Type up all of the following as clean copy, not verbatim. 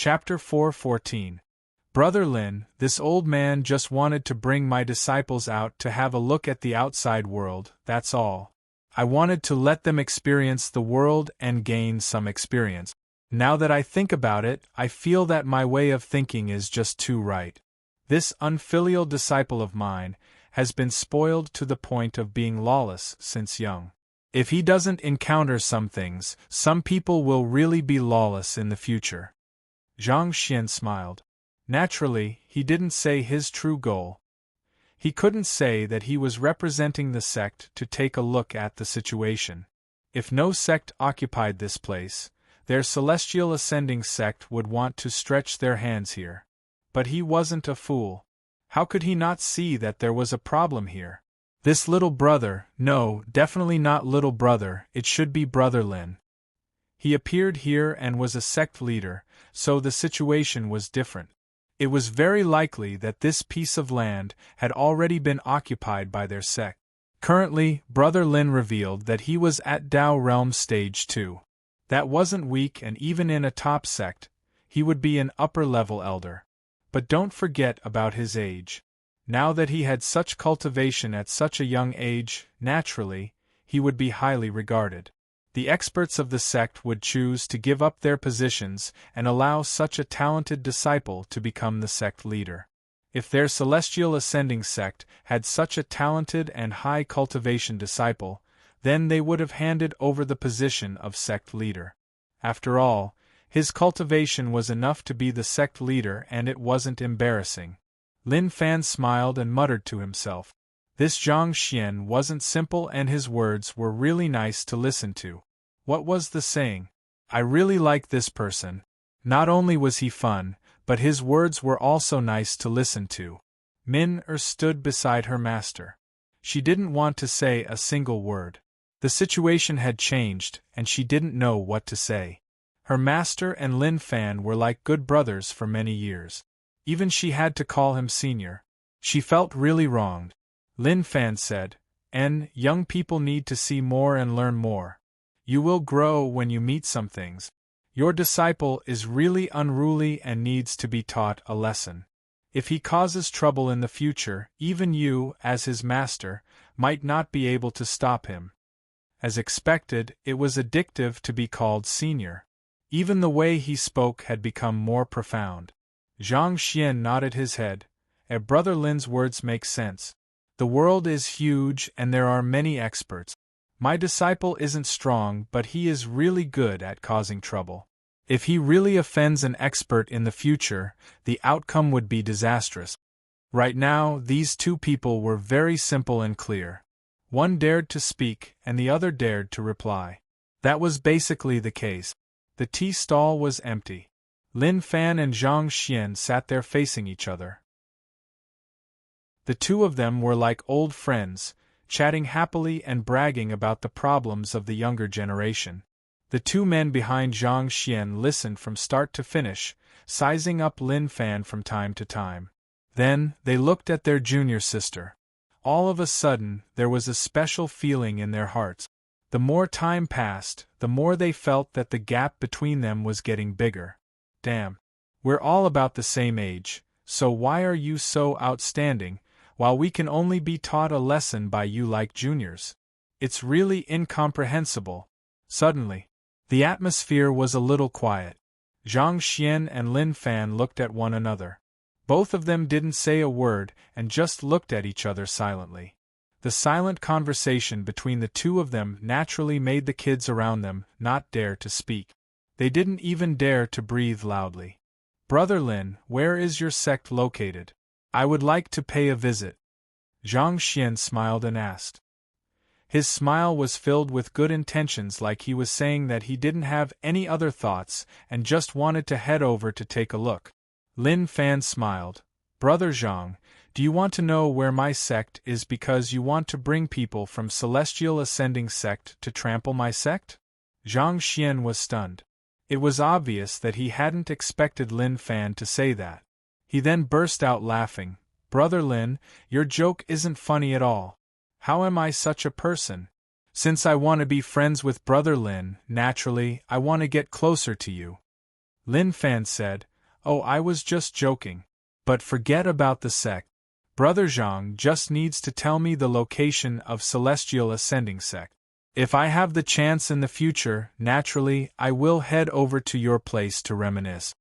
Chapter 4:14. Brother Lin, this old man just wanted to bring my disciples out to have a look at the outside world, that's all. I wanted to let them experience the world and gain some experience. Now that I think about it, I feel that my way of thinking is just too right. This unfilial disciple of mine has been spoiled to the point of being lawless since young. If he doesn't encounter some things, some people will really be lawless in the future. Zhang Xian smiled. Naturally, he didn't say his true goal. He couldn't say that he was representing the sect to take a look at the situation. If no sect occupied this place, their celestial ascending sect would want to stretch their hands here. But he wasn't a fool. How could he not see that there was a problem here? This little brother, no, definitely not little brother, it should be Brother Lin. He appeared here and was a sect leader, so the situation was different. It was very likely that this piece of land had already been occupied by their sect. Currently, Brother Lin revealed that he was at Dao Realm Stage 2. That wasn't weak, and even in a top sect, he would be an upper-level elder. But don't forget about his age. Now that he had such cultivation at such a young age, naturally, he would be highly regarded. The experts of the sect would choose to give up their positions and allow such a talented disciple to become the sect leader. If their celestial ascending sect had such a talented and high cultivation disciple, then they would have handed over the position of sect leader. After all, his cultivation was enough to be the sect leader, and it wasn't embarrassing. Lin Fan smiled and muttered to himself. This Zhang Xian wasn't simple, and his words were really nice to listen to. What was the saying? I really like this person. Not only was he fun, but his words were also nice to listen to. Min-er stood beside her master. She didn't want to say a single word. The situation had changed, and she didn't know what to say. Her master and Lin Fan were like good brothers for many years. Even she had to call him senior. She felt really wronged. Lin Fan said, young people need to see more and learn more. You will grow when you meet some things. Your disciple is really unruly and needs to be taught a lesson. If he causes trouble in the future, even you, as his master, might not be able to stop him. As expected, it was addictive to be called senior. Even the way he spoke had become more profound. Zhang Xian nodded his head. Brother Lin's words make sense. The world is huge and there are many experts. My disciple isn't strong, but he is really good at causing trouble. If he really offends an expert in the future, the outcome would be disastrous. Right now, these two people were very simple and clear. One dared to speak, and the other dared to reply. That was basically the case. The tea stall was empty. Lin Fan and Zhang Xian sat there facing each other. The two of them were like old friends, chatting happily and bragging about the problems of the younger generation. The two men behind Zhang Xian listened from start to finish, sizing up Lin Fan from time to time. Then, they looked at their junior sister. All of a sudden, there was a special feeling in their hearts. The more time passed, the more they felt that the gap between them was getting bigger. Damn. We're all about the same age, so why are you so outstanding, while we can only be taught a lesson by you like juniors? It's really incomprehensible. Suddenly, the atmosphere was a little quiet. Zhang Xian and Lin Fan looked at one another. Both of them didn't say a word and just looked at each other silently. The silent conversation between the two of them naturally made the kids around them not dare to speak. They didn't even dare to breathe loudly. Brother Lin, where is your sect located? I would like to pay a visit. Zhang Xian smiled and asked. His smile was filled with good intentions, like he was saying that he didn't have any other thoughts and just wanted to head over to take a look. Lin Fan smiled. Brother Zhang, do you want to know where my sect is because you want to bring people from Celestial Ascending Sect to trample my sect? Zhang Xian was stunned. It was obvious that he hadn't expected Lin Fan to say that. He then burst out laughing. Brother Lin, your joke isn't funny at all. How am I such a person? Since I want to be friends with Brother Lin, naturally, I want to get closer to you. Lin Fan said, "Oh, I was just joking. But forget about the sect. Brother Zhang just needs to tell me the location of Celestial Ascending Sect. If I have the chance in the future, naturally, I will head over to your place to reminisce."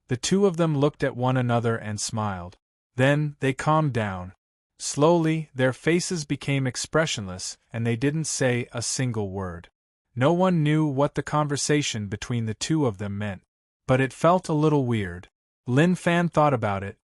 The two of them looked at one another and smiled. Then, they calmed down. Slowly, their faces became expressionless, and they didn't say a single word. No one knew what the conversation between the two of them meant. But it felt a little weird. Lin Fan thought about it.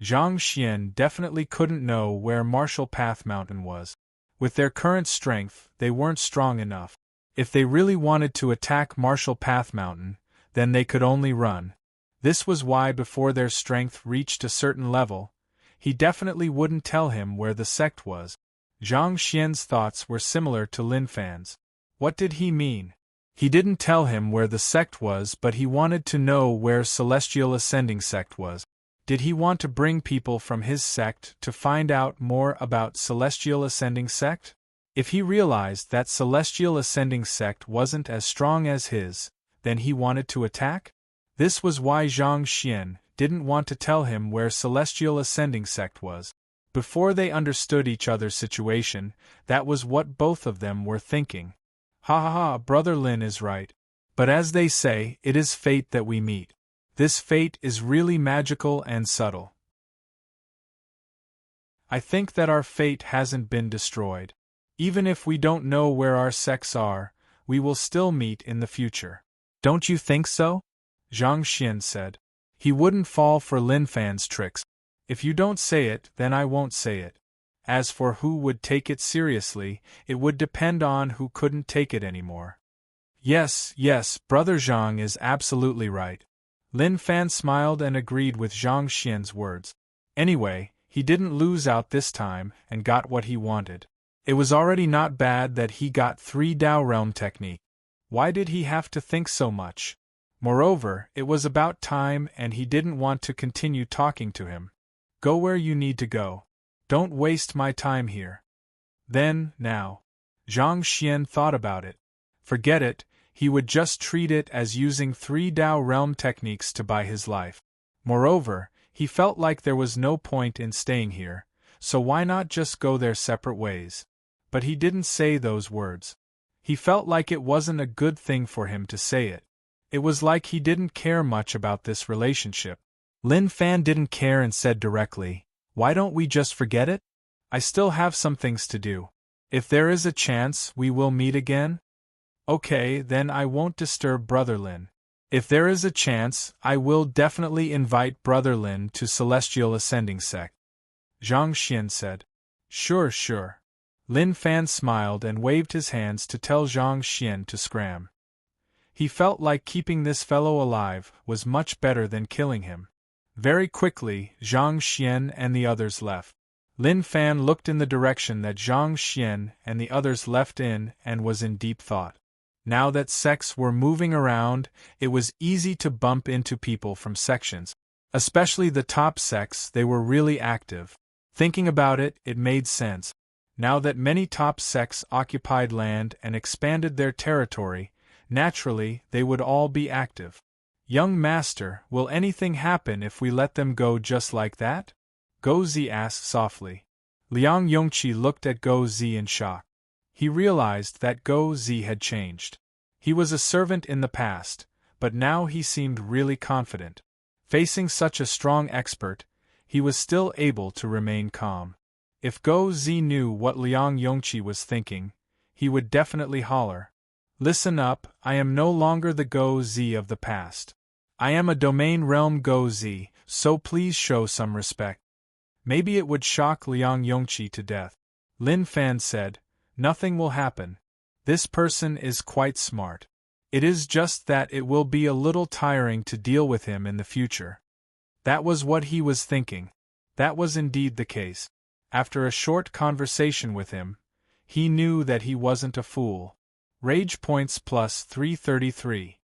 Zhang Xian definitely couldn't know where Martial Path Mountain was. With their current strength, they weren't strong enough. If they really wanted to attack Martial Path Mountain, then they could only run. This was why before their strength reached a certain level, he definitely wouldn't tell him where the sect was. Zhang Xian's thoughts were similar to Lin Fan's. What did he mean? He didn't tell him where the sect was, but he wanted to know where Celestial Ascending Sect was. Did he want to bring people from his sect to find out more about Celestial Ascending Sect? If he realized that Celestial Ascending Sect wasn't as strong as his, then he wanted to attack? This was why Zhang Xian didn't want to tell him where Celestial Ascending Sect was. Before they understood each other's situation, that was what both of them were thinking. Ha ha ha, Brother Lin is right. But as they say, it is fate that we meet. This fate is really magical and subtle. I think that our fate hasn't been destroyed. Even if we don't know where our sects are, we will still meet in the future. Don't you think so? Zhang Xian said. He wouldn't fall for Lin Fan's tricks. If you don't say it, then I won't say it. As for who would take it seriously, it would depend on who couldn't take it anymore. Yes, Brother Zhang is absolutely right. Lin Fan smiled and agreed with Zhang Xian's words. Anyway, he didn't lose out this time and got what he wanted. It was already not bad that he got 3 Dao Realm technique. Why did he have to think so much? Moreover, it was about time and he didn't want to continue talking to him. Go where you need to go. Don't waste my time here. Then, now. Zhang Xian thought about it. Forget it. He would just treat it as using 3 Dao Realm techniques to buy his life. Moreover, he felt like there was no point in staying here, so why not just go their separate ways? But he didn't say those words. He felt like it wasn't a good thing for him to say it. It was like he didn't care much about this relationship. Lin Fan didn't care and said directly, "Why don't we just forget it? I still have some things to do. If there is a chance, we will meet again? Okay, then I won't disturb Brother Lin. If there is a chance, I will definitely invite Brother Lin to Celestial Ascending Sect." Zhang Xian said. Sure. Lin Fan smiled and waved his hands to tell Zhang Xian to scram. He felt like keeping this fellow alive was much better than killing him. Very quickly, Zhang Xian and the others left. Lin Fan looked in the direction that Zhang Xian and the others left in and was in deep thought. Now that sects were moving around, it was easy to bump into people from sections. Especially the top sects, they were really active. Thinking about it, it made sense. Now that many top sects occupied land and expanded their territory, naturally, they would all be active. Young Master, will anything happen if we let them go just like that? Go Zi asked softly. Liang Yongqi looked at Go Zi in shock. He realized that Go Zi had changed. He was a servant in the past, but now he seemed really confident. Facing such a strong expert, he was still able to remain calm. If Go Zi knew what Liang Yongqi was thinking, he would definitely holler. Listen up, I am no longer the Go Zi of the past. I am a domain realm Go Zi, so please show some respect. Maybe it would shock Liang Yongqi to death. Lin Fan said, Nothing will happen. This person is quite smart. It is just that it will be a little tiring to deal with him in the future. That was what he was thinking. That was indeed the case. After a short conversation with him, he knew that he wasn't a fool. Rage points plus 333.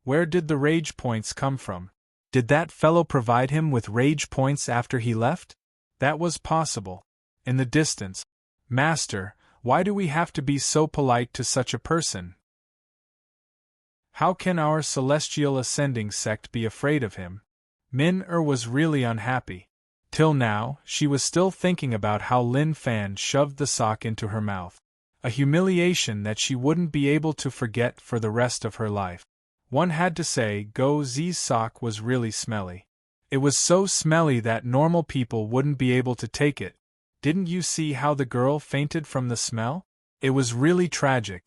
Where did the rage points come from? Did that fellow provide him with rage points after he left? That was possible. In the distance. Master, why do we have to be so polite to such a person? How can our celestial ascending sect be afraid of him? Min-er was really unhappy. Till now, she was still thinking about how Lin Fan shoved the sock into her mouth. A humiliation that she wouldn't be able to forget for the rest of her life. One had to say Go Zi's sock was really smelly. It was so smelly that normal people wouldn't be able to take it. Didn't you see how the girl fainted from the smell? It was really tragic.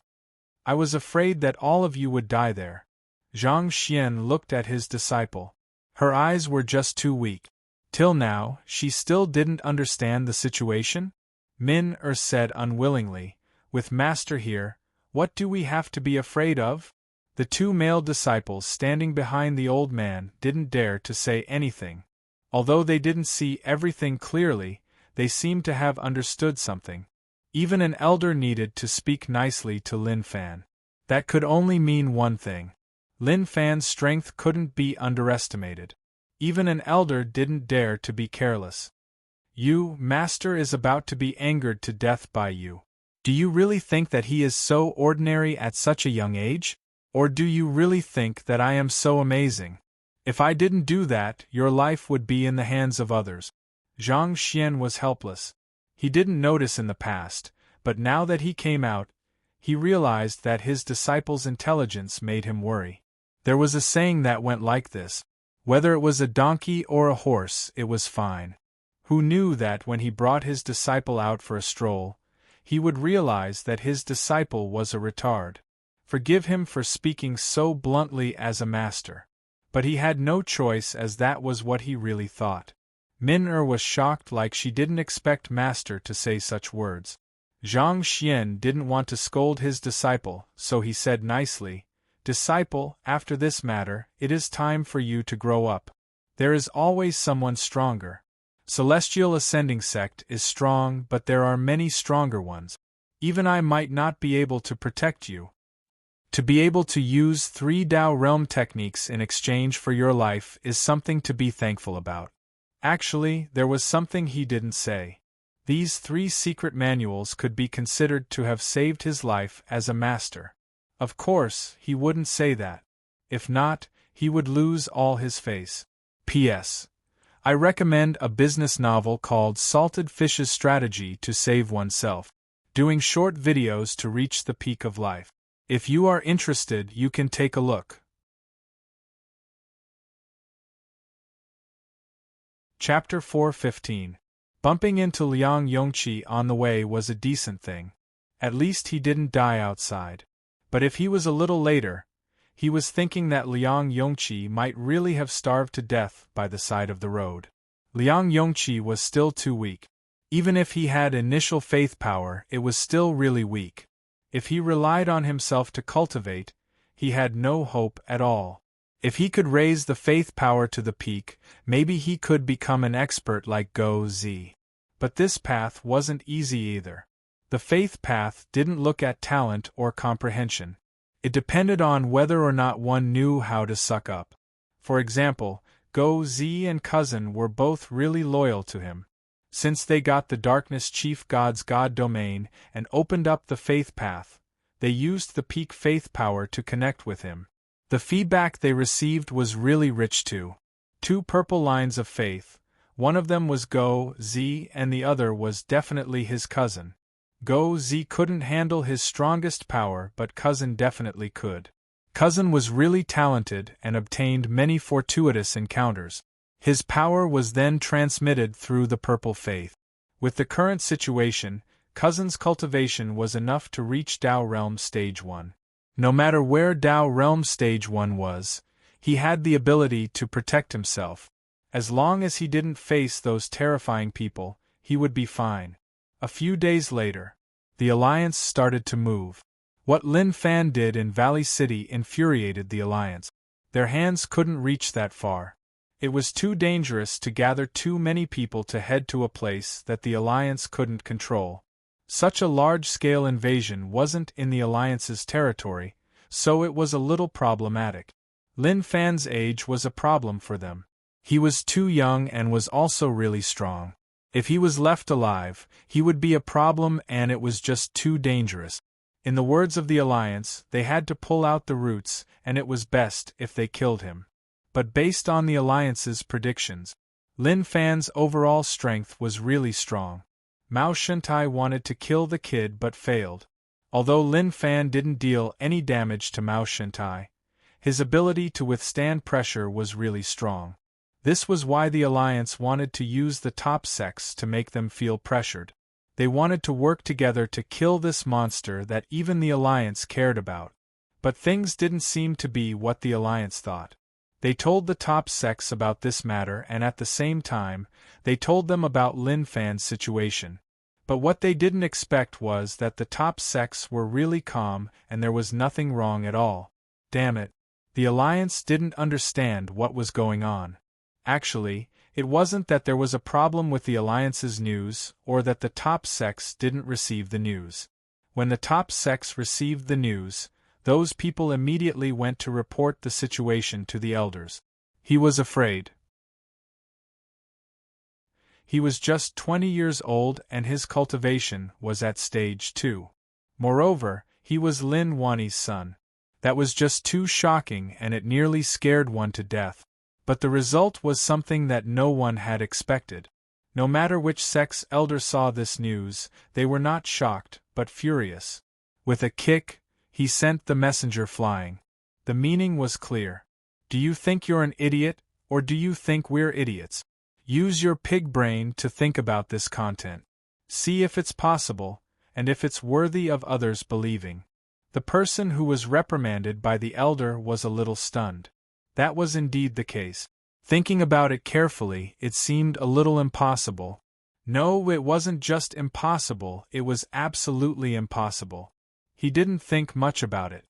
I was afraid that all of you would die there. Zhang Xian looked at his disciple. Her eyes were just too weak. Till now, she still didn't understand the situation? Min-er said unwillingly, with Master here, what do we have to be afraid of? The two male disciples standing behind the old man didn't dare to say anything. Although they didn't see everything clearly, they seemed to have understood something. Even an elder needed to speak nicely to Lin Fan. That could only mean one thing. Lin Fan's strength couldn't be underestimated. Even an elder didn't dare to be careless. You, Master, is about to be angered to death by you. Do you really think that he is so ordinary at such a young age? Or do you really think that I am so amazing? If I didn't do that, your life would be in the hands of others. Zhang Xian was helpless. He didn't notice in the past, but now that he came out, he realized that his disciple's intelligence made him worry. There was a saying that went like this: whether it was a donkey or a horse, it was fine. Who knew that when he brought his disciple out for a stroll, he would realize that his disciple was a retard. Forgive him for speaking so bluntly as a master. But he had no choice, as that was what he really thought. Min-er was shocked, like she didn't expect Master to say such words. Zhang Xian didn't want to scold his disciple, so he said nicely, Disciple, after this matter, it is time for you to grow up. There is always someone stronger. Celestial Ascending Sect is strong, but there are many stronger ones. Even I might not be able to protect you. To be able to use 3 Tao realm techniques in exchange for your life is something to be thankful about. Actually, there was something he didn't say. These 3 secret manuals could be considered to have saved his life as a master. Of course, he wouldn't say that. If not, he would lose all his face. P.S. I recommend a business novel called Salted Fish's Strategy to Save Oneself. Doing short videos to reach the peak of life. If you are interested, you can take a look. Chapter 4:15. Bumping into Liang Yongqi on the way was a decent thing. At least he didn't die outside. But if he was a little later, he was thinking that Liang Yongqi might really have starved to death by the side of the road. Liang Yongqi was still too weak. Even if he had initial faith power, it was still really weak. If he relied on himself to cultivate, he had no hope at all. If he could raise the faith power to the peak, maybe he could become an expert like Go Zi. But this path wasn't easy either. The faith path didn't look at talent or comprehension. It depended on whether or not one knew how to suck up. For example, Go Zi and Cousin were both really loyal to him. Since they got the Darkness Chief God's God domain and opened up the faith path, they used the peak faith power to connect with him. The feedback they received was really rich too. 2 purple lines of faith, one of them was Go Zi and the other was definitely his cousin. Go Zi couldn't handle his strongest power, but Cousin definitely could. Cousin was really talented and obtained many fortuitous encounters. His power was then transmitted through the purple faith. With the current situation, Cousin's cultivation was enough to reach Tao Realm Stage 1. No matter where Tao Realm Stage 1 was, he had the ability to protect himself. As long as he didn't face those terrifying people, he would be fine. A few days later, the Alliance started to move. What Lin Fan did in Valley City infuriated the Alliance. Their hands couldn't reach that far. It was too dangerous to gather too many people to head to a place that the Alliance couldn't control. Such a large-scale invasion wasn't in the Alliance's territory, so it was a little problematic. Lin Fan's age was a problem for them. He was too young and was also really strong. If he was left alive, he would be a problem and it was just too dangerous. In the words of the Alliance, they had to pull out the roots, and it was best if they killed him. But based on the Alliance's predictions, Lin Fan's overall strength was really strong. Mao Shentai wanted to kill the kid but failed. Although Lin Fan didn't deal any damage to Mao Shentai, his ability to withstand pressure was really strong. This was why the Alliance wanted to use the top sects to make them feel pressured. They wanted to work together to kill this monster that even the Alliance cared about. But things didn't seem to be what the Alliance thought. They told the top sects about this matter, and at the same time, they told them about Lin Fan's situation. But what they didn't expect was that the top sects were really calm and there was nothing wrong at all. Damn it. The Alliance didn't understand what was going on. Actually, it wasn't that there was a problem with the Alliance's news, or that the top sects didn't receive the news. When the top sects received the news, those people immediately went to report the situation to the elders. He was afraid. He was just 20 years old and his cultivation was at stage 2. Moreover, he was Lin Wani's son. That was just too shocking and it nearly scared one to death. But the result was something that no one had expected. No matter which sect's elder saw this news, they were not shocked, but furious. With a kick, he sent the messenger flying. The meaning was clear. Do you think you're an idiot, or do you think we're idiots? Use your pig brain to think about this content. See if it's possible, and if it's worthy of others believing. The person who was reprimanded by the elder was a little stunned. That was indeed the case. Thinking about it carefully, it seemed a little impossible. No, it wasn't just impossible, it was absolutely impossible. He didn't think much about it.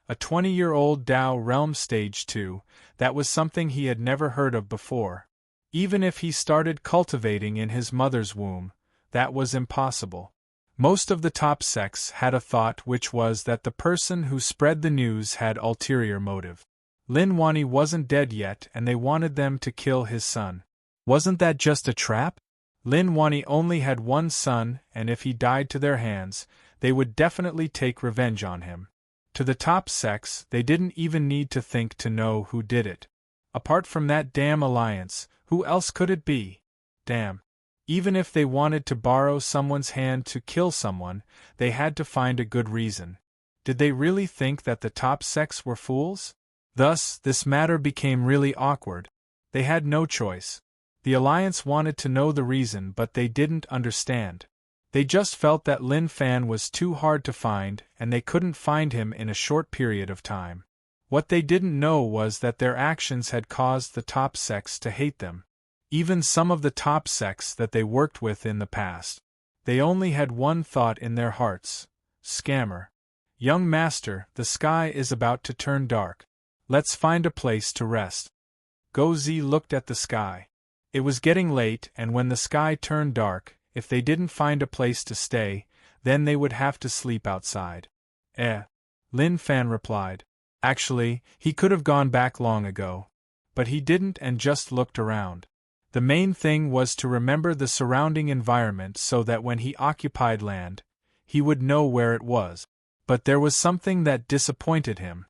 A 20-year-old Dao Realm Stage 2, that was something he had never heard of before. Even if he started cultivating in his mother's womb, that was impossible. Most of the top sects had a thought, which was that the person who spread the news had ulterior motive. Lin Wani wasn't dead yet and they wanted them to kill his son. Wasn't that just a trap? Lin Wani only had one son, and if he died to their hands, they would definitely take revenge on him. To the top sects, they didn't even need to think to know who did it. Apart from that damn Alliance, who else could it be? Damn. Even if they wanted to borrow someone's hand to kill someone, they had to find a good reason. Did they really think that the top sects were fools? Thus, this matter became really awkward. They had no choice. The Alliance wanted to know the reason, but they didn't understand. They just felt that Lin Fan was too hard to find, and they couldn't find him in a short period of time. What they didn't know was that their actions had caused the top sects to hate them. Even some of the top sects that they worked with in the past. They only had one thought in their hearts. Scammer. Young master, the sky is about to turn dark. Let's find a place to rest. Gozi looked at the sky. It was getting late, and when the sky turned dark, if they didn't find a place to stay, then they would have to sleep outside. Lin Fan replied. Actually, he could have gone back long ago. But he didn't and just looked around. The main thing was to remember the surrounding environment so that when he occupied land, he would know where it was. But there was something that disappointed him.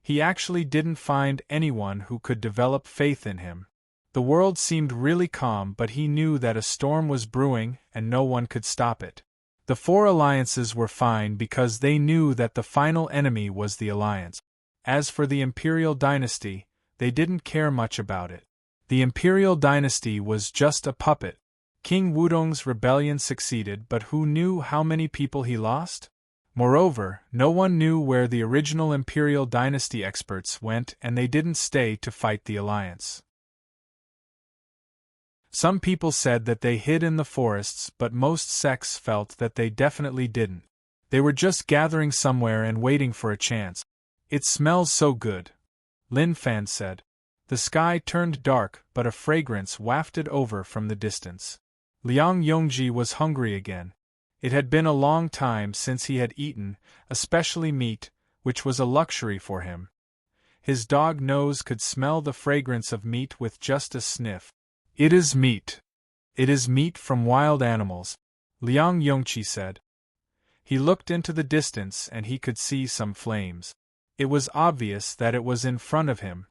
He actually didn't find anyone who could develop faith in him. The world seemed really calm, but he knew that a storm was brewing and no one could stop it. The four alliances were fine because they knew that the final enemy was the Alliance. As for the Imperial Dynasty, they didn't care much about it. The Imperial Dynasty was just a puppet. King Wudong's rebellion succeeded, but who knew how many people he lost? Moreover, no one knew where the original Imperial Dynasty experts went, and they didn't stay to fight the Alliance. Some people said that they hid in the forests, but most sects felt that they definitely didn't. They were just gathering somewhere and waiting for a chance. It smells so good, Lin Fan said. The sky turned dark, but a fragrance wafted over from the distance. Liang Yongji was hungry again. It had been a long time since he had eaten, especially meat, which was a luxury for him. His dog nose could smell the fragrance of meat with just a sniff. It is meat. It is meat from wild animals, Liang Yongqi said. He looked into the distance and he could see some flames. It was obvious that it was in front of him.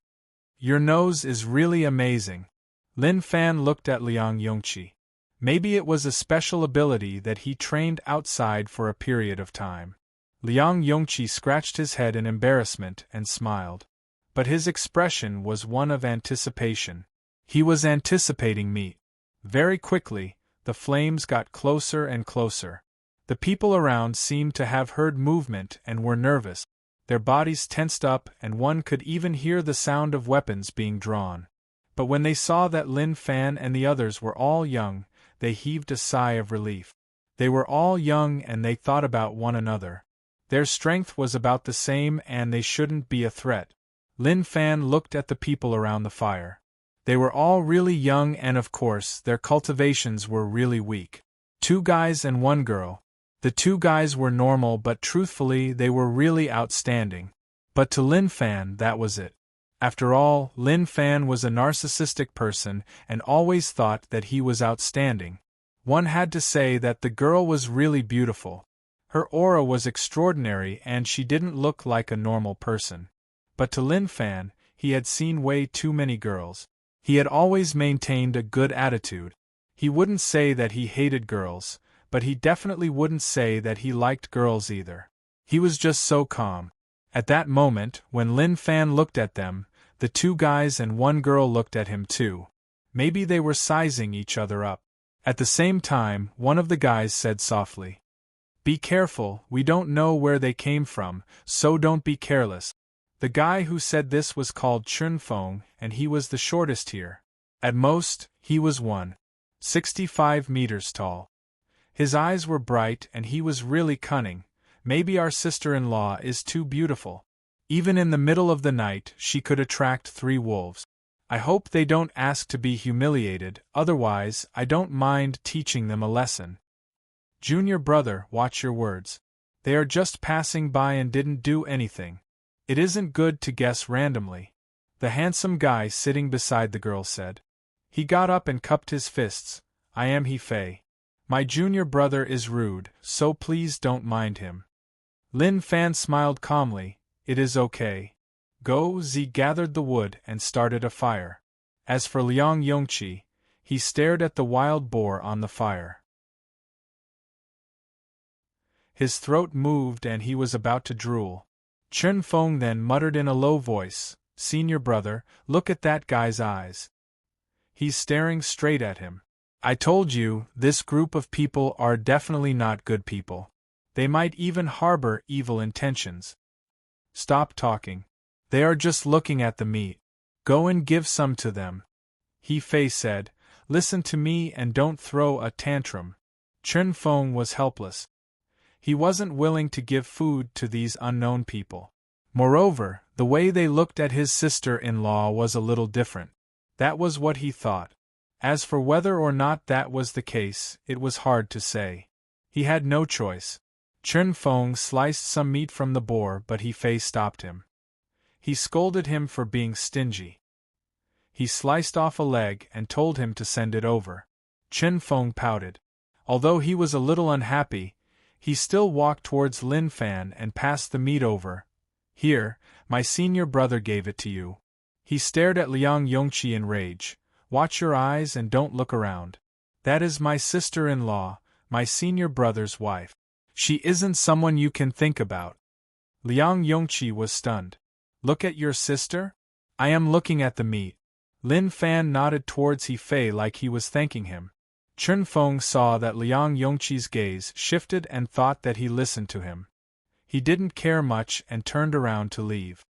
Your nose is really amazing. Lin Fan looked at Liang Yongqi. Maybe it was a special ability that he trained outside for a period of time. Liang Yongqi scratched his head in embarrassment and smiled. But his expression was one of anticipation. He was anticipating me. Very quickly, the flames got closer and closer. The people around seemed to have heard movement and were nervous. Their bodies tensed up and one could even hear the sound of weapons being drawn. But when they saw that Lin Fan and the others were all young, they heaved a sigh of relief. They were all young and they thought about one another. Their strength was about the same and they shouldn't be a threat. Lin Fan looked at the people around the fire. They were all really young and of course their cultivations were really weak. 2 guys and 1 girl. The 2 guys were normal but truthfully they were really outstanding. But to Lin Fan that was it. After all, Lin Fan was a narcissistic person and always thought that he was outstanding. One had to say that the girl was really beautiful. Her aura was extraordinary and she didn't look like a normal person. But to Lin Fan, he had seen way too many girls. He had always maintained a good attitude. He wouldn't say that he hated girls, but he definitely wouldn't say that he liked girls either. He was just so calm. At that moment, when Lin Fan looked at them, the 2 guys and 1 girl looked at him too. Maybe they were sizing each other up. At the same time, one of the guys said softly, "Be careful, we don't know where they came from, so don't be careless." The guy who said this was called Chun Feng, and he was the shortest here. At most, he was 1.65 meters tall. His eyes were bright and he was really cunning. Maybe our sister-in-law is too beautiful. Even in the middle of the night, she could attract 3 wolves. I hope they don't ask to be humiliated, otherwise, I don't mind teaching them a lesson. Junior brother, watch your words. They are just passing by and didn't do anything. It isn't good to guess randomly. The handsome guy sitting beside the girl said. He got up and cupped his fists. I am He Fei. My junior brother is rude, so please don't mind him. Lin Fan smiled calmly. It is okay. Go Zi gathered the wood and started a fire. As for Liang Yongqi, he stared at the wild boar on the fire. His throat moved and he was about to drool. Chun Feng then muttered in a low voice, "Senior brother, look at that guy's eyes. He's staring straight at him. I told you, this group of people are definitely not good people. They might even harbor evil intentions. Stop talking. They are just looking at the meat. Go and give some to them." He Fei said, "Listen to me and don't throw a tantrum." Chun Feng was helpless. He wasn't willing to give food to these unknown people. Moreover, the way they looked at his sister-in-law was a little different. That was what he thought. As for whether or not that was the case, it was hard to say. He had no choice. Chun Feng sliced some meat from the boar but He Fei stopped him. He scolded him for being stingy. He sliced off a leg and told him to send it over. Chun Feng pouted. Although he was a little unhappy, he still walked towards Lin Fan and passed the meat over. "Here, my senior brother gave it to you." He stared at Liang Yongqi in rage. "Watch your eyes and don't look around. That is my sister-in-law, my senior brother's wife. She isn't someone you can think about." Liang Yongqi was stunned. "Look at your sister?" "I am looking at the meat." Lin Fan nodded towards He Fei like he was thanking him. Chun Feng saw that Liang Yongqi's gaze shifted and thought that he listened to him. He didn't care much and turned around to leave.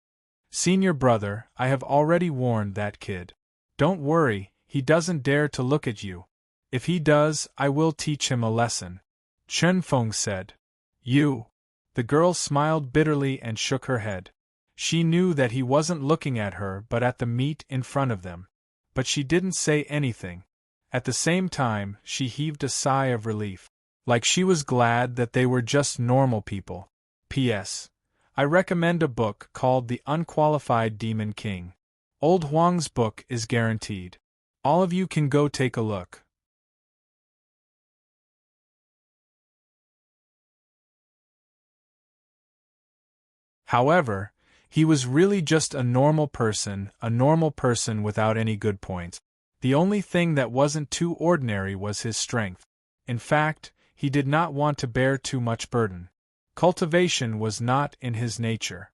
"Senior brother, I have already warned that kid. Don't worry, he doesn't dare to look at you. If he does, I will teach him a lesson," Chun Feng said. "You?" The girl smiled bitterly and shook her head. She knew that he wasn't looking at her but at the meat in front of them. But she didn't say anything. At the same time, she heaved a sigh of relief. Like she was glad that they were just normal people. P.S. I recommend a book called The Unqualified Demon King. Old Huang's book is guaranteed. All of you can go take a look. However, he was really just a normal person without any good points. The only thing that wasn't too ordinary was his strength. In fact, he did not want to bear too much burden. Cultivation was not in his nature.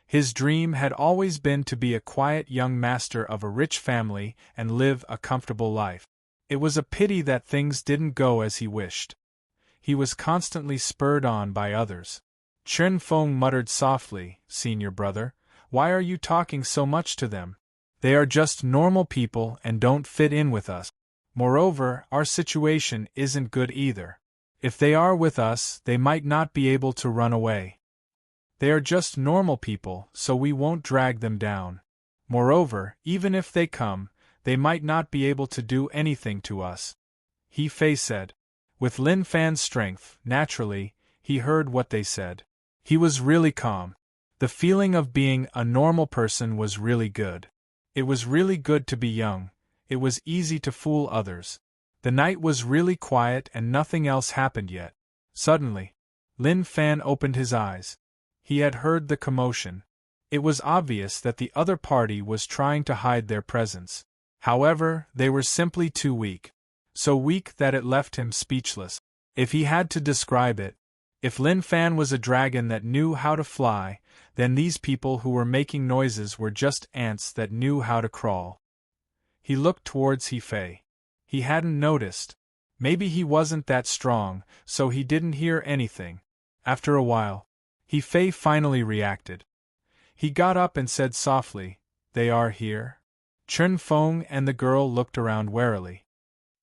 His dream had always been to be a quiet young master of a rich family and live a comfortable life. It was a pity that things didn't go as he wished. He was constantly spurred on by others. Chen Feng muttered softly, "Senior brother, why are you talking so much to them? They are just normal people and don't fit in with us. Moreover, our situation isn't good either. If they are with us, they might not be able to run away. They are just normal people, so we won't drag them down. Moreover, even if they come, they might not be able to do anything to us," He Fei said. With Lin Fan's strength, naturally, he heard what they said. He was really calm. The feeling of being a normal person was really good. It was really good to be young. It was easy to fool others. The night was really quiet and nothing else happened yet. Suddenly, Lin Fan opened his eyes. He had heard the commotion. It was obvious that the other party was trying to hide their presence. However, they were simply too weak. So weak that it left him speechless. If he had to describe it, if Lin Fan was a dragon that knew how to fly, then these people who were making noises were just ants that knew how to crawl. He looked towards He Fei. He hadn't noticed. Maybe he wasn't that strong, so he didn't hear anything. After a while, He Fei finally reacted. He got up and said softly, "They are here?" Chen Feng and the girl looked around warily.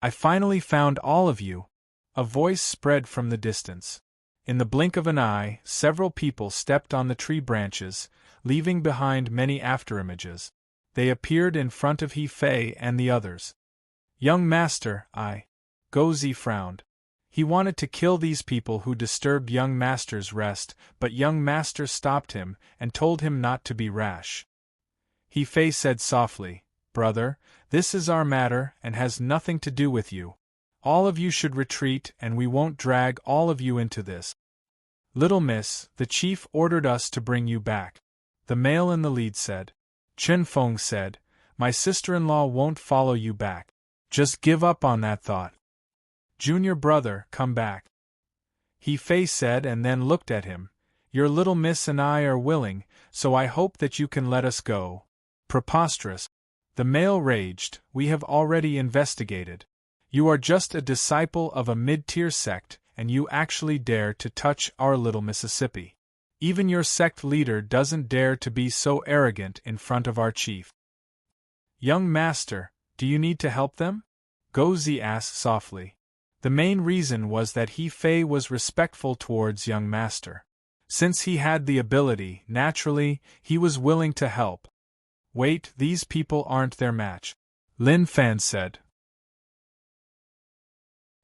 "I finally found all of you," a voice spread from the distance. In the blink of an eye, several people stepped on the tree branches, leaving behind many afterimages. They appeared in front of He Fei and the others. "Young master, Gozi frowned. He wanted to kill these people who disturbed young master's rest, but young master stopped him and told him not to be rash. He Fei said softly, "Brother, this is our matter and has nothing to do with you. All of you should retreat and we won't drag all of you into this. Little miss, the chief ordered us to bring you back," the male in the lead said. Chen Feng said, "My sister-in-law won't follow you back. Just give up on that thought. Junior brother, come back." He Fei said and then looked at him. "Your little miss and I are willing, so I hope that you can let us go." "Preposterous," the male raged, "we have already investigated. You are just a disciple of a mid-tier sect, and you actually dare to touch our little Mississippi. Even your sect leader doesn't dare to be so arrogant in front of our chief." "Young master, do you need to help them?" Gozi asked softly. The main reason was that He Fei was respectful towards young master. Since he had the ability, naturally, he was willing to help. "Wait, these people aren't their match," Lin Fan said.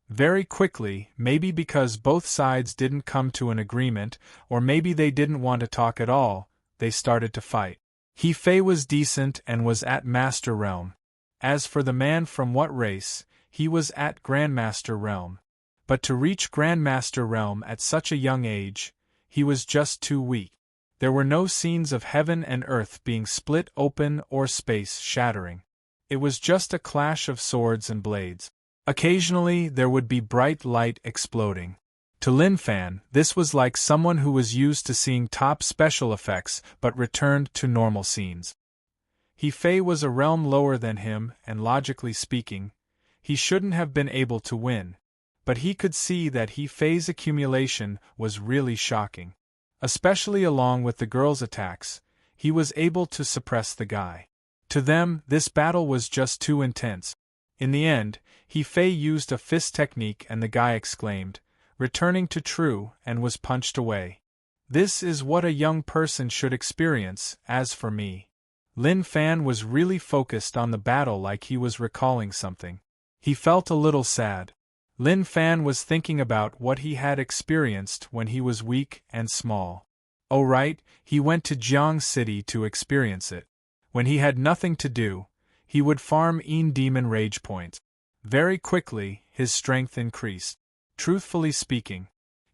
Very quickly, maybe because both sides didn't come to an agreement, or maybe they didn't want to talk at all, they started to fight. He Fei was decent and was at Master Realm. As for the man from what race, he was at Grandmaster Realm. But to reach Grandmaster Realm at such a young age, he was just too weak. There were no scenes of heaven and earth being split open or space shattering. It was just a clash of swords and blades. Occasionally there would be bright light exploding. To Lin Fan, this was like someone who was used to seeing top special effects but returned to normal scenes. He Fei was a realm lower than him, and logically speaking, he shouldn't have been able to win. But he could see that He Fei's accumulation was really shocking. Especially along with the girl's attacks, he was able to suppress the guy. To them, this battle was just too intense. In the end, He Fei used a fist technique and the guy exclaimed, returning to true, and was punched away. This is what a young person should experience. As for me, Lin Fan was really focused on the battle like he was recalling something. He felt a little sad. Lin Fan was thinking about what he had experienced when he was weak and small. Oh right, he went to Jiang City to experience it. When he had nothing to do, he would farm demon rage points. Very quickly, his strength increased. Truthfully speaking,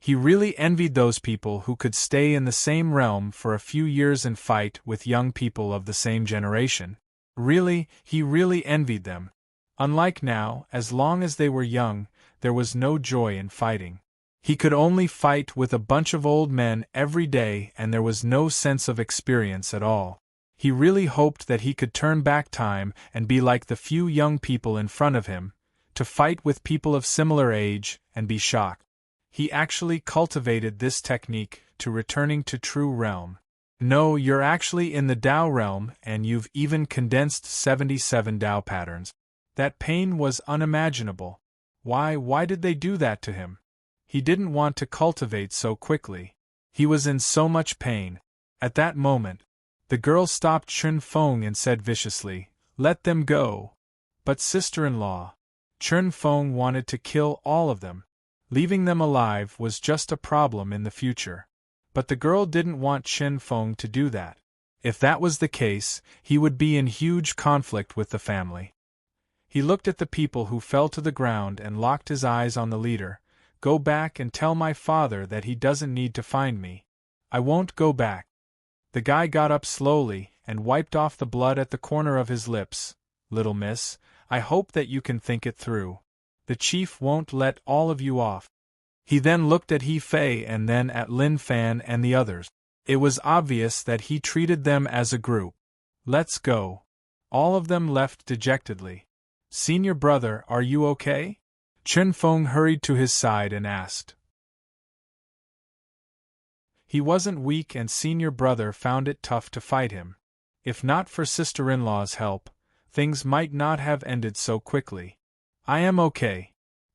He really envied those people who could stay in the same realm for a few years and fight with young people of the same generation. Really, he really envied them. Unlike now, as long as they were young, there was no joy in fighting. He could only fight with a bunch of old men every day, and there was no sense of experience at all. He really hoped that he could turn back time and be like the few young people in front of him, to fight with people of similar age and be shocked. He actually cultivated this technique to returning to true realm. No, you're actually in the Tao realm, and you've even condensed 77 Tao patterns. That pain was unimaginable. Why did they do that to him? He didn't want to cultivate so quickly. He was in so much pain. At that moment, the girl stopped Chun Feng and said viciously, "Let them go." But sister-in-law, Chun Feng wanted to kill all of them. Leaving them alive was just a problem in the future. But the girl didn't want Chun Feng to do that. If that was the case, he would be in huge conflict with the family. He looked at the people who fell to the ground and locked his eyes on the leader. "Go back and tell my father that he doesn't need to find me." "I won't go back." The guy got up slowly and wiped off the blood at the corner of his lips. "Little miss, I hope that you can think it through. The chief won't let all of you off." He then looked at He Fei and then at Lin Fan and the others. It was obvious that he treated them as a group. "Let's go." All of them left dejectedly. "Senior brother, are you okay?" Chun Feng hurried to his side and asked. He wasn't weak, and senior brother found it tough to fight him. If not for sister-in-law's help, things might not have ended so quickly. "I am okay."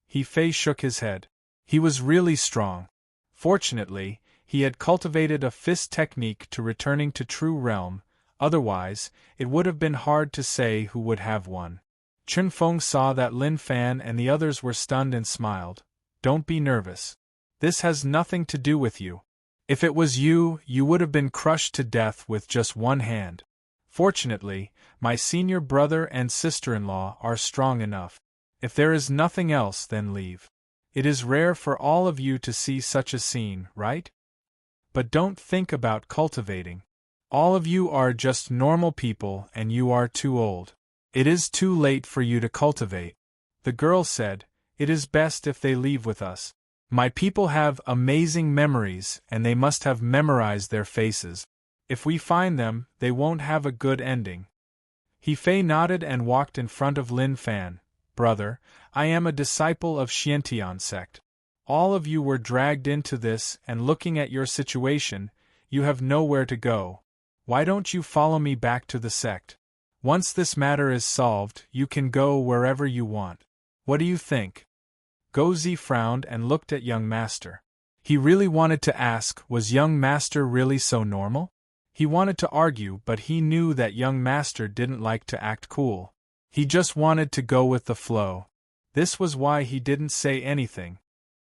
He Fei shook his head. He was really strong. Fortunately, he had cultivated a fist technique to returning to true realm, otherwise, it would have been hard to say who would have won. Chun Feng saw that Lin Fan and the others were stunned and smiled. "Don't be nervous. This has nothing to do with you. If it was you, you would have been crushed to death with just one hand. Fortunately, my senior brother and sister-in-law are strong enough. If there is nothing else, then leave. It is rare for all of you to see such a scene, right? But don't think about cultivating. All of you are just normal people, and you are too old. It is too late for you to cultivate." The girl said, "It is best if they leave with us. My people have amazing memories, and they must have memorized their faces. If we find them, they won't have a good ending." He Fei nodded and walked in front of Lin Fan. "Brother, I am a disciple of Xiantian sect. All of you were dragged into this, and looking at your situation, you have nowhere to go. Why don't you follow me back to the sect? Once this matter is solved, you can go wherever you want. What do you think?" Gozi frowned and looked at young master. He really wanted to ask, was young master really so normal? He wanted to argue, but he knew that young master didn't like to act cool. He just wanted to go with the flow. This was why he didn't say anything.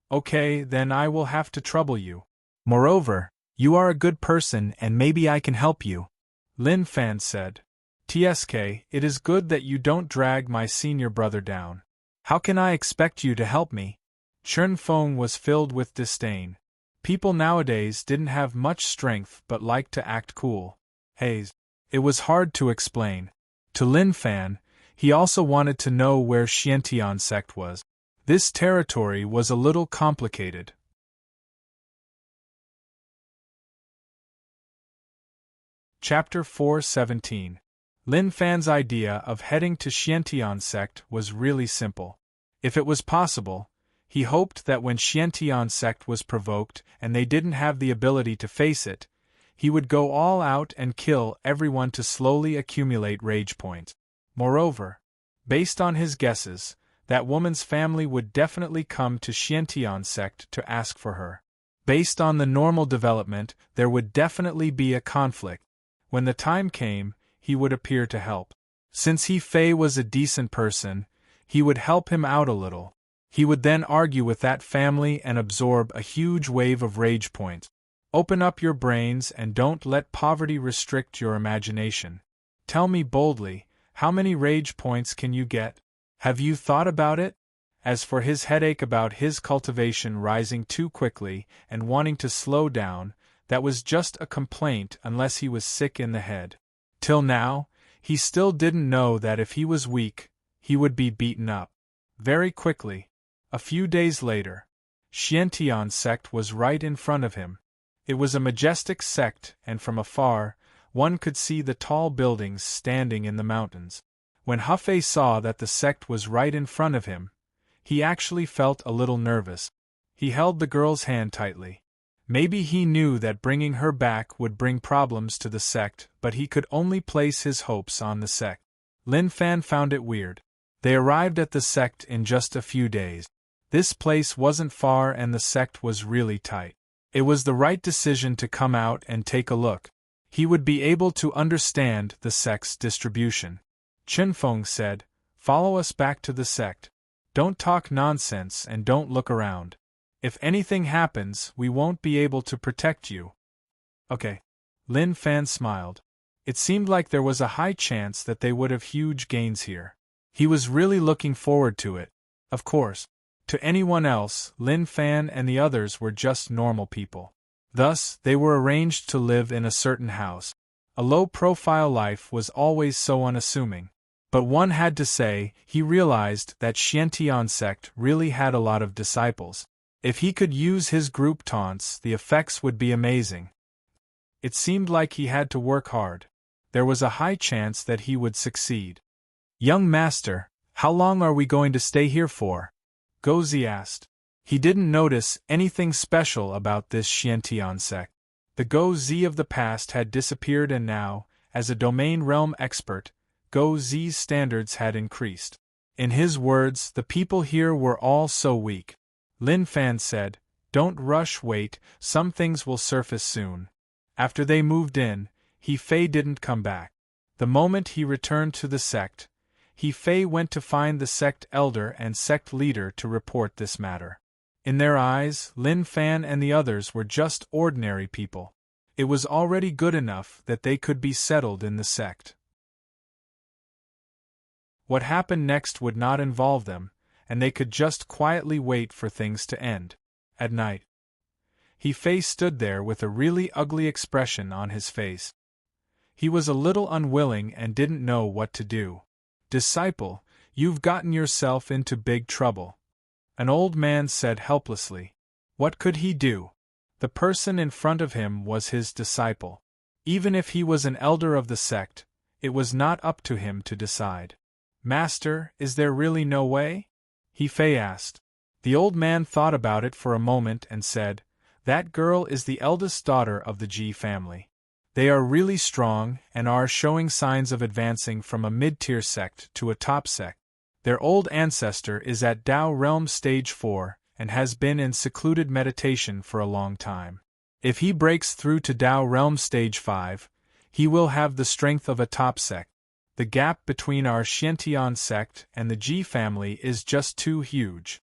"Okay, then I will have to trouble you. Moreover, you are a good person and maybe I can help you," Lin Fan said. "TSK, it is good that you don't drag my senior brother down. How can I expect you to help me?" Chun Feng was filled with disdain. People nowadays didn't have much strength but liked to act cool. It was hard to explain. To Lin Fan, he also wanted to know where Xiantian sect was. This territory was a little complicated. Chapter 4:17. Lin Fan's idea of heading to Xiantian sect was really simple. If it was possible, he hoped that when Xiantian sect was provoked and they didn't have the ability to face it, he would go all out and kill everyone to slowly accumulate rage points. Moreover, based on his guesses, that woman's family would definitely come to Xiantian sect to ask for her. Based on the normal development, there would definitely be a conflict. When the time came, he would appear to help. Since He Fei was a decent person, he would help him out a little. He would then argue with that family and absorb a huge wave of rage points. Open up your brains and don't let poverty restrict your imagination. Tell me boldly, how many rage points can you get? Have you thought about it? As for his headache about his cultivation rising too quickly and wanting to slow down, that was just a complaint unless he was sick in the head. Till now, he still didn't know that if he was weak, he would be beaten up. Very quickly, a few days later, Xiantian's sect was right in front of him. It was a majestic sect, and from afar, one could see the tall buildings standing in the mountains. When Hefei saw that the sect was right in front of him, he actually felt a little nervous. He held the girl's hand tightly. Maybe he knew that bringing her back would bring problems to the sect, but he could only place his hopes on the sect. Lin Fan found it weird. They arrived at the sect in just a few days. This place wasn't far and the sect was really tight. It was the right decision to come out and take a look. He would be able to understand the sect's distribution. Chenfeng said, "Follow us back to the sect. Don't talk nonsense and don't look around. If anything happens, we won't be able to protect you." Okay. Lin Fan smiled. It seemed like there was a high chance that they would have huge gains here. He was really looking forward to it. Of course. To anyone else, Lin Fan and the others were just normal people. Thus, they were arranged to live in a certain house. A low-profile life was always so unassuming. But one had to say, he realized that Xiantian sect really had a lot of disciples. If he could use his group taunts, the effects would be amazing. It seemed like he had to work hard. There was a high chance that he would succeed. "Young master, how long are we going to stay here for?" Gozi asked. He didn't notice anything special about this Xiantian sect. The Gozi of the past had disappeared and now, as a domain realm expert, Gozi's standards had increased. In his words, the people here were all so weak. Lin Fan said, "Don't rush, wait, some things will surface soon." After they moved in, Hefei didn't come back. The moment he returned to the sect, Hefei went to find the sect elder and sect leader to report this matter. In their eyes, Lin Fan and the others were just ordinary people. It was already good enough that they could be settled in the sect. What happened next would not involve them, and they could just quietly wait for things to end. At night, Hefei stood there with a really ugly expression on his face. He was a little unwilling and didn't know what to do. "Disciple, you've gotten yourself into big trouble," an old man said helplessly. What could he do? The person in front of him was his disciple. Even if he was an elder of the sect, it was not up to him to decide. "Master, is there really no way?" Hefei asked. The old man thought about it for a moment and said, "That girl is the eldest daughter of the Ji family. They are really strong and are showing signs of advancing from a mid-tier sect to a top sect. Their old ancestor is at Tao Realm Stage 4 and has been in secluded meditation for a long time. If he breaks through to Tao Realm Stage 5, he will have the strength of a top sect. The gap between our Xiantian sect and the Ji family is just too huge.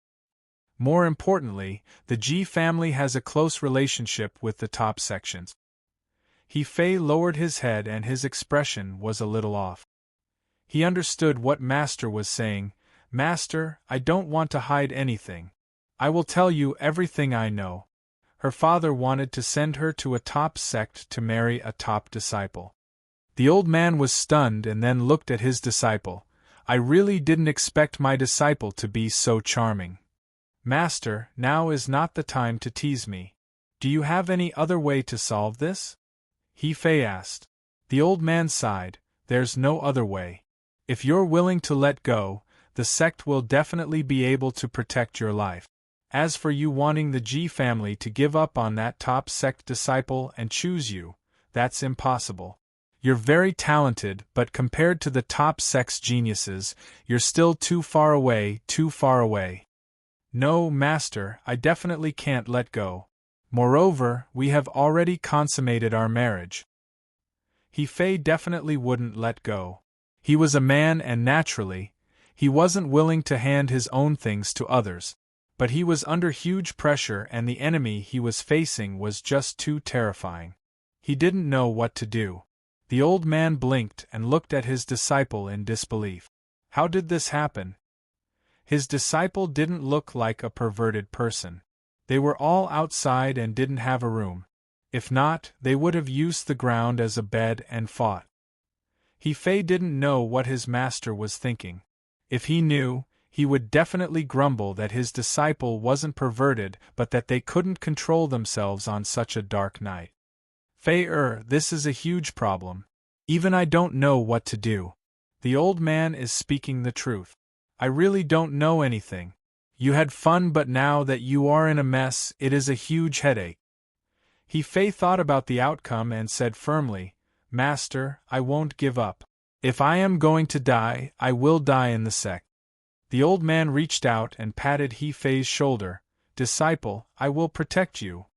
More importantly, the Ji family has a close relationship with the top sections." Hefei lowered his head and his expression was a little off. He understood what Master was saying. "Master, I don't want to hide anything. I will tell you everything I know. Her father wanted to send her to a top sect to marry a top disciple." The old man was stunned and then looked at his disciple. "I really didn't expect my disciple to be so charming. Master, now is not the time to tease me. Do you have any other way to solve this?" Hefei asked. The old man sighed. "There's no other way. If you're willing to let go, the sect will definitely be able to protect your life. As for you wanting the Ji family to give up on that top sect disciple and choose you, that's impossible. You're very talented, but compared to the top sect's geniuses, you're still too far away, too far away. No, Master, I definitely can't let go. Moreover, we have already consummated our marriage." Hefei definitely wouldn't let go. He was a man and naturally, he wasn't willing to hand his own things to others. But he was under huge pressure and the enemy he was facing was just too terrifying. He didn't know what to do. The old man blinked and looked at his disciple in disbelief. How did this happen? His disciple didn't look like a perverted person. They were all outside and didn't have a room. If not, they would have used the ground as a bed and fought. He Fei didn't know what his master was thinking. If he knew, he would definitely grumble that his disciple wasn't perverted but that they couldn't control themselves on such a dark night. Fei, this is a huge problem. Even I don't know what to do. The old man is speaking the truth. I really don't know anything. You had fun, but now that you are in a mess, it is a huge headache. He Fei thought about the outcome and said firmly, Master, I won't give up. If I am going to die, I will die in the sect. The old man reached out and patted He Fei's shoulder. Disciple, I will protect you.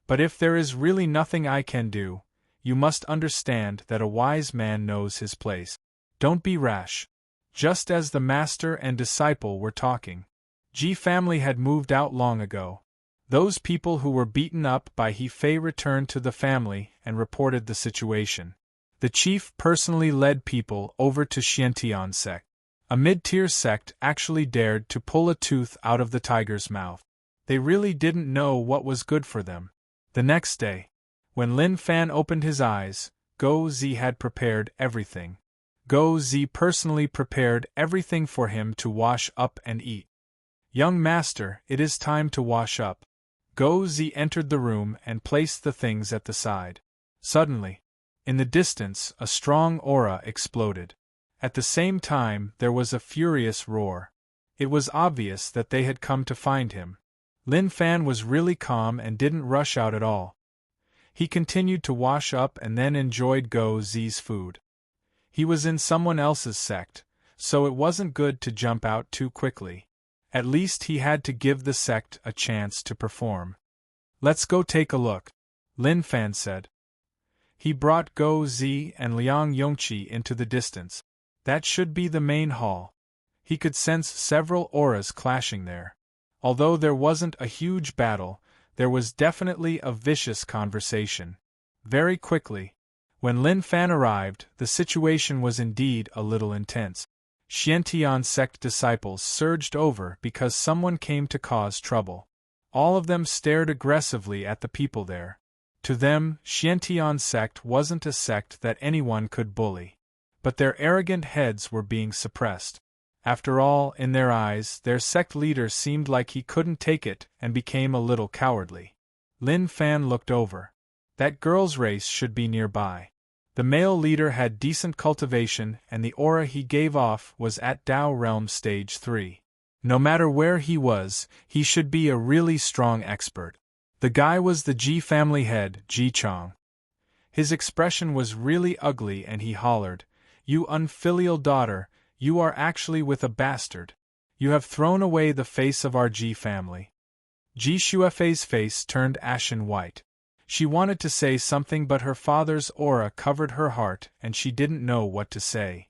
But if there is really nothing I can do, you must understand that a wise man knows his place. Don't be rash. Just as the master and disciple were talking, Ji family had moved out long ago. Those people who were beaten up by He Fei returned to the family and reported the situation. The chief personally led people over to Xiantian sect. A mid-tier sect actually dared to pull a tooth out of the tiger's mouth. They really didn't know what was good for them. The next day, when Lin Fan opened his eyes, Go Zi had prepared everything. Go Zi personally prepared everything for him to wash up and eat. Young master, it is time to wash up. Go Zi entered the room and placed the things at the side. Suddenly, in the distance, a strong aura exploded. At the same time, there was a furious roar. It was obvious that they had come to find him. Lin Fan was really calm and didn't rush out at all. He continued to wash up and then enjoyed Go Zi's food. He was in someone else's sect, so it wasn't good to jump out too quickly. At least he had to give the sect a chance to perform. Let's go take a look, Lin Fan said. He brought Go Zi and Liang Yongqi into the distance. That should be the main hall. He could sense several auras clashing there. Although there wasn't a huge battle, there was definitely a vicious conversation. Very quickly, when Lin Fan arrived, the situation was indeed a little intense. Xiantian sect disciples surged over because someone came to cause trouble. All of them stared aggressively at the people there. To them, Xiantian sect wasn't a sect that anyone could bully. But their arrogant heads were being suppressed. After all, in their eyes, their sect leader seemed like he couldn't take it and became a little cowardly. Lin Fan looked over. That girl's race should be nearby. The male leader had decent cultivation and the aura he gave off was at Dao Realm Stage 3. No matter where he was, he should be a really strong expert. The guy was the Ji family head, Ji Chong. His expression was really ugly and he hollered, You unfilial daughter, you are actually with a bastard. You have thrown away the face of our Ji family. Ji Xuefei's face turned ashen white. She wanted to say something but her father's aura covered her heart and she didn't know what to say.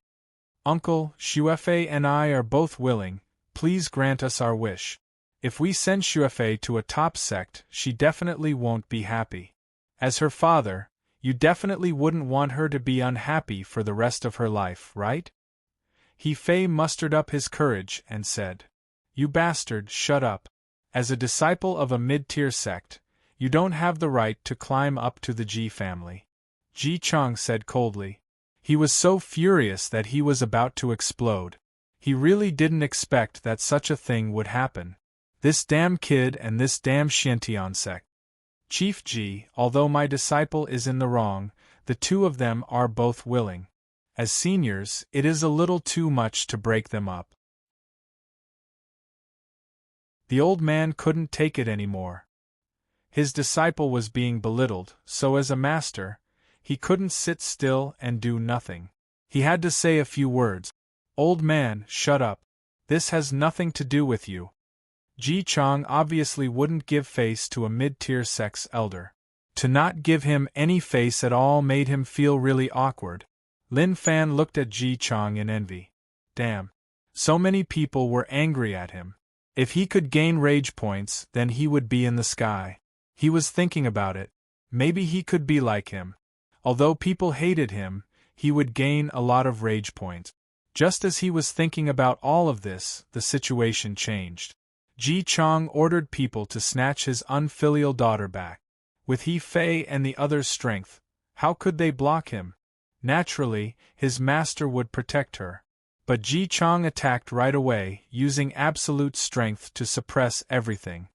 Uncle, Xuefei and I are both willing, please grant us our wish. If we send Xuefei to a top sect, she definitely won't be happy. As her father, you definitely wouldn't want her to be unhappy for the rest of her life, right? He Fei mustered up his courage and said, You bastard, shut up. As a disciple of a mid-tier sect, you don't have the right to climb up to the Ji family. Ji Chong said coldly. He was so furious that he was about to explode. He really didn't expect that such a thing would happen. This damn kid and this damn Xiantian sect. Chief Ji, although my disciple is in the wrong, the two of them are both willing. As seniors, it is a little too much to break them up. The old man couldn't take it anymore. His disciple was being belittled, so as a master, he couldn't sit still and do nothing. He had to say a few words. Old man, shut up. This has nothing to do with you. Ji Chong obviously wouldn't give face to a mid-tier sect's elder. To not give him any face at all made him feel really awkward. Lin Fan looked at Ji Chong in envy. Damn. So many people were angry at him. If he could gain rage points, then he would be in the sky. He was thinking about it. Maybe he could be like him. Although people hated him, he would gain a lot of rage points. Just as he was thinking about all of this, the situation changed. Ji Chang ordered people to snatch his unfilial daughter back. With He Fei and the others' strength, how could they block him? Naturally, his master would protect her. But Ji Chang attacked right away, using absolute strength to suppress everything.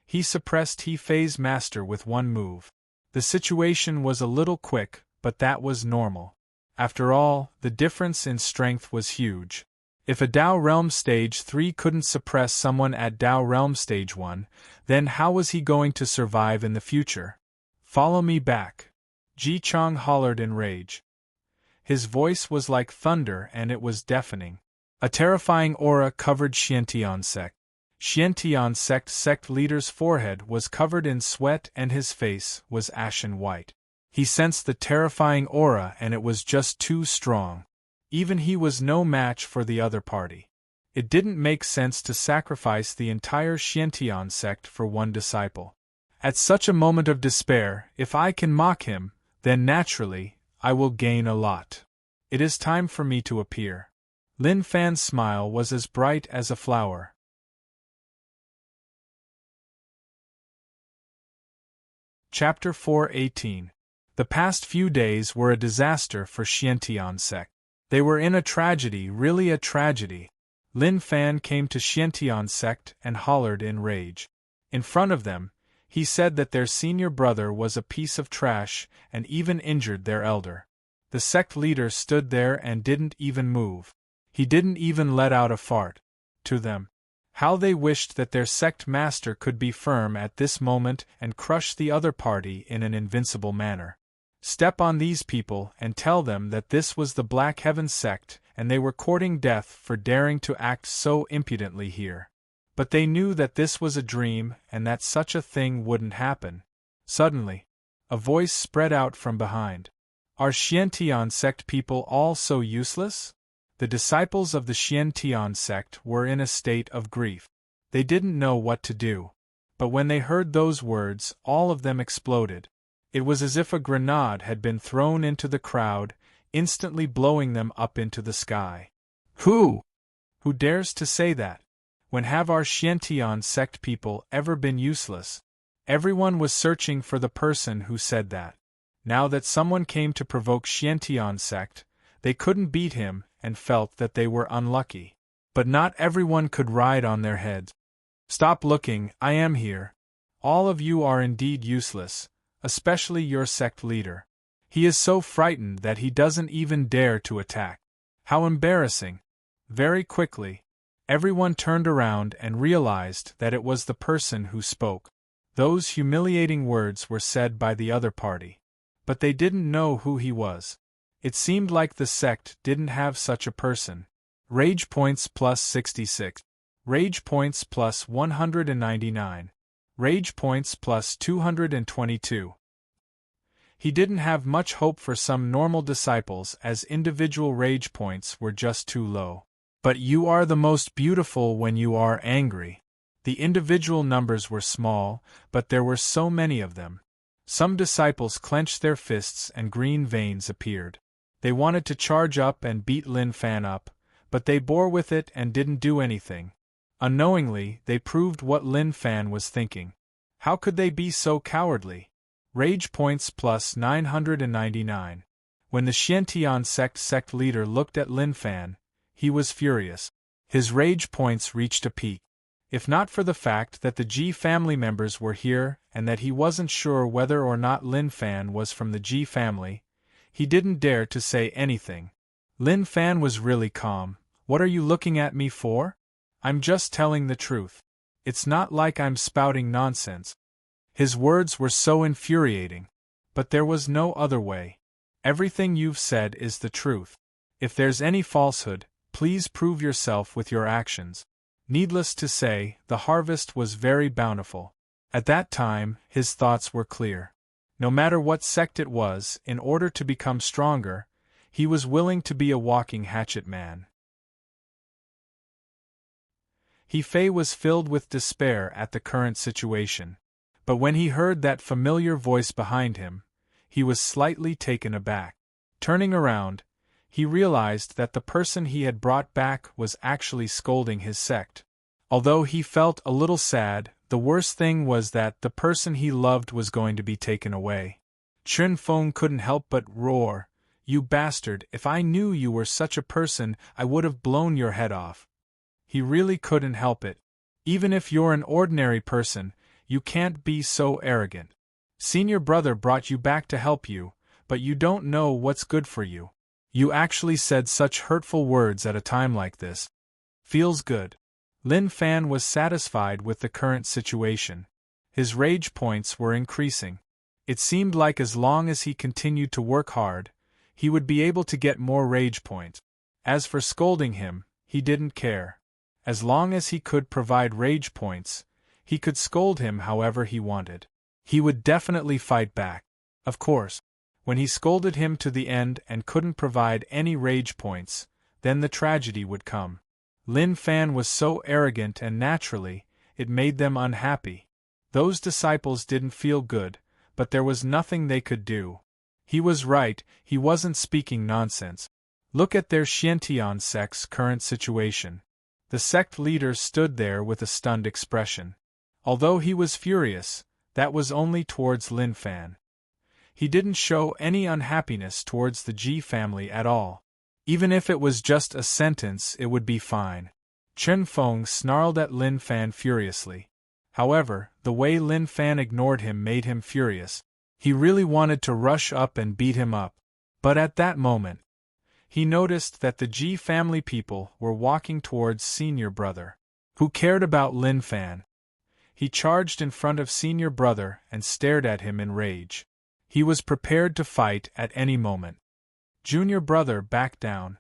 He suppressed He Fei's master with one move. The situation was a little quick, but that was normal. After all, the difference in strength was huge. If a Dao Realm Stage 3 couldn't suppress someone at Dao Realm Stage 1, then how was he going to survive in the future? Follow me back. Ji Chang hollered in rage. His voice was like thunder and it was deafening. A terrifying aura covered Xiantian sect. Xiantian sect leader's forehead was covered in sweat and his face was ashen white. He sensed the terrifying aura and it was just too strong. Even he was no match for the other party. It didn't make sense to sacrifice the entire Xiantian sect for one disciple. At such a moment of despair, if I can mock him, then naturally, I will gain a lot. It is time for me to appear. Lin Fan's smile was as bright as a flower. Chapter 4:18. The past few days were a disaster for Xiantian sect. They were in a tragedy, really a tragedy. Lin Fan came to Xiantian sect and hollered in rage. In front of them, he said that their senior brother was a piece of trash and even injured their elder. The sect leader stood there and didn't even move. He didn't even let out a fart. To them, how they wished that their sect master could be firm at this moment and crush the other party in an invincible manner. Step on these people and tell them that this was the Black Heaven sect and they were courting death for daring to act so impudently here. But they knew that this was a dream and that such a thing wouldn't happen. Suddenly, a voice spread out from behind. Are Xiantian sect people all so useless? The disciples of the Xiantian sect were in a state of grief. They didn't know what to do. But when they heard those words, all of them exploded. It was as if a grenade had been thrown into the crowd, instantly blowing them up into the sky. Who dares to say that? When have our Xiantian sect people ever been useless? Everyone was searching for the person who said that. Now that someone came to provoke Xiantian sect, they couldn't beat him and felt that they were unlucky. But not everyone could ride on their heads. Stop looking, I am here. All of you are indeed useless, especially your sect leader. He is so frightened that he doesn't even dare to attack. How embarrassing. Very quickly, everyone turned around and realized that it was the person who spoke. Those humiliating words were said by the other party. But they didn't know who he was. It seemed like the sect didn't have such a person. Rage points plus 66. Rage points plus 199. Rage points plus 222. He didn't have much hope for some normal disciples as individual rage points were just too low. But you are the most beautiful when you are angry. The individual numbers were small, but there were so many of them. Some disciples clenched their fists and green veins appeared. They wanted to charge up and beat Lin Fan up, but they bore with it and didn't do anything. Unknowingly, they proved what Lin Fan was thinking. How could they be so cowardly? Rage points plus 999. When the Xiantian sect leader looked at Lin Fan, he was furious. His rage points reached a peak. If not for the fact that the Ji family members were here and that he wasn't sure whether or not Lin Fan was from the Ji family, he didn't dare to say anything. Lin Fan was really calm. What are you looking at me for? I'm just telling the truth. It's not like I'm spouting nonsense. His words were so infuriating. But there was no other way. Everything you've said is the truth. If there's any falsehood, please prove yourself with your actions. Needless to say, the harvest was very bountiful. At that time, his thoughts were clear. No matter what sect it was, in order to become stronger, he was willing to be a walking hatchet man. He Fei was filled with despair at the current situation. But when he heard that familiar voice behind him, he was slightly taken aback. Turning around, He realized that the person he had brought back was actually scolding his sect. Although he felt a little sad, the worst thing was that the person he loved was going to be taken away. Chen Feng couldn't help but roar, "You bastard, if I knew you were such a person, I would have blown your head off." He really couldn't help it. Even if you're an ordinary person, you can't be so arrogant. Senior brother brought you back to help you, but you don't know what's good for you. You actually said such hurtful words at a time like this. Feels good. Lin Fan was satisfied with the current situation. His rage points were increasing. It seemed like as long as he continued to work hard, he would be able to get more rage points. As for scolding him, he didn't care. As long as he could provide rage points, he could scold him however he wanted. He would definitely fight back. Of course, when he scolded him to the end and couldn't provide any rage points, then the tragedy would come. Lin Fan was so arrogant and naturally, it made them unhappy. Those disciples didn't feel good, but there was nothing they could do. He was right, he wasn't speaking nonsense. Look at their Xiantian sect's current situation. The sect leader stood there with a stunned expression. Although he was furious, that was only towards Lin Fan. He didn't show any unhappiness towards the Ji family at all. Even if it was just a sentence, it would be fine. Chen Feng snarled at Lin Fan furiously. However, the way Lin Fan ignored him made him furious. He really wanted to rush up and beat him up. But at that moment, he noticed that the Ji family people were walking towards senior brother. Who cared about Lin Fan? He charged in front of senior brother and stared at him in rage. He was prepared to fight at any moment. Junior brother backed down.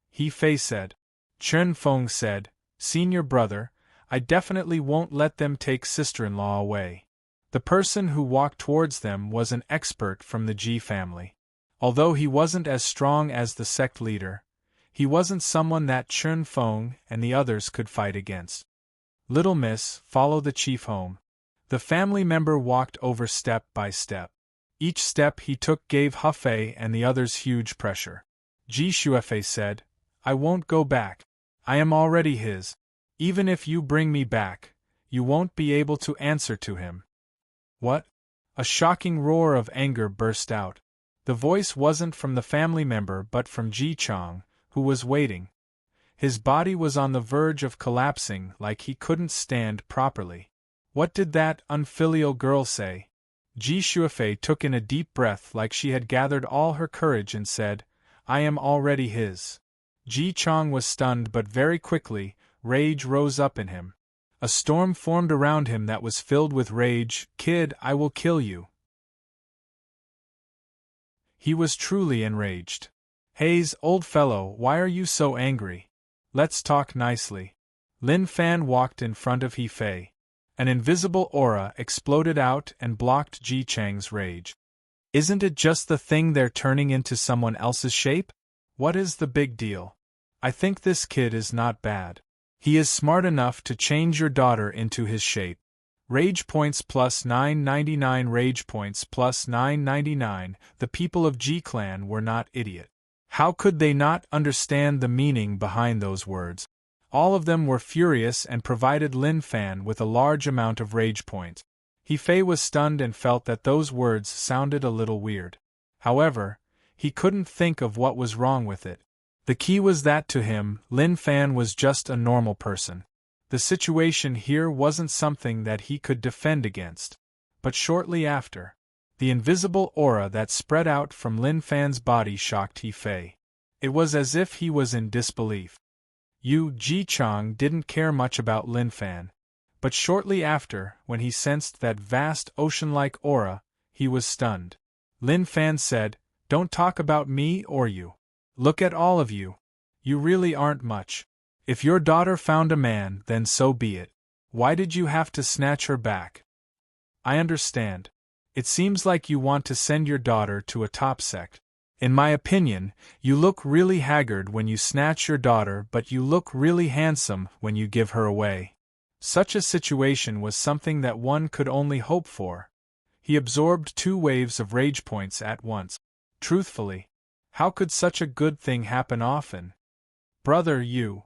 He Fei said. Chen Feng said, "Senior brother, I definitely won't let them take sister-in-law away." The person who walked towards them was an expert from the Ji family. Although he wasn't as strong as the sect leader, he wasn't someone that Chen Feng and the others could fight against. "Little miss, follow the chief home." The family member walked over step by step. Each step he took gave Hefei and the others huge pressure. Ji Shuefei said, "I won't go back. I am already his. Even if you bring me back, you won't be able to answer to him." What? A shocking roar of anger burst out. The voice wasn't from the family member but from Ji Chang, who was waiting. His body was on the verge of collapsing like he couldn't stand properly. What did that unfilial girl say? Ji Shuefei took in a deep breath like she had gathered all her courage and said, "I am already his." Ji Chang was stunned but very quickly, rage rose up in him. A storm formed around him that was filled with rage. "Kid, I will kill you." He was truly enraged. "Hayes, old fellow, why are you so angry? Let's talk nicely." Lin Fan walked in front of He Fei. An invisible aura exploded out and blocked Ji Chang's rage. "Isn't it just the thing they're turning into someone else's shape? What is the big deal? I think this kid is not bad. He is smart enough to change your daughter into his shape. Rage points plus 999, rage points plus 999. The people of Ji Clan were not idiot. How could they not understand the meaning behind those words? All of them were furious and provided Lin Fan with a large amount of rage points. He Fei was stunned and felt that those words sounded a little weird. However, he couldn't think of what was wrong with it. The key was that to him, Lin Fan was just a normal person. The situation here wasn't something that he could defend against. But shortly after, the invisible aura that spread out from Lin Fan's body shocked He Fei. It was as if he was in disbelief. Ji Chang didn't care much about Lin Fan. But shortly after, when he sensed that vast ocean-like aura, he was stunned. Lin Fan said, "Don't talk about me or you. Look at all of you. You really aren't much. If your daughter found a man, then so be it. Why did you have to snatch her back? I understand. It seems like you want to send your daughter to a top sect. In my opinion, you look really haggard when you snatch your daughter, but you look really handsome when you give her away." Such a situation was something that one could only hope for. He absorbed 2 waves of rage points at once. Truthfully, How could such a good thing happen often? Brother, you.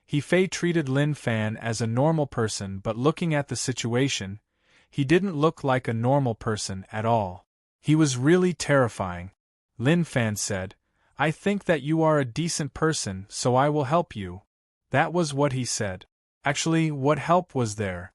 He Fei treated Lin Fan as a normal person, but looking at the situation, he didn't look like a normal person at all. He was really terrifying. Lin Fan said, I think that you are a decent person, so I will help you. That was what he said. Actually, what help was there?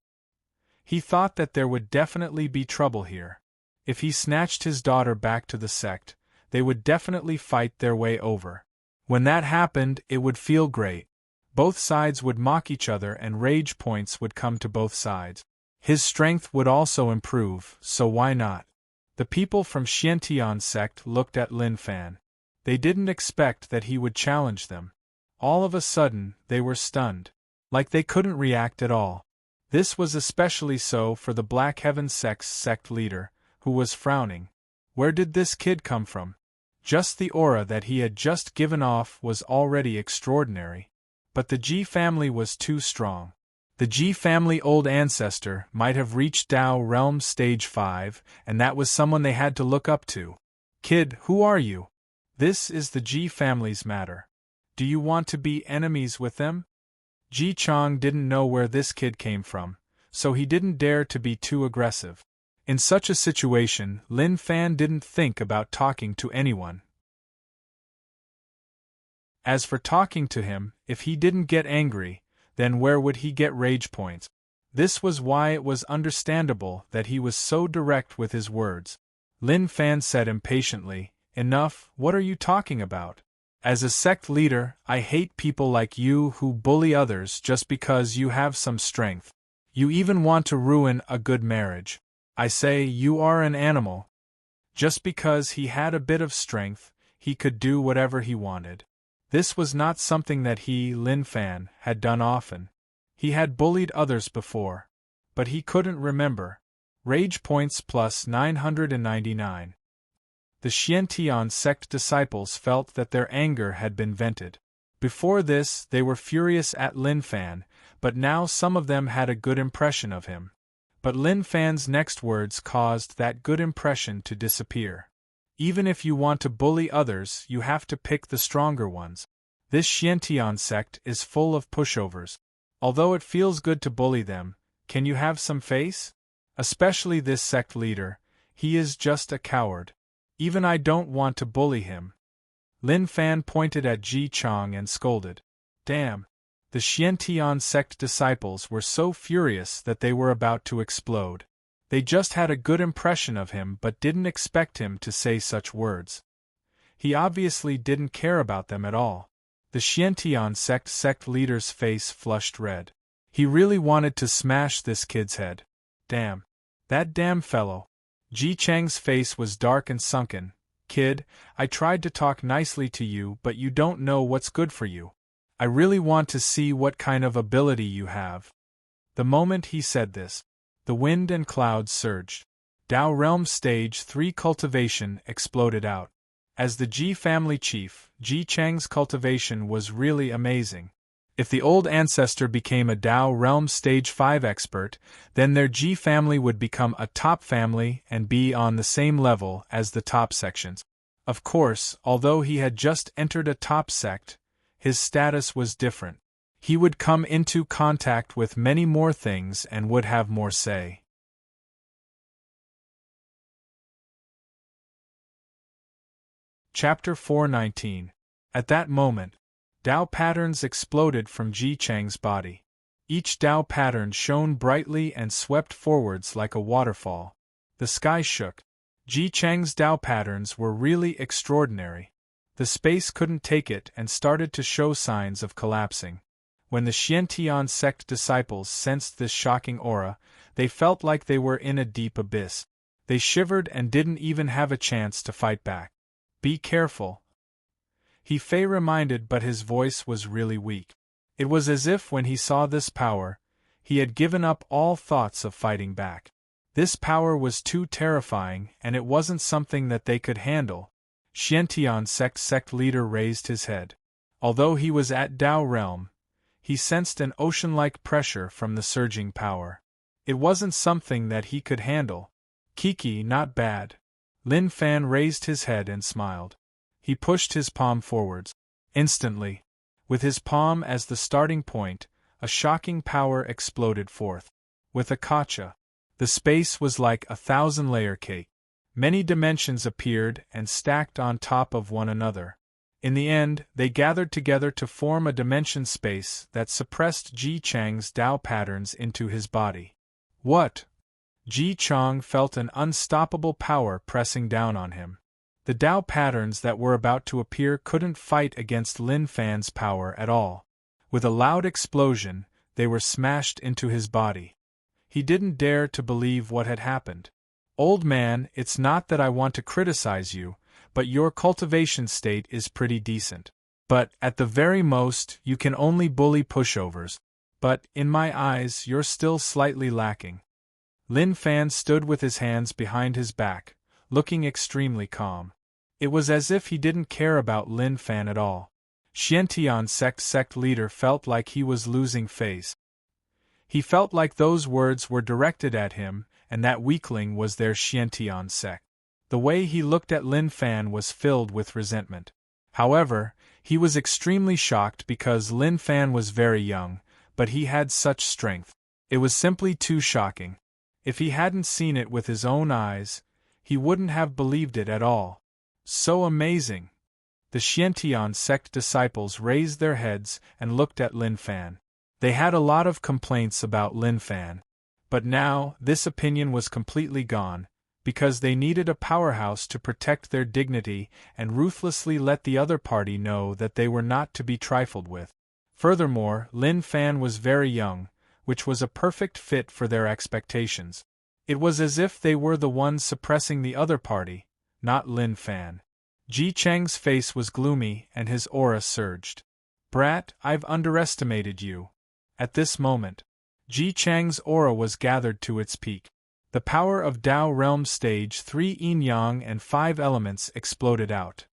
He thought that there would definitely be trouble here. If he snatched his daughter back to the sect, they would definitely fight their way over. When that happened, it would feel great. Both sides would mock each other and rage points would come to both sides. His strength would also improve, so why not? The people from Xiantian sect looked at Lin Fan. They didn't expect that he would challenge them. All of a sudden, they were stunned. Like they couldn't react at all. This was especially so for the Black Heaven sect's sect leader, who was frowning. Where did this kid come from? Just the aura that he had just given off was already extraordinary. But the Ji family was too strong. The Ji family old ancestor might have reached Tao Realm Stage 5, and that was someone they had to look up to. Kid, who are you? This is the Ji family's matter. Do you want to be enemies with them? Ji Chang didn't know where this kid came from, so he didn't dare to be too aggressive. In such a situation, Lin Fan didn't think about talking to anyone. As for talking to him, if he didn't get angry, then where would he get rage points? This was why it was understandable that he was so direct with his words. Lin Fan said impatiently, Enough, what are you talking about? As a sect leader, I hate people like you who bully others just because you have some strength. You even want to ruin a good marriage. I say you are an animal. Just because he had a bit of strength, he could do whatever he wanted. This was not something that he, Lin Fan, had done often. He had bullied others before. But he couldn't remember. Rage points plus 999. The Xiantian sect disciples felt that their anger had been vented. Before this, they were furious at Lin Fan, but now some of them had a good impression of him. But Lin Fan's next words caused that good impression to disappear. Even if you want to bully others, you have to pick the stronger ones. This Xiantian sect is full of pushovers. Although it feels good to bully them, can you have some face? Especially this sect leader, he is just a coward. Even I don't want to bully him. Lin Fan pointed at Ji Chang and scolded. Damn! The Xiantian sect disciples were so furious that they were about to explode. They just had a good impression of him but didn't expect him to say such words. He obviously didn't care about them at all. The Xiantian sect leader's face flushed red. He really wanted to smash this kid's head. Damn. That damn fellow. Ji Chang's face was dark and sunken. Kid, I tried to talk nicely to you, but you don't know what's good for you. I really want to see what kind of ability you have. The moment he said this, the wind and clouds surged. Tao Realm Stage 3 cultivation exploded out. As the Ji family chief, Ji Chang's cultivation was really amazing. If the old ancestor became a Tao Realm Stage 5 expert, then their Ji family would become a top family and be on the same level as the top sections. Of course, although he had just entered a top sect, his status was different. He would come into contact with many more things and would have more say. Chapter 419. At that moment, Tao patterns exploded from Ji Chang's body. Each Tao pattern shone brightly and swept forwards like a waterfall. The sky shook. Ji Chang's Tao patterns were really extraordinary. The space couldn't take it and started to show signs of collapsing. When the Xiantian sect disciples sensed this shocking aura, they felt like they were in a deep abyss. They shivered and didn't even have a chance to fight back. Be careful. He Fei reminded, but his voice was really weak. It was as if when he saw this power, he had given up all thoughts of fighting back. This power was too terrifying, and it wasn't something that they could handle. Xiantian sect leader raised his head. Although he was at Tao realm, he sensed an ocean-like pressure from the surging power. It wasn't something that he could handle. Kiki, not bad. Lin Fan raised his head and smiled. He pushed his palm forwards. Instantly, with his palm as the starting point, a shocking power exploded forth. With a gotcha, the space was like a 1,000-layer cake. Many dimensions appeared and stacked on top of one another. In the end, they gathered together to form a dimension space that suppressed Ji Chang's Tao patterns into his body. What? Ji Chang felt an unstoppable power pressing down on him. The Tao patterns that were about to appear couldn't fight against Lin Fan's power at all. With a loud explosion, they were smashed into his body. He didn't dare to believe what had happened. Old man, it's not that I want to criticize you, but your cultivation state is pretty decent. But, at the very most, you can only bully pushovers. But, in my eyes, you're still slightly lacking. Lin Fan stood with his hands behind his back, looking extremely calm. It was as if he didn't care about Lin Fan at all. Xiantian sect leader felt like he was losing face. He felt like those words were directed at him, and that weakling was their Xiantian sect. The way he looked at Lin Fan was filled with resentment. However, he was extremely shocked because Lin Fan was very young, but he had such strength. It was simply too shocking. If he hadn't seen it with his own eyes, he wouldn't have believed it at all. So amazing! The Xiantian sect disciples raised their heads and looked at Lin Fan. They had a lot of complaints about Lin Fan. But now, this opinion was completely gone, because they needed a powerhouse to protect their dignity and ruthlessly let the other party know that they were not to be trifled with. Furthermore, Lin Fan was very young, which was a perfect fit for their expectations. It was as if they were the ones suppressing the other party, not Lin Fan. Ji Chang's face was gloomy and his aura surged. Brat, I've underestimated you. At this moment, Ji Chang's aura was gathered to its peak. The power of Tao Realm Stage 3 Yin-Yang and 5 elements exploded out.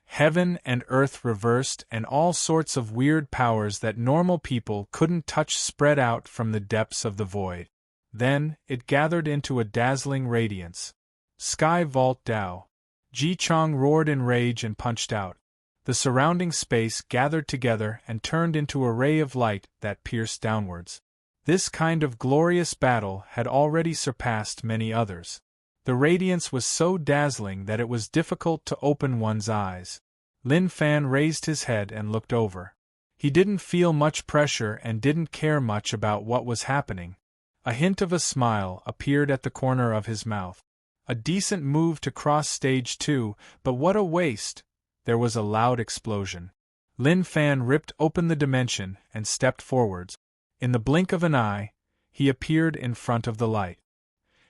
Heaven and earth reversed and all sorts of weird powers that normal people couldn't touch spread out from the depths of the void. Then, it gathered into a dazzling radiance. Sky Vault Tao. Ji Chang roared in rage and punched out. The surrounding space gathered together and turned into a ray of light that pierced downwards. This kind of glorious battle had already surpassed many others. The radiance was so dazzling that it was difficult to open one's eyes. Lin Fan raised his head and looked over. He didn't feel much pressure and didn't care much about what was happening. A hint of a smile appeared at the corner of his mouth. A decent move to cross stage 2, but what a waste! There was a loud explosion. Lin Fan ripped open the dimension and stepped forwards. In the blink of an eye, he appeared in front of the light.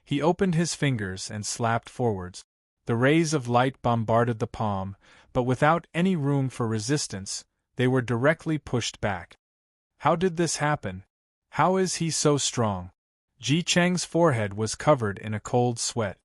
He opened his fingers and slapped forwards. The rays of light bombarded the palm, but without any room for resistance, they were directly pushed back. How did this happen? How is he so strong? Ji Chang's forehead was covered in a cold sweat.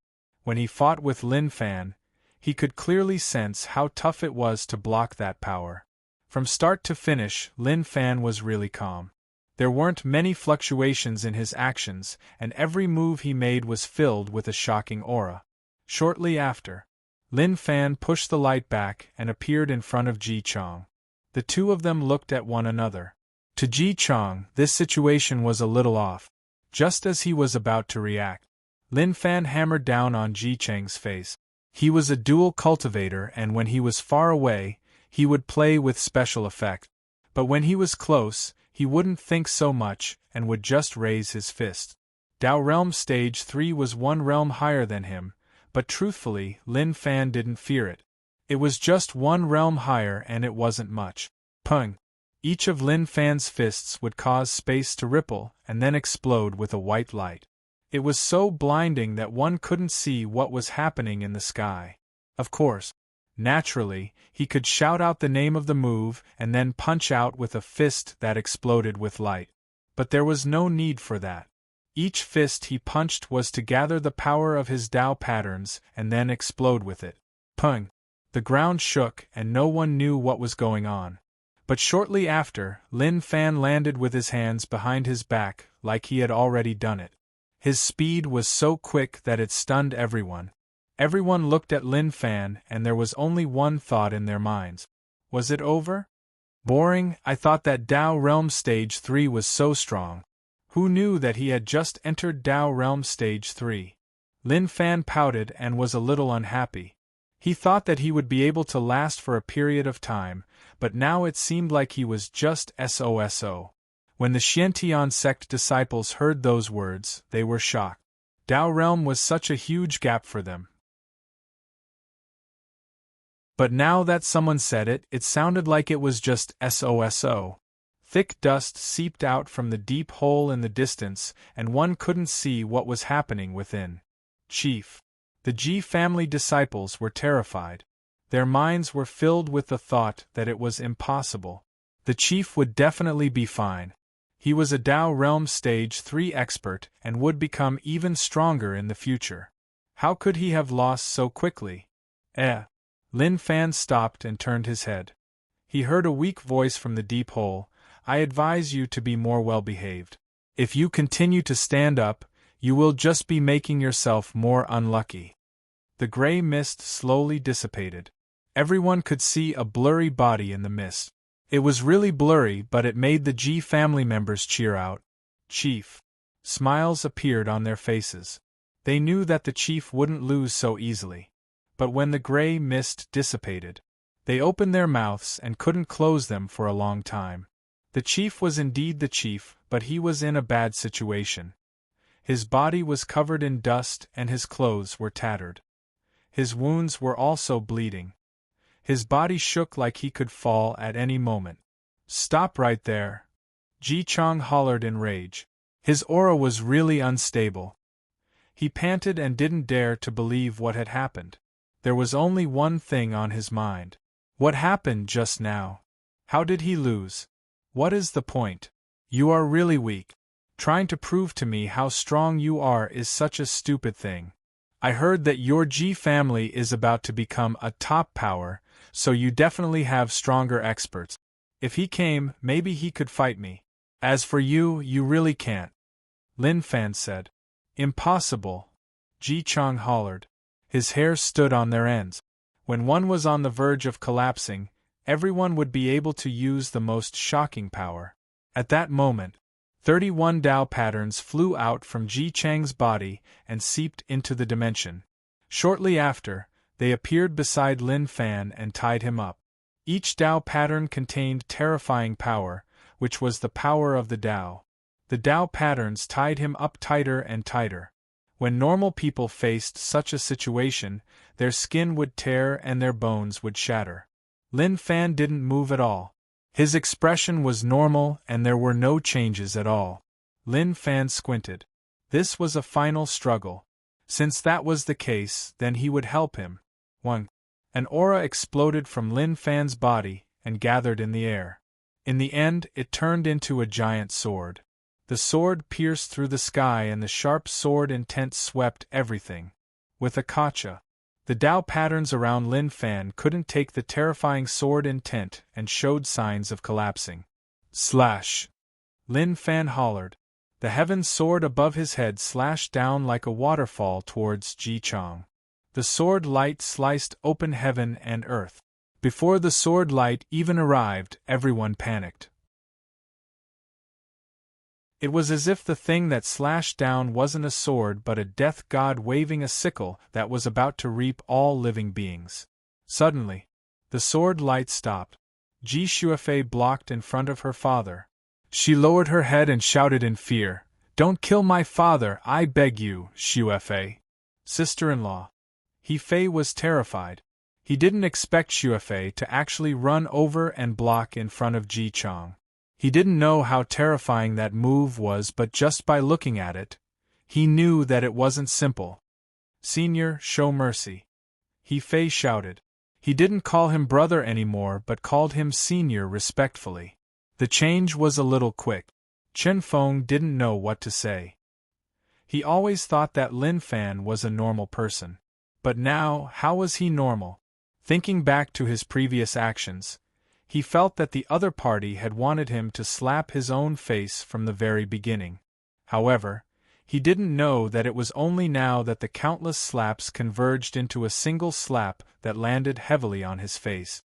When he fought with Lin Fan, he could clearly sense how tough it was to block that power. From start to finish, Lin Fan was really calm. There weren't many fluctuations in his actions, and every move he made was filled with a shocking aura. Shortly after, Lin Fan pushed the light back and appeared in front of Ji Chang. The two of them looked at one another. To Ji Chang, this situation was a little off. Just as he was about to react, Lin Fan hammered down on Ji Chang's face. He was a dual cultivator, and when he was far away, he would play with special effect. But when he was close, he wouldn't think so much and would just raise his fist. Tao Realm Stage 3 was one realm higher than him, but truthfully, Lin Fan didn't fear it. It was just one realm higher and it wasn't much. Pung! Each of Lin Fan's fists would cause space to ripple and then explode with a white light. It was so blinding that one couldn't see what was happening in the sky. Of course, naturally, he could shout out the name of the move and then punch out with a fist that exploded with light. But there was no need for that. Each fist he punched was to gather the power of his Tao patterns and then explode with it. Pung! The ground shook and no one knew what was going on. But shortly after, Lin Fan landed with his hands behind his back like he had already done it. His speed was so quick that it stunned everyone. Everyone looked at Lin Fan and there was only one thought in their minds. Was it over? Boring. I thought that Dao Realm Stage 3 was so strong. Who knew that he had just entered Dao Realm Stage 3? Lin Fan pouted and was a little unhappy. He thought that he would be able to last for a period of time, but now it seemed like he was just SOSO. When the Xiantian sect disciples heard those words, they were shocked. Dao Realm was such a huge gap for them. But now that someone said it, it sounded like it was just SOSO. Thick dust seeped out from the deep hole in the distance, and one couldn't see what was happening within. Chief. The Ji family disciples were terrified. Their minds were filled with the thought that it was impossible. The chief would definitely be fine. He was a Dao Realm Stage 3 expert and would become even stronger in the future. How could he have lost so quickly? Lin Fan stopped and turned his head. He heard a weak voice from the deep hole. I advise you to be more well-behaved. If you continue to stand up, you will just be making yourself more unlucky. The gray mist slowly dissipated. Everyone could see a blurry body in the mist. It was really blurry, but it made the Ji family members cheer out. Chief. Smiles appeared on their faces. They knew that the chief wouldn't lose so easily. But when the gray mist dissipated, they opened their mouths and couldn't close them for a long time. The chief was indeed the chief, but he was in a bad situation. His body was covered in dust and his clothes were tattered. His wounds were also bleeding. His body shook like he could fall at any moment. Stop right there! Ji Chang hollered in rage. His aura was really unstable. He panted and didn't dare to believe what had happened. There was only one thing on his mind. What happened just now? How did he lose? What is the point? You are really weak. Trying to prove to me how strong you are is such a stupid thing. I heard that your Ji family is about to become a top power, so you definitely have stronger experts. If he came, maybe he could fight me. As for you, you really can't. Lin Fan said. Impossible. Ji Chang hollered. His hair stood on their ends. When one was on the verge of collapsing, everyone would be able to use the most shocking power. At that moment, 31 Dao patterns flew out from Ji Chang's body and seeped into the dimension. Shortly after, they appeared beside Lin Fan and tied him up. Each Dao pattern contained terrifying power, which was the power of the Dao. The Dao patterns tied him up tighter and tighter. When normal people faced such a situation, their skin would tear and their bones would shatter. Lin Fan didn't move at all. His expression was normal and there were no changes at all. Lin Fan squinted. This was a final struggle. Since that was the case, then he would help him. 1. An aura exploded from Lin Fan's body and gathered in the air. In the end, it turned into a giant sword. The sword pierced through the sky and the sharp sword intent swept everything. With a kacha, the Dao patterns around Lin Fan couldn't take the terrifying sword intent and showed signs of collapsing. Slash! Lin Fan hollered. The heaven sword above his head slashed down like a waterfall towards Ji Chang. The sword light sliced open heaven and earth. Before the sword light even arrived, everyone panicked. It was as if the thing that slashed down wasn't a sword but a death god waving a sickle that was about to reap all living beings. Suddenly, the sword light stopped. Ji Xuefei blocked in front of her father. She lowered her head and shouted in fear, "Don't kill my father, I beg you, Xuefei." Sister-in-law. He Fei was terrified. He didn't expect Xuefei to actually run over and block in front of Ji Chang. He didn't know how terrifying that move was, but just by looking at it, he knew that it wasn't simple. "Senior, show mercy." He Fei shouted. He didn't call him brother anymore but called him senior respectfully. The change was a little quick. Chen Feng didn't know what to say. He always thought that Lin Fan was a normal person. But now, how was he normal? Thinking back to his previous actions, he felt that the other party had wanted him to slap his own face from the very beginning. However, He didn't know that it was only now that the countless slaps converged into a single slap that landed heavily on his face.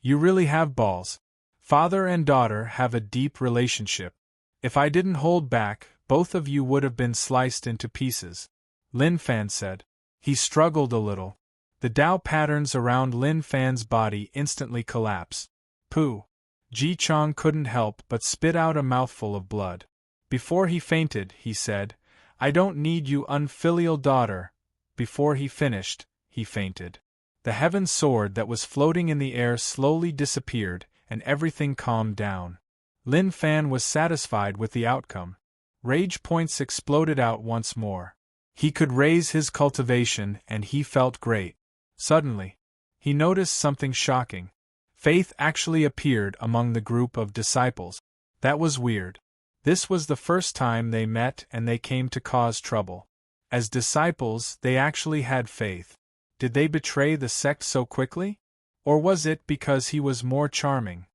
You really have balls. Father and daughter have a deep relationship. If I didn't hold back, both of you would have been sliced into pieces, Lin Fan said. He struggled a little. The Tao patterns around Lin Fan's body instantly collapsed. Pooh! Ji Chang couldn't help but spit out a mouthful of blood. Before he fainted, he said, I don't need you, unfilial daughter. Before he finished, he fainted. The heaven sword that was floating in the air slowly disappeared, and everything calmed down. Lin Fan was satisfied with the outcome. Rage points exploded out once more. He could raise his cultivation, and he felt great. Suddenly, he noticed something shocking. Faith actually appeared among the group of disciples. That was weird. This was the first time they met and they came to cause trouble. As disciples, they actually had faith. Did they betray the sect so quickly? Or was it because he was more charming?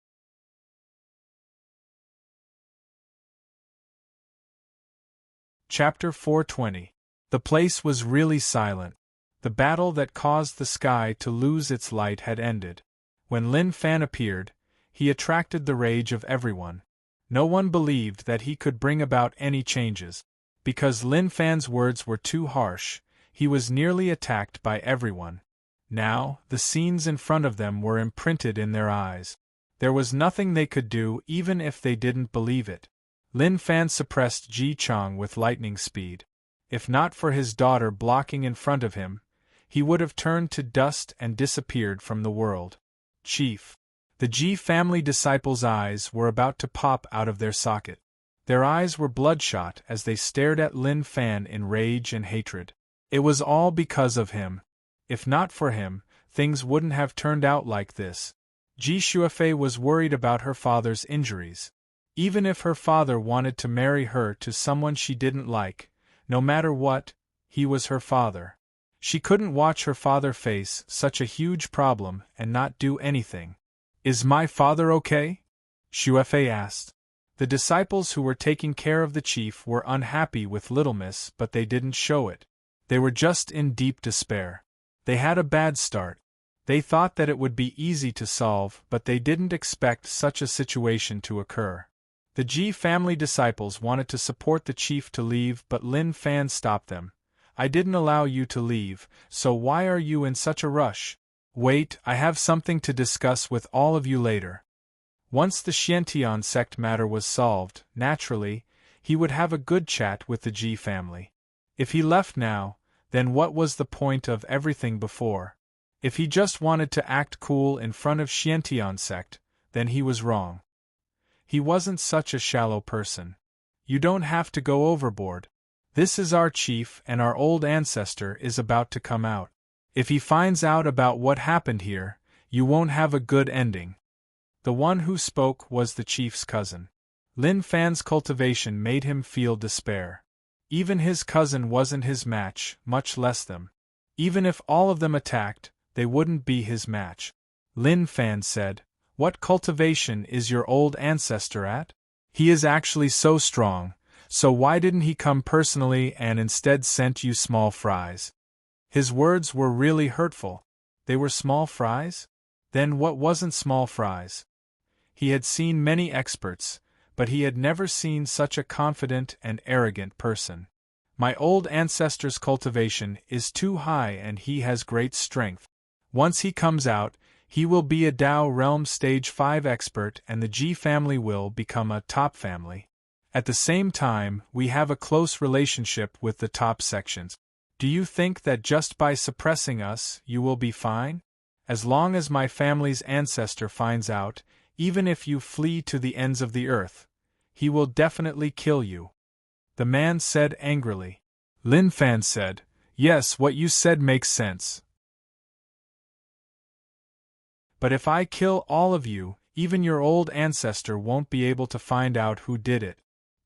Chapter 420. The place was really silent. The battle that caused the sky to lose its light had ended. When Lin Fan appeared, he attracted the rage of everyone. No one believed that he could bring about any changes. Because Lin Fan's words were too harsh, he was nearly attacked by everyone. Now, the scenes in front of them were imprinted in their eyes. There was nothing they could do even if they didn't believe it. Lin Fan suppressed Ji Chang with lightning speed. If not for his daughter blocking in front of him, he would have turned to dust and disappeared from the world. Chief. The Ji family disciples' eyes were about to pop out of their socket. Their eyes were bloodshot as they stared at Lin Fan in rage and hatred. It was all because of him. If not for him, things wouldn't have turned out like this. Ji Shuifei was worried about her father's injuries. Even if her father wanted to marry her to someone she didn't like, no matter what, he was her father. She couldn't watch her father face such a huge problem and not do anything. Is my father okay? Shuifei asked. The disciples who were taking care of the chief were unhappy with Little Miss, but they didn't show it. They were just in deep despair. They had a bad start. They thought that it would be easy to solve, but they didn't expect such a situation to occur. The Ji family disciples wanted to support the chief to leave, but Lin Fan stopped them. I didn't allow you to leave, so why are you in such a rush? Wait, I have something to discuss with all of you later. Once the Xiantian sect matter was solved, naturally, he would have a good chat with the Ji family. If he left now, then what was the point of everything before? If he just wanted to act cool in front of Xiantian sect, then he was wrong. He wasn't such a shallow person. You don't have to go overboard. This is our chief and our old ancestor is about to come out. If he finds out about what happened here, you won't have a good ending. The one who spoke was the chief's cousin. Lin Fan's cultivation made him feel despair. Even his cousin wasn't his match, much less them. Even if all of them attacked, they wouldn't be his match. Lin Fan said, What cultivation is your old ancestor at? He is actually so strong, so why didn't he come personally and instead sent you small fries? His words were really hurtful. They were small fries? Then what wasn't small fries? He had seen many experts, but he had never seen such a confident and arrogant person. My old ancestor's cultivation is too high and he has great strength. Once he comes out, he will be a Tao Realm Stage 5 expert and the Ji family will become a top family. At the same time, we have a close relationship with the top sections. Do you think that just by suppressing us, you will be fine? As long as my family's ancestor finds out, even if you flee to the ends of the earth, he will definitely kill you. The man said angrily. Lin Fan said, Yes, what you said makes sense. But if I kill all of you, even your old ancestor won't be able to find out who did it.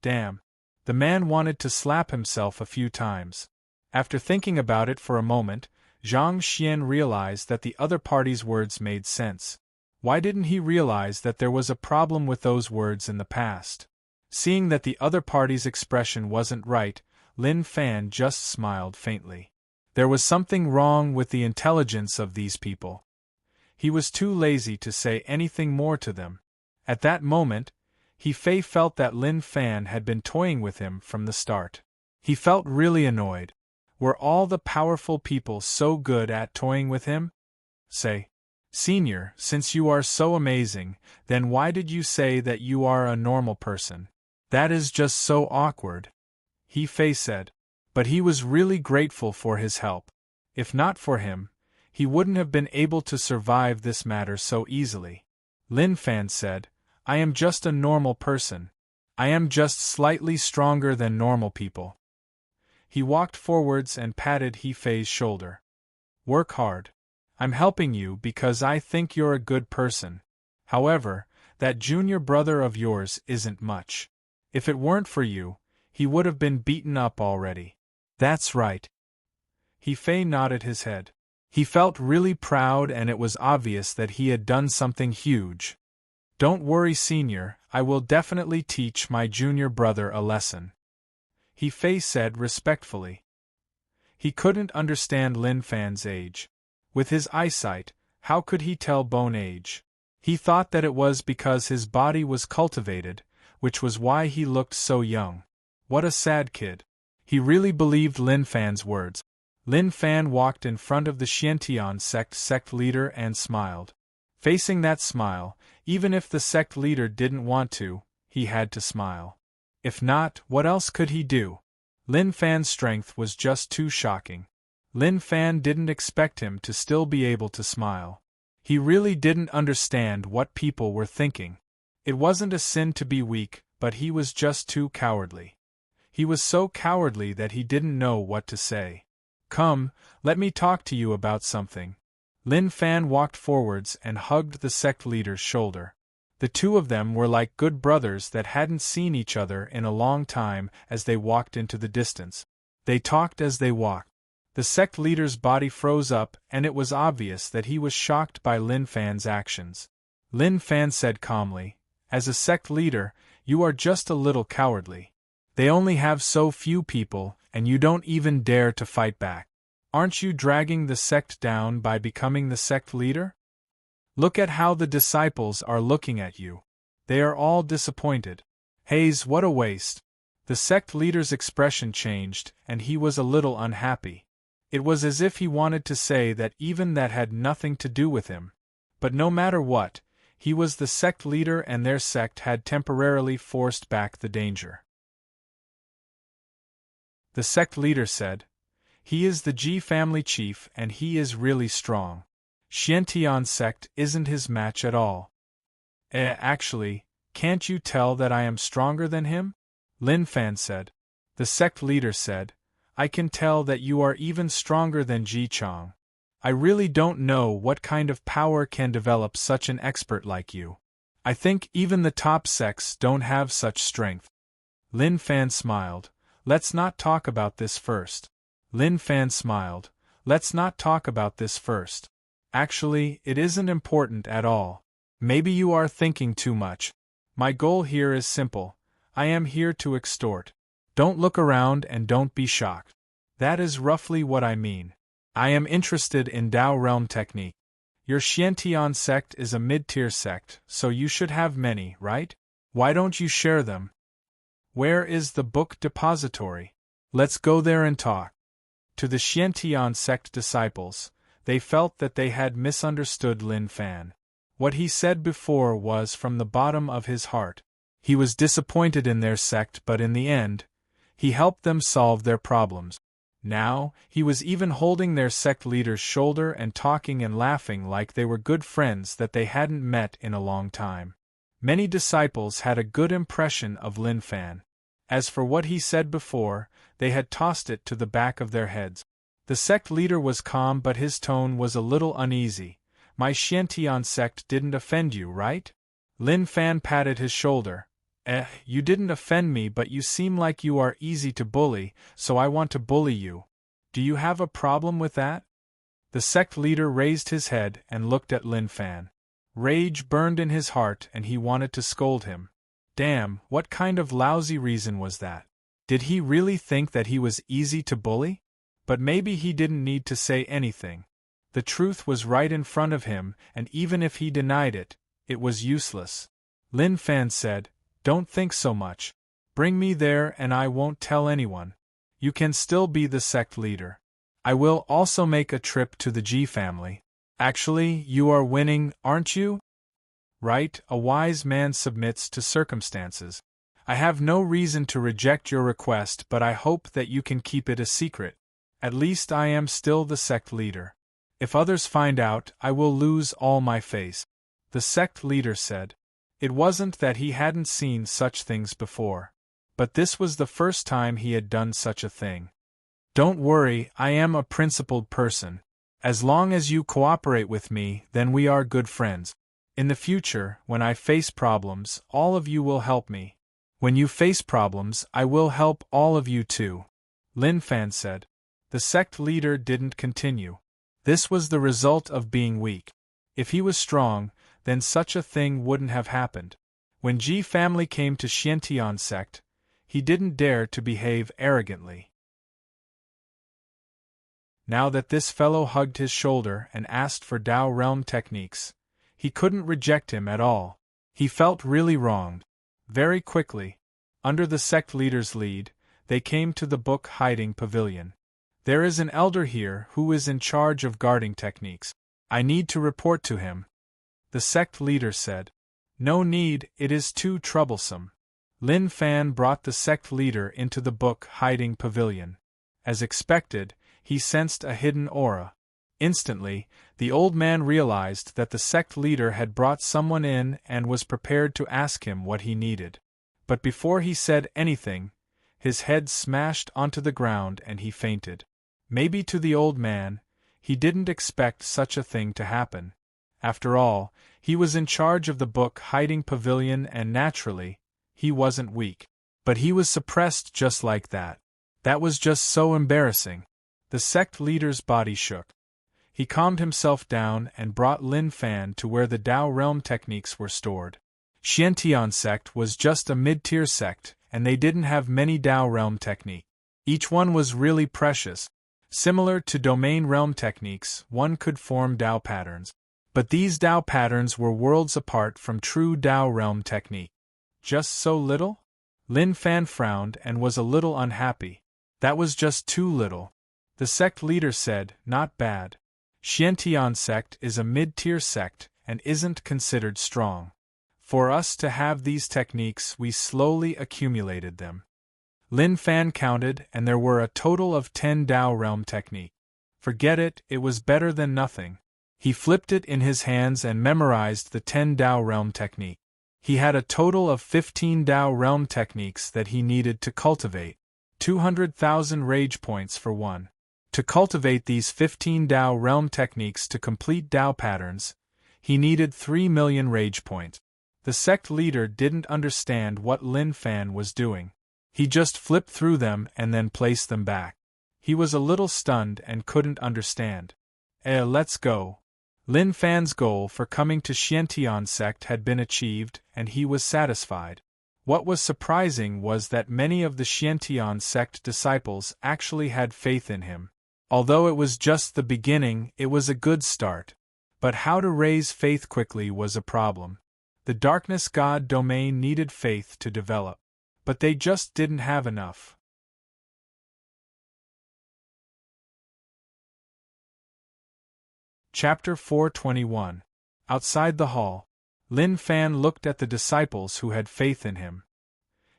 Damn. The man wanted to slap himself a few times. After thinking about it for a moment, Zhang Xian realized that the other party's words made sense. Why didn't he realize that there was a problem with those words in the past? Seeing that the other party's expression wasn't right, Lin Fan just smiled faintly. There was something wrong with the intelligence of these people. He was too lazy to say anything more to them. At that moment, He Fei felt that Lin Fan had been toying with him from the start. He felt really annoyed. Were all the powerful people so good at toying with him? Say, Senior, since you are so amazing, then why did you say that you are a normal person? That is just so awkward, He Fei said. But he was really grateful for his help. If not for him, he wouldn't have been able to survive this matter so easily. Lin Fan said, I am just a normal person. I am just slightly stronger than normal people. He walked forwards and patted He Fei's shoulder. Work hard. I'm helping you because I think you're a good person. However, that junior brother of yours isn't much. If it weren't for you, he would have been beaten up already. That's right. He Fei nodded his head. He felt really proud and it was obvious that he had done something huge. Don't worry, Senior, I will definitely teach my junior brother a lesson, He Fei said respectfully. He couldn't understand Lin Fan's age. With his eyesight, how could he tell bone age? He thought that it was because his body was cultivated, which was why he looked so young. What a sad kid. He really believed Lin Fan's words. Lin Fan walked in front of the Xiantian sect leader and smiled. Facing that smile, even if the sect leader didn't want to, he had to smile. If not, what else could he do? Lin Fan's strength was just too shocking. Lin Fan didn't expect him to still be able to smile. He really didn't understand what people were thinking. It wasn't a sin to be weak, but he was just too cowardly. He was so cowardly that he didn't know what to say. Come, let me talk to you about something. Lin Fan walked forwards and hugged the sect leader's shoulder. The two of them were like good brothers that hadn't seen each other in a long time as they walked into the distance. They talked as they walked. The sect leader's body froze up and it was obvious that he was shocked by Lin Fan's actions. Lin Fan said calmly, As a sect leader, you are just a little cowardly. They only have so few people, and you don't even dare to fight back. Aren't you dragging the sect down by becoming the sect leader? Look at how the disciples are looking at you. They are all disappointed. Hayes, what a waste. The sect leader's expression changed, and he was a little unhappy. It was as if he wanted to say that even that had nothing to do with him. But no matter what, he was the sect leader and their sect had temporarily forced back the danger. The sect leader said, He is the Ji family chief and he is really strong. Xiantian sect isn't his match at all. Actually, can't you tell that I am stronger than him? Lin Fan said. The sect leader said, I can tell that you are even stronger than Ji Chang. I really don't know what kind of power can develop such an expert like you. I think even the top sects don't have such strength. Lin Fan smiled. Let's not talk about this first. Lin Fan smiled. Let's not talk about this first. Actually, it isn't important at all. Maybe you are thinking too much. My goal here is simple. I am here to extort. Don't look around and don't be shocked. That is roughly what I mean. I am interested in Tao realm technique. Your Xiantian sect is a mid-tier sect, so you should have many, right? Why don't you share them? Where is the book depository? Let's go there and talk. To the Xiantian sect disciples, they felt that they had misunderstood Lin Fan. What he said before was from the bottom of his heart. He was disappointed in their sect, but in the end, he helped them solve their problems. Now, he was even holding their sect leader's shoulder and talking and laughing like they were good friends that they hadn't met in a long time. Many disciples had a good impression of Lin Fan. As for what he said before, they had tossed it to the back of their heads. The sect leader was calm, but his tone was a little uneasy. My Xiantian sect didn't offend you, right? Lin Fan patted his shoulder. You didn't offend me, but you seem like you are easy to bully, so I want to bully you. Do you have a problem with that? The sect leader raised his head and looked at Lin Fan. Rage burned in his heart and he wanted to scold him. Damn, what kind of lousy reason was that? Did he really think that he was easy to bully? But maybe he didn't need to say anything. The truth was right in front of him, and even if he denied it, it was useless. Lin Fan said, "Don't think so much. Bring me there and I won't tell anyone. You can still be the sect leader. I will also make a trip to the Ji family. Actually, you are winning, aren't you?" Right, a wise man submits to circumstances. I have no reason to reject your request, but I hope that you can keep it a secret. At least I am still the sect leader. If others find out, I will lose all my face. The sect leader said. It wasn't that he hadn't seen such things before. But this was the first time he had done such a thing. Don't worry, I am a principled person. As long as you cooperate with me, then we are good friends. In the future, when I face problems, all of you will help me. When you face problems, I will help all of you too. Lin Fan said. The sect leader didn't continue. This was the result of being weak. If he was strong, then such a thing wouldn't have happened. When Ji family came to Xiantian sect, he didn't dare to behave arrogantly. Now that this fellow hugged his shoulder and asked for Dao realm techniques, he couldn't reject him at all. He felt really wronged. Very quickly, under the sect leader's lead, they came to the book hiding pavilion. There is an elder here who is in charge of guarding techniques. I need to report to him. The sect leader said. No need, it is too troublesome. Lin Fan brought the sect leader into the book hiding pavilion. As expected, he sensed a hidden aura. Instantly, the old man realized that the sect leader had brought someone in and was prepared to ask him what he needed. But before he said anything, his head smashed onto the ground and he fainted. Maybe to the old man, he didn't expect such a thing to happen. After all, he was in charge of the book hiding pavilion and naturally, he wasn't weak. But he was suppressed just like that. That was just so embarrassing. The sect leader's body shook. He calmed himself down and brought Lin Fan to where the Dao realm techniques were stored. Xiantian sect was just a mid-tier sect, and they didn't have many Dao realm techniques. Each one was really precious. Similar to domain realm techniques, one could form Dao patterns. But these Dao patterns were worlds apart from true Dao realm technique. Just so little? Lin Fan frowned and was a little unhappy. That was just too little. The sect leader said, not bad. Xiantian sect is a mid-tier sect and isn't considered strong. For us to have these techniques, we slowly accumulated them. Lin Fan counted, and there were a total of 10 Dao realm techniques. Forget it, it was better than nothing. He flipped it in his hands and memorized the 10 Dao realm technique. He had a total of 15 Dao realm techniques that he needed to cultivate. 200,000 rage points for one. To cultivate these 15 Dao realm techniques to complete Dao patterns, he needed 3 million rage points. The sect leader didn't understand what Lin Fan was doing. He just flipped through them and then placed them back. He was a little stunned and couldn't understand. Let's go. Lin Fan's goal for coming to Xiantian sect had been achieved, and he was satisfied. What was surprising was that many of the Xiantian sect disciples actually had faith in him. Although it was just the beginning, it was a good start. But how to raise faith quickly was a problem. The Darkness God domain needed faith to develop. But they just didn't have enough. Chapter 421. Outside the hall, Lin Fan looked at the disciples who had faith in him.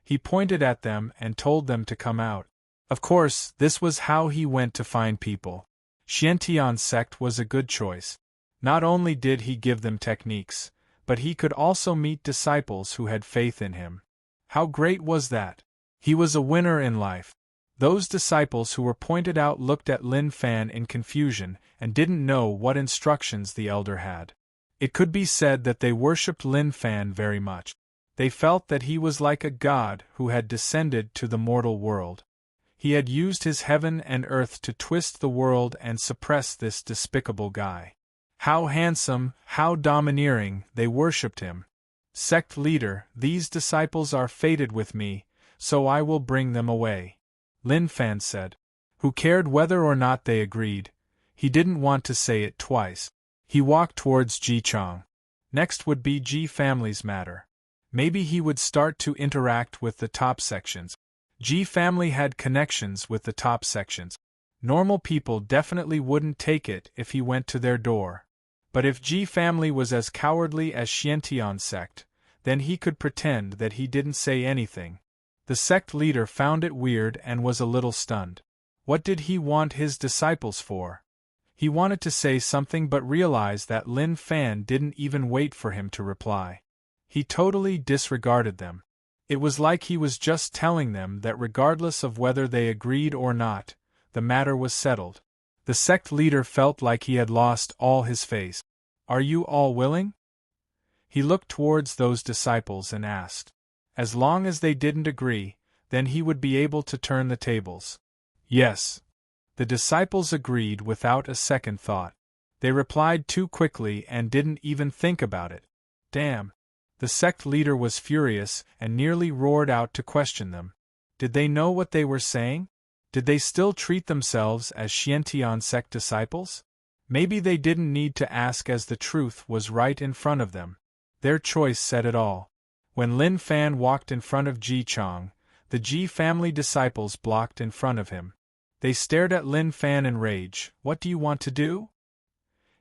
He pointed at them and told them to come out. Of course, this was how he went to find people. Xiantian sect was a good choice. Not only did he give them techniques, but he could also meet disciples who had faith in him. How great was that? He was a winner in life. Those disciples who were pointed out looked at Lin Fan in confusion and didn't know what instructions the elder had. It could be said that they worshipped Lin Fan very much. They felt that he was like a god who had descended to the mortal world. He had used his heaven and earth to twist the world and suppress this despicable guy. How handsome, how domineering, they worshipped him. Sect leader, these disciples are fated with me, so I will bring them away. Lin Fan said. Who cared whether or not they agreed? He didn't want to say it twice. He walked towards Ji Chang. Next would be Ji family's matter. Maybe he would start to interact with the top sections. Ji family had connections with the top sections. Normal people definitely wouldn't take it if he went to their door. But if Ji family was as cowardly as Xiantian sect, then he could pretend that he didn't say anything. The sect leader found it weird and was a little stunned. What did he want his disciples for? He wanted to say something but realized that Lin Fan didn't even wait for him to reply. He totally disregarded them. It was like he was just telling them that regardless of whether they agreed or not, the matter was settled. The sect leader felt like he had lost all his face. Are you all willing? He looked towards those disciples and asked. As long as they didn't agree, then he would be able to turn the tables. Yes. The disciples agreed without a second thought. They replied too quickly and didn't even think about it. Damn. The sect leader was furious and nearly roared out to question them. Did they know what they were saying? Did they still treat themselves as Xiantian sect disciples? Maybe they didn't need to ask as the truth was right in front of them. Their choice said it all. When Lin Fan walked in front of Ji Chang, the Ji family disciples blocked in front of him. They stared at Lin Fan in rage. What do you want to do?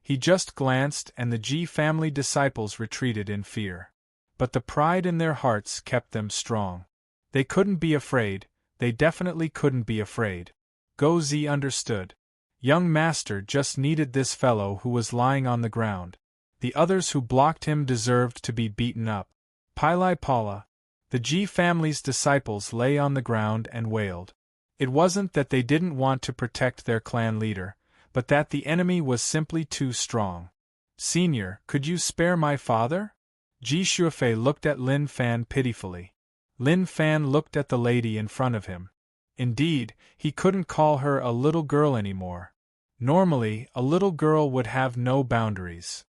He just glanced and the Ji family disciples retreated in fear. But the pride in their hearts kept them strong. They couldn't be afraid, they definitely couldn't be afraid. Go Zi understood. Young master just needed this fellow who was lying on the ground. The others who blocked him deserved to be beaten up. Pilai Pala. The Ji family's disciples lay on the ground and wailed. It wasn't that they didn't want to protect their clan leader, but that the enemy was simply too strong. Senior, could you spare my father? Ji Shuofei looked at Lin Fan pitifully. Lin Fan looked at the lady in front of him. Indeed, he couldn't call her a little girl anymore. Normally, a little girl would have no boundaries.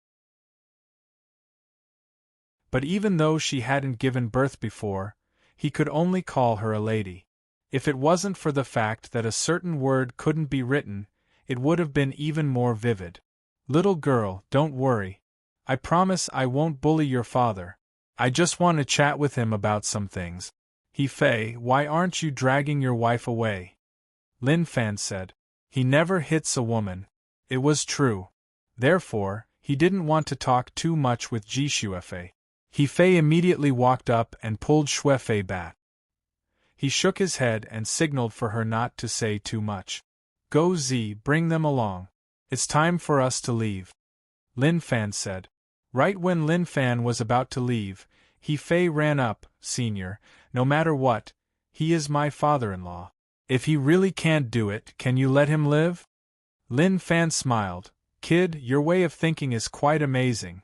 But even though she hadn't given birth before, he could only call her a lady. If it wasn't for the fact that a certain word couldn't be written, it would have been even more vivid. Little girl, don't worry. I promise I won't bully your father. I just want to chat with him about some things. He Fei, why aren't you dragging your wife away? Lin Fan said. He never hits a woman. It was true. Therefore, he didn't want to talk too much with Ji Shuofei. He Fei immediately walked up and pulled Shuofei back. He shook his head and signaled for her not to say too much. Go Zi, bring them along. It's time for us to leave. Lin Fan said. Right when Lin Fan was about to leave, He Fei ran up. Senior, no matter what, he is my father-in-law. If he really can't do it, can you let him live? Lin Fan smiled. Kid, your way of thinking is quite amazing.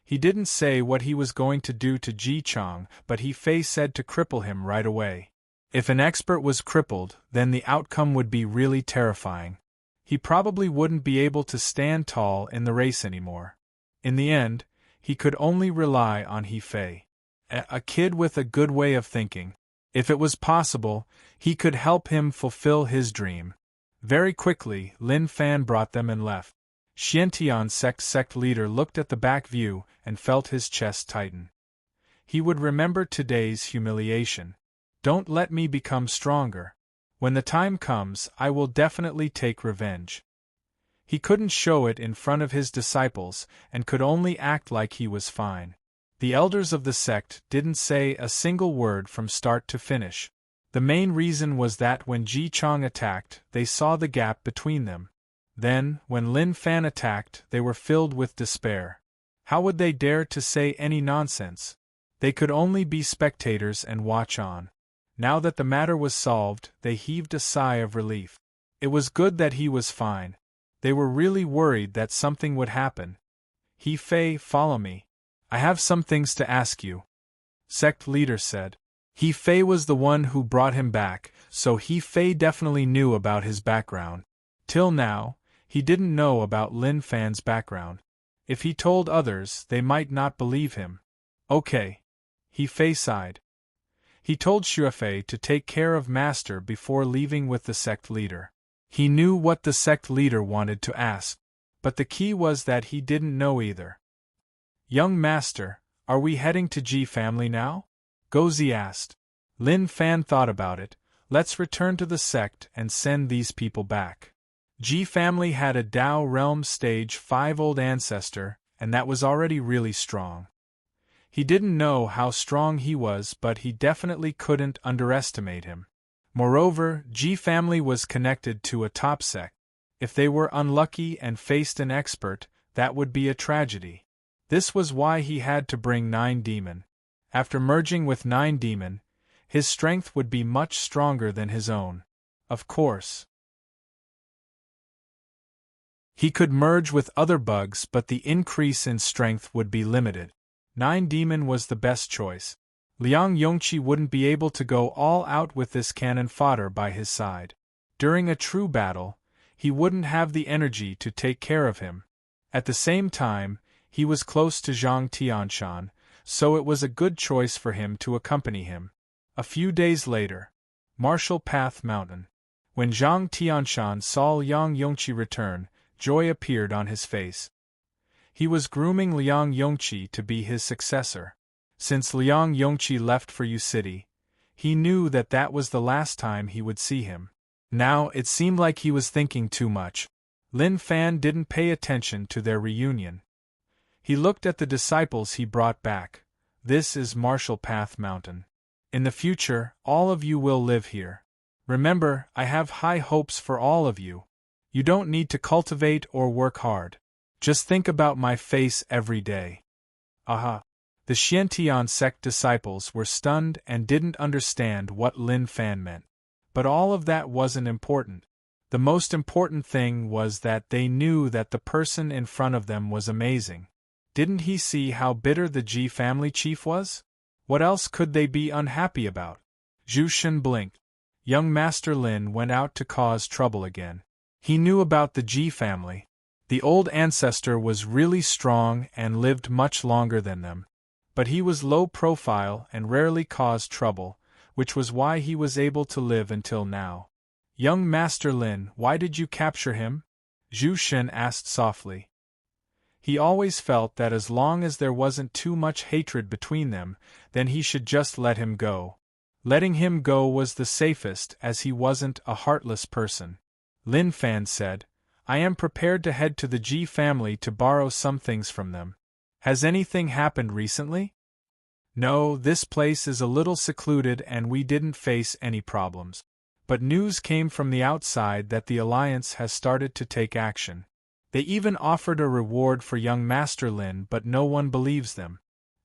He didn't say what he was going to do to Ji Chang, but He Fei said to cripple him right away. If an expert was crippled, then the outcome would be really terrifying. He probably wouldn't be able to stand tall in the race anymore. In the end, he could only rely on He Fei. A kid with a good way of thinking. If it was possible, he could help him fulfill his dream. Very quickly, Lin Fan brought them and left. Xiantian sect leader looked at the back view and felt his chest tighten. He would remember today's humiliation. Don't let me become stronger. When the time comes, I will definitely take revenge. He couldn't show it in front of his disciples and could only act like he was fine. The elders of the sect didn't say a single word from start to finish. The main reason was that when Ji Chang attacked, they saw the gap between them. Then, when Lin Fan attacked, they were filled with despair. How would they dare to say any nonsense? They could only be spectators and watch on. Now that the matter was solved, they heaved a sigh of relief. It was good that he was fine. They were really worried that something would happen. He Fei, follow me. I have some things to ask you. Sect leader said. He Fei was the one who brought him back, so He Fei definitely knew about his background. Till now, he didn't know about Lin Fan's background. If he told others, they might not believe him. Okay. He Fei sighed. He told Xuefei to take care of Master before leaving with the sect leader. He knew what the sect leader wanted to ask, but the key was that he didn't know either. Young Master, are we heading to Ji family now? Gozi asked. Lin Fan thought about it. Let's return to the sect and send these people back. Ji family had a Dao Realm Stage 5 old ancestor, and that was already really strong. He didn't know how strong he was, but he definitely couldn't underestimate him. Moreover, Ji family was connected to a top sect. If they were unlucky and faced an expert, that would be a tragedy. This was why he had to bring 9 Demon. After merging with 9 Demon, his strength would be much stronger than his own. Of course, he could merge with other bugs, but the increase in strength would be limited. 9 Demon was the best choice. Liang Yongqi wouldn't be able to go all out with this cannon fodder by his side. During a true battle, he wouldn't have the energy to take care of him. At the same time, he was close to Zhang Tianshan, so it was a good choice for him to accompany him. A few days later, Martial Path Mountain. When Zhang Tianshan saw Liang Yongqi return, joy appeared on his face. He was grooming Liang Yongqi to be his successor. Since Liang Yongqi left for Yu City, he knew that that was the last time he would see him. Now it seemed like he was thinking too much. Lin Fan didn't pay attention to their reunion. He looked at the disciples he brought back. This is Martial Path Mountain. In the future, all of you will live here. Remember, I have high hopes for all of you. You don't need to cultivate or work hard. Just think about my face every day. Aha! The Xiantian sect disciples were stunned and didn't understand what Lin Fan meant. But all of that wasn't important. The most important thing was that they knew that the person in front of them was amazing. Didn't he see how bitter the Ji family chief was? What else could they be unhappy about? Zhu Shen blinked. Young Master Lin went out to cause trouble again. He knew about the Ji family. The old ancestor was really strong and lived much longer than them. But he was low profile and rarely caused trouble, which was why he was able to live until now. Young Master Lin, why did you capture him? Zhu Shen asked softly. He always felt that as long as there wasn't too much hatred between them, then he should just let him go. Letting him go was the safest, as he wasn't a heartless person. Lin Fan said, I am prepared to head to the Ji family to borrow some things from them. Has anything happened recently? No, this place is a little secluded and we didn't face any problems. But news came from the outside that the Alliance has started to take action. They even offered a reward for young Master Lin, but no one believes them.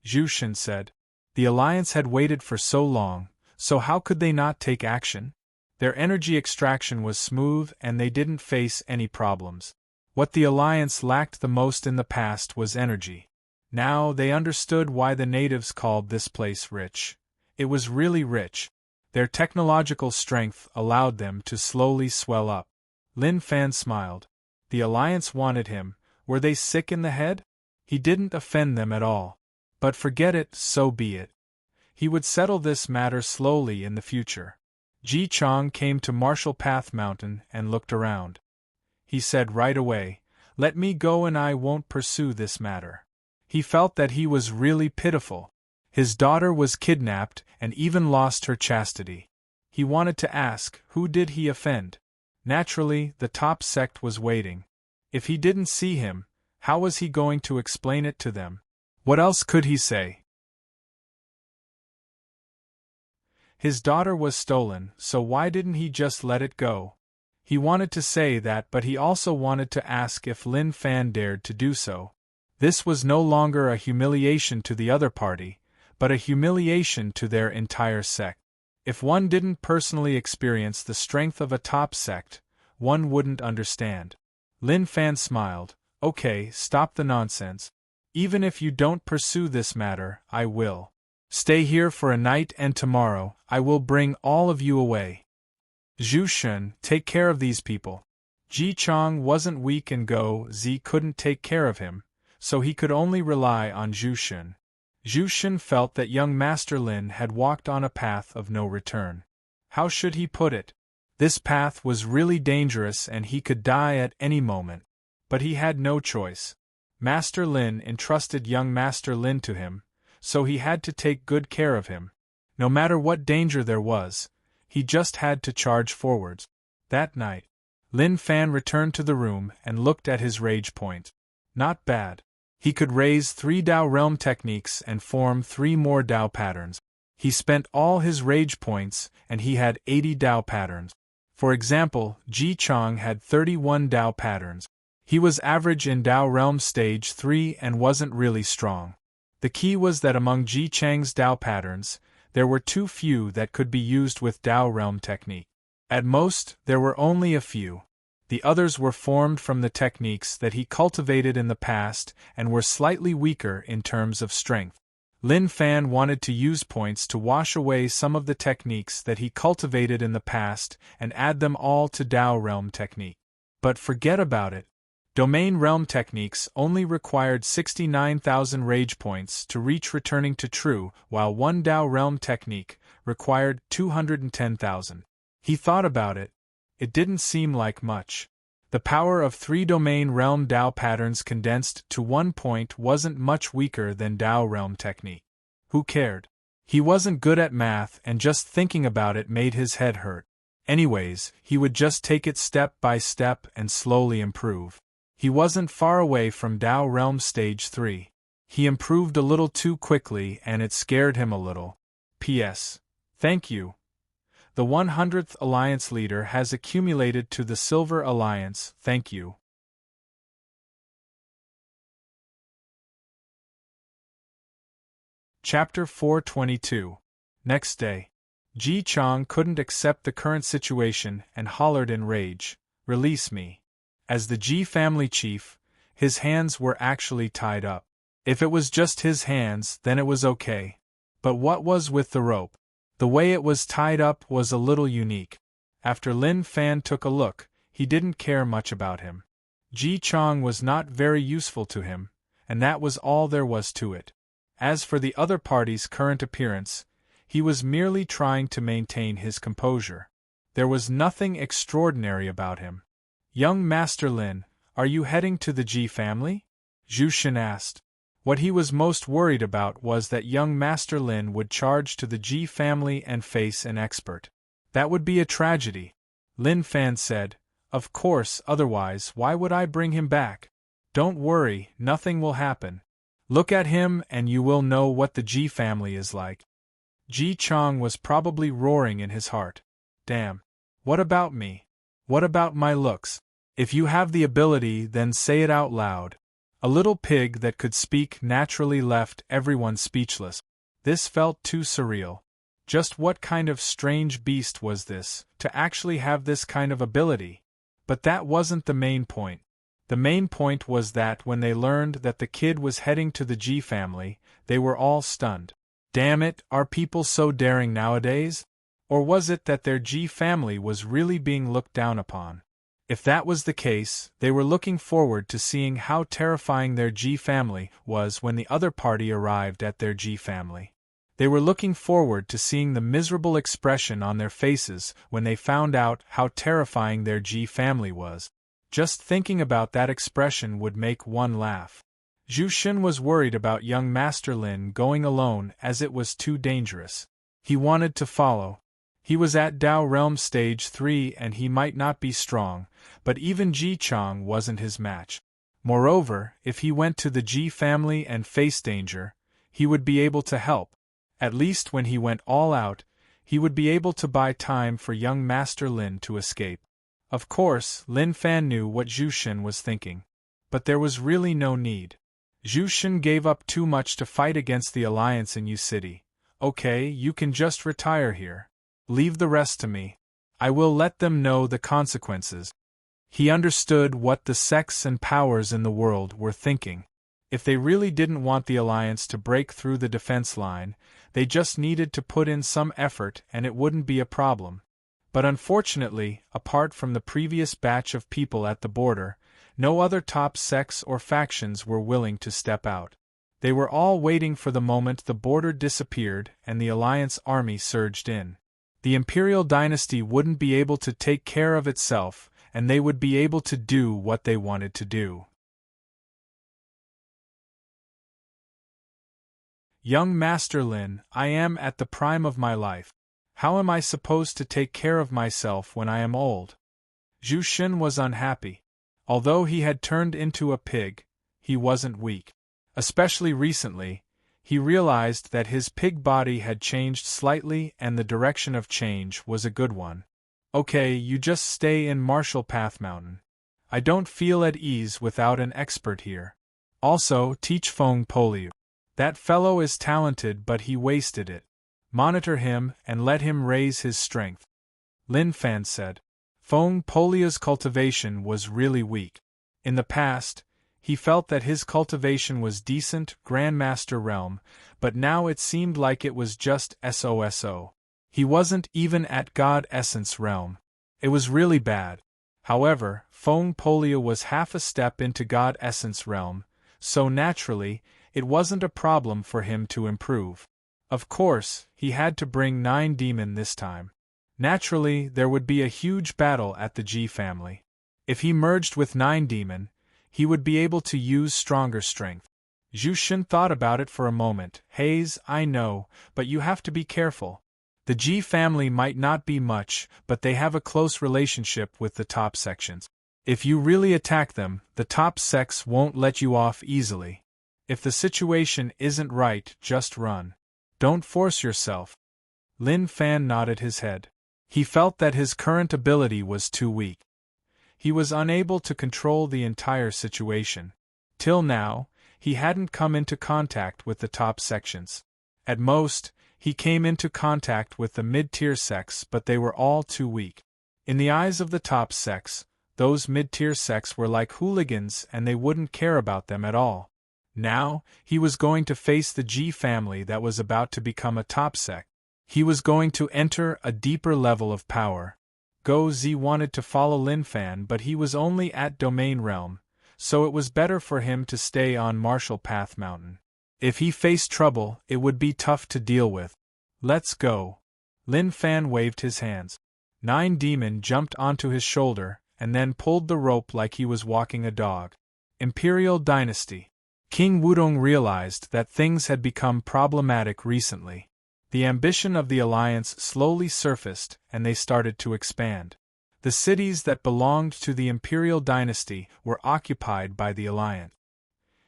Zhu Shen said. The Alliance had waited for so long, so how could they not take action? Their energy extraction was smooth and they didn't face any problems. What the Alliance lacked the most in the past was energy. Now they understood why the natives called this place rich. It was really rich. Their technological strength allowed them to slowly swell up. Lin Fan smiled. The Alliance wanted him. Were they sick in the head? He didn't offend them at all. But forget it, so be it. He would settle this matter slowly in the future. Ji Chong came to Martial Path Mountain and looked around. He said right away, let me go and I won't pursue this matter. He felt that he was really pitiful. His daughter was kidnapped and even lost her chastity. He wanted to ask, who did he offend? Naturally, the top sect was waiting. If he didn't see him, how was he going to explain it to them? What else could he say? His daughter was stolen, so why didn't he just let it go? He wanted to say that, but he also wanted to ask if Lin Fan dared to do so. This was no longer a humiliation to the other party, but a humiliation to their entire sect. If one didn't personally experience the strength of a top sect, one wouldn't understand. Lin Fan smiled. Okay, stop the nonsense. Even if you don't pursue this matter, I will. Stay here for a night and tomorrow, I will bring all of you away. Zhu Shen, take care of these people. Ji Chong wasn't weak and Go Zi couldn't take care of him, so he could only rely on Zhu Shen. Zhu Shen felt that young Master Lin had walked on a path of no return. How should he put it? This path was really dangerous and he could die at any moment. But he had no choice. Master Lin entrusted young Master Lin to him, so he had to take good care of him. No matter what danger there was, he just had to charge forwards. That night, Lin Fan returned to the room and looked at his rage point. Not bad. He could raise 3 Dao realm techniques and form 3 more Dao patterns. He spent all his rage points and he had 80 Dao patterns. For example, Ji Chang had 31 Dao patterns. He was average in Dao realm stage 3 and wasn't really strong. The key was that among Ji Chang's Dao patterns, there were too few that could be used with Dao realm technique. At most, there were only a few. The others were formed from the techniques that he cultivated in the past and were slightly weaker in terms of strength. Lin Fan wanted to use points to wash away some of the techniques that he cultivated in the past and add them all to Dao realm technique. But forget about it. Domain realm techniques only required 69,000 rage points to reach returning to true, while one Dao realm technique required 210,000. He thought about it. It didn't seem like much. The power of 3 domain realm Dao patterns condensed to 1 point wasn't much weaker than Dao realm technique. Who cared? He wasn't good at math and just thinking about it made his head hurt. Anyways, he would just take it step by step and slowly improve. He wasn't far away from Dao realm stage 3. He improved a little too quickly and it scared him a little. P.S. Thank you. The 100th Alliance leader has accumulated to the Silver Alliance, thank you. Chapter 422. Next day. Ji Chang couldn't accept the current situation and hollered in rage, "Release me." As the Ji family chief, his hands were actually tied up. If it was just his hands, then it was okay. But what was with the rope? The way it was tied up was a little unique. After Lin Fan took a look, he didn't care much about him. Ji Chang was not very useful to him, and that was all there was to it. As for the other party's current appearance, he was merely trying to maintain his composure. There was nothing extraordinary about him. "Young Master Lin, are you heading to the Ji family?" Zhu Shen asked. What he was most worried about was that young Master Lin would charge to the Ji family and face an expert. That would be a tragedy. Lin Fan said, "Of course, otherwise why would I bring him back? Don't worry, nothing will happen. Look at him and you will know what the Ji family is like." Ji Chang was probably roaring in his heart. Damn. What about me? What about my looks? If you have the ability, then say it out loud. A little pig that could speak naturally left everyone speechless. This felt too surreal. Just what kind of strange beast was this, to actually have this kind of ability? But that wasn't the main point. The main point was that when they learned that the kid was heading to the Ji family, they were all stunned. Damn it, are people so daring nowadays? Or was it that their Ji family was really being looked down upon? If that was the case, they were looking forward to seeing how terrifying their Ji family was when the other party arrived at their Ji family. They were looking forward to seeing the miserable expression on their faces when they found out how terrifying their Ji family was. Just thinking about that expression would make one laugh. Zhu Shen was worried about young Master Lin going alone as it was too dangerous. He wanted to follow. He was at Dao Realm Stage 3 and he might not be strong, but even Ji Chang wasn't his match. Moreover, if he went to the Ji family and faced danger, he would be able to help. At least when he went all out, he would be able to buy time for young Master Lin to escape. Of course, Lin Fan knew what Zhu Shen was thinking. But there was really no need. Zhu Shen gave up too much to fight against the Alliance in U City. Okay, you can just retire here. Leave the rest to me. I will let them know the consequences. He understood what the sects and powers in the world were thinking. If they really didn't want the Alliance to break through the defense line, they just needed to put in some effort and it wouldn't be a problem. But unfortunately, apart from the previous batch of people at the border, no other top sects or factions were willing to step out. They were all waiting for the moment the border disappeared and the Alliance army surged in. The Imperial dynasty wouldn't be able to take care of itself, and they would be able to do what they wanted to do. Young Master Lin, I am at the prime of my life. How am I supposed to take care of myself when I am old? Zhu Xun was unhappy. Although he had turned into a pig, he wasn't weak. Especially recently, he realized that his pig body had changed slightly and the direction of change was a good one. Okay, you just stay in Martial Path Mountain. I don't feel at ease without an expert here. Also, teach Feng Poliu. That fellow is talented but he wasted it. Monitor him and let him raise his strength. Lin Fan said. Feng Poliu's cultivation was really weak. In the past, he felt that his cultivation was decent, Grandmaster realm, but now it seemed like it was just SOSO. He wasn't even at God Essence realm. It was really bad. However, Feng Poliu was half a step into God Essence realm, so naturally, it wasn't a problem for him to improve. Of course, he had to bring 9 Demon this time. Naturally, there would be a huge battle at the G family. If he merged with 9 Demon, he would be able to use stronger strength. Zhu Xun thought about it for a moment. Haze, I know, but you have to be careful. The G family might not be much, but they have a close relationship with the top sections. If you really attack them, the top sects won't let you off easily. If the situation isn't right, just run. Don't force yourself. Lin Fan nodded his head. He felt that his current ability was too weak. He was unable to control the entire situation. Till now, he hadn't come into contact with the top sections. At most, he came into contact with the mid-tier sects, but they were all too weak. In the eyes of the top sects, those mid-tier sects were like hooligans and they wouldn't care about them at all. Now, he was going to face the G family that was about to become a top sect. He was going to enter a deeper level of power. Go Zi wanted to follow Lin Fan, but he was only at Domain Realm, so it was better for him to stay on Martial Path Mountain. If he faced trouble, it would be tough to deal with. Let's go. Lin Fan waved his hands. 9 Demon jumped onto his shoulder, and then pulled the rope like he was walking a dog. Imperial Dynasty. King Wudong realized that things had become problematic recently. The ambition of the Alliance slowly surfaced, and they started to expand. The cities that belonged to the Imperial Dynasty were occupied by the Alliance.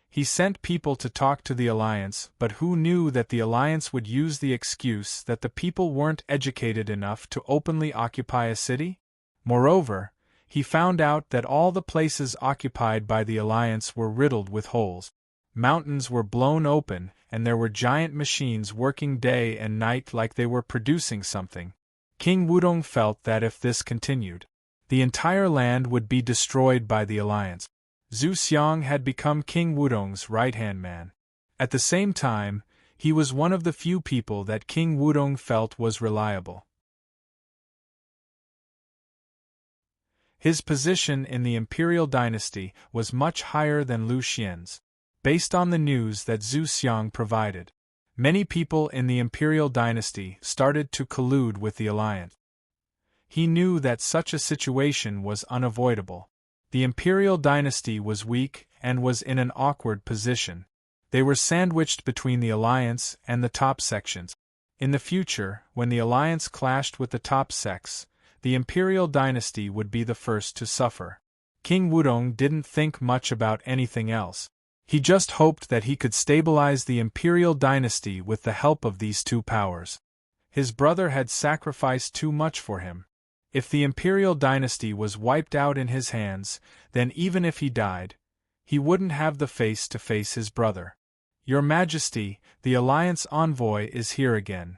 He sent people to talk to the Alliance, but who knew that the Alliance would use the excuse that the people weren't educated enough to openly occupy a city? Moreover, he found out that all the places occupied by the Alliance were riddled with holes. Mountains were blown open, and there were giant machines working day and night like they were producing something. King Wudong felt that if this continued, the entire land would be destroyed by the Alliance. Zhu Xiang had become King Wudong's right-hand man. At the same time, he was one of the few people that King Wudong felt was reliable. His position in the Imperial Dynasty was much higher than Lu Xian's. Based on the news that Zhu Xiang provided, many people in the Imperial Dynasty started to collude with the Alliance. He knew that such a situation was unavoidable. The Imperial Dynasty was weak and was in an awkward position. They were sandwiched between the Alliance and the top sections. In the future, when the Alliance clashed with the top sects, the Imperial Dynasty would be the first to suffer. King Wudong didn't think much about anything else. He just hoped that he could stabilize the Imperial Dynasty with the help of these two powers. His brother had sacrificed too much for him. If the Imperial Dynasty was wiped out in his hands, then even if he died, he wouldn't have the face to face his brother. Your Majesty, the Alliance envoy is here again.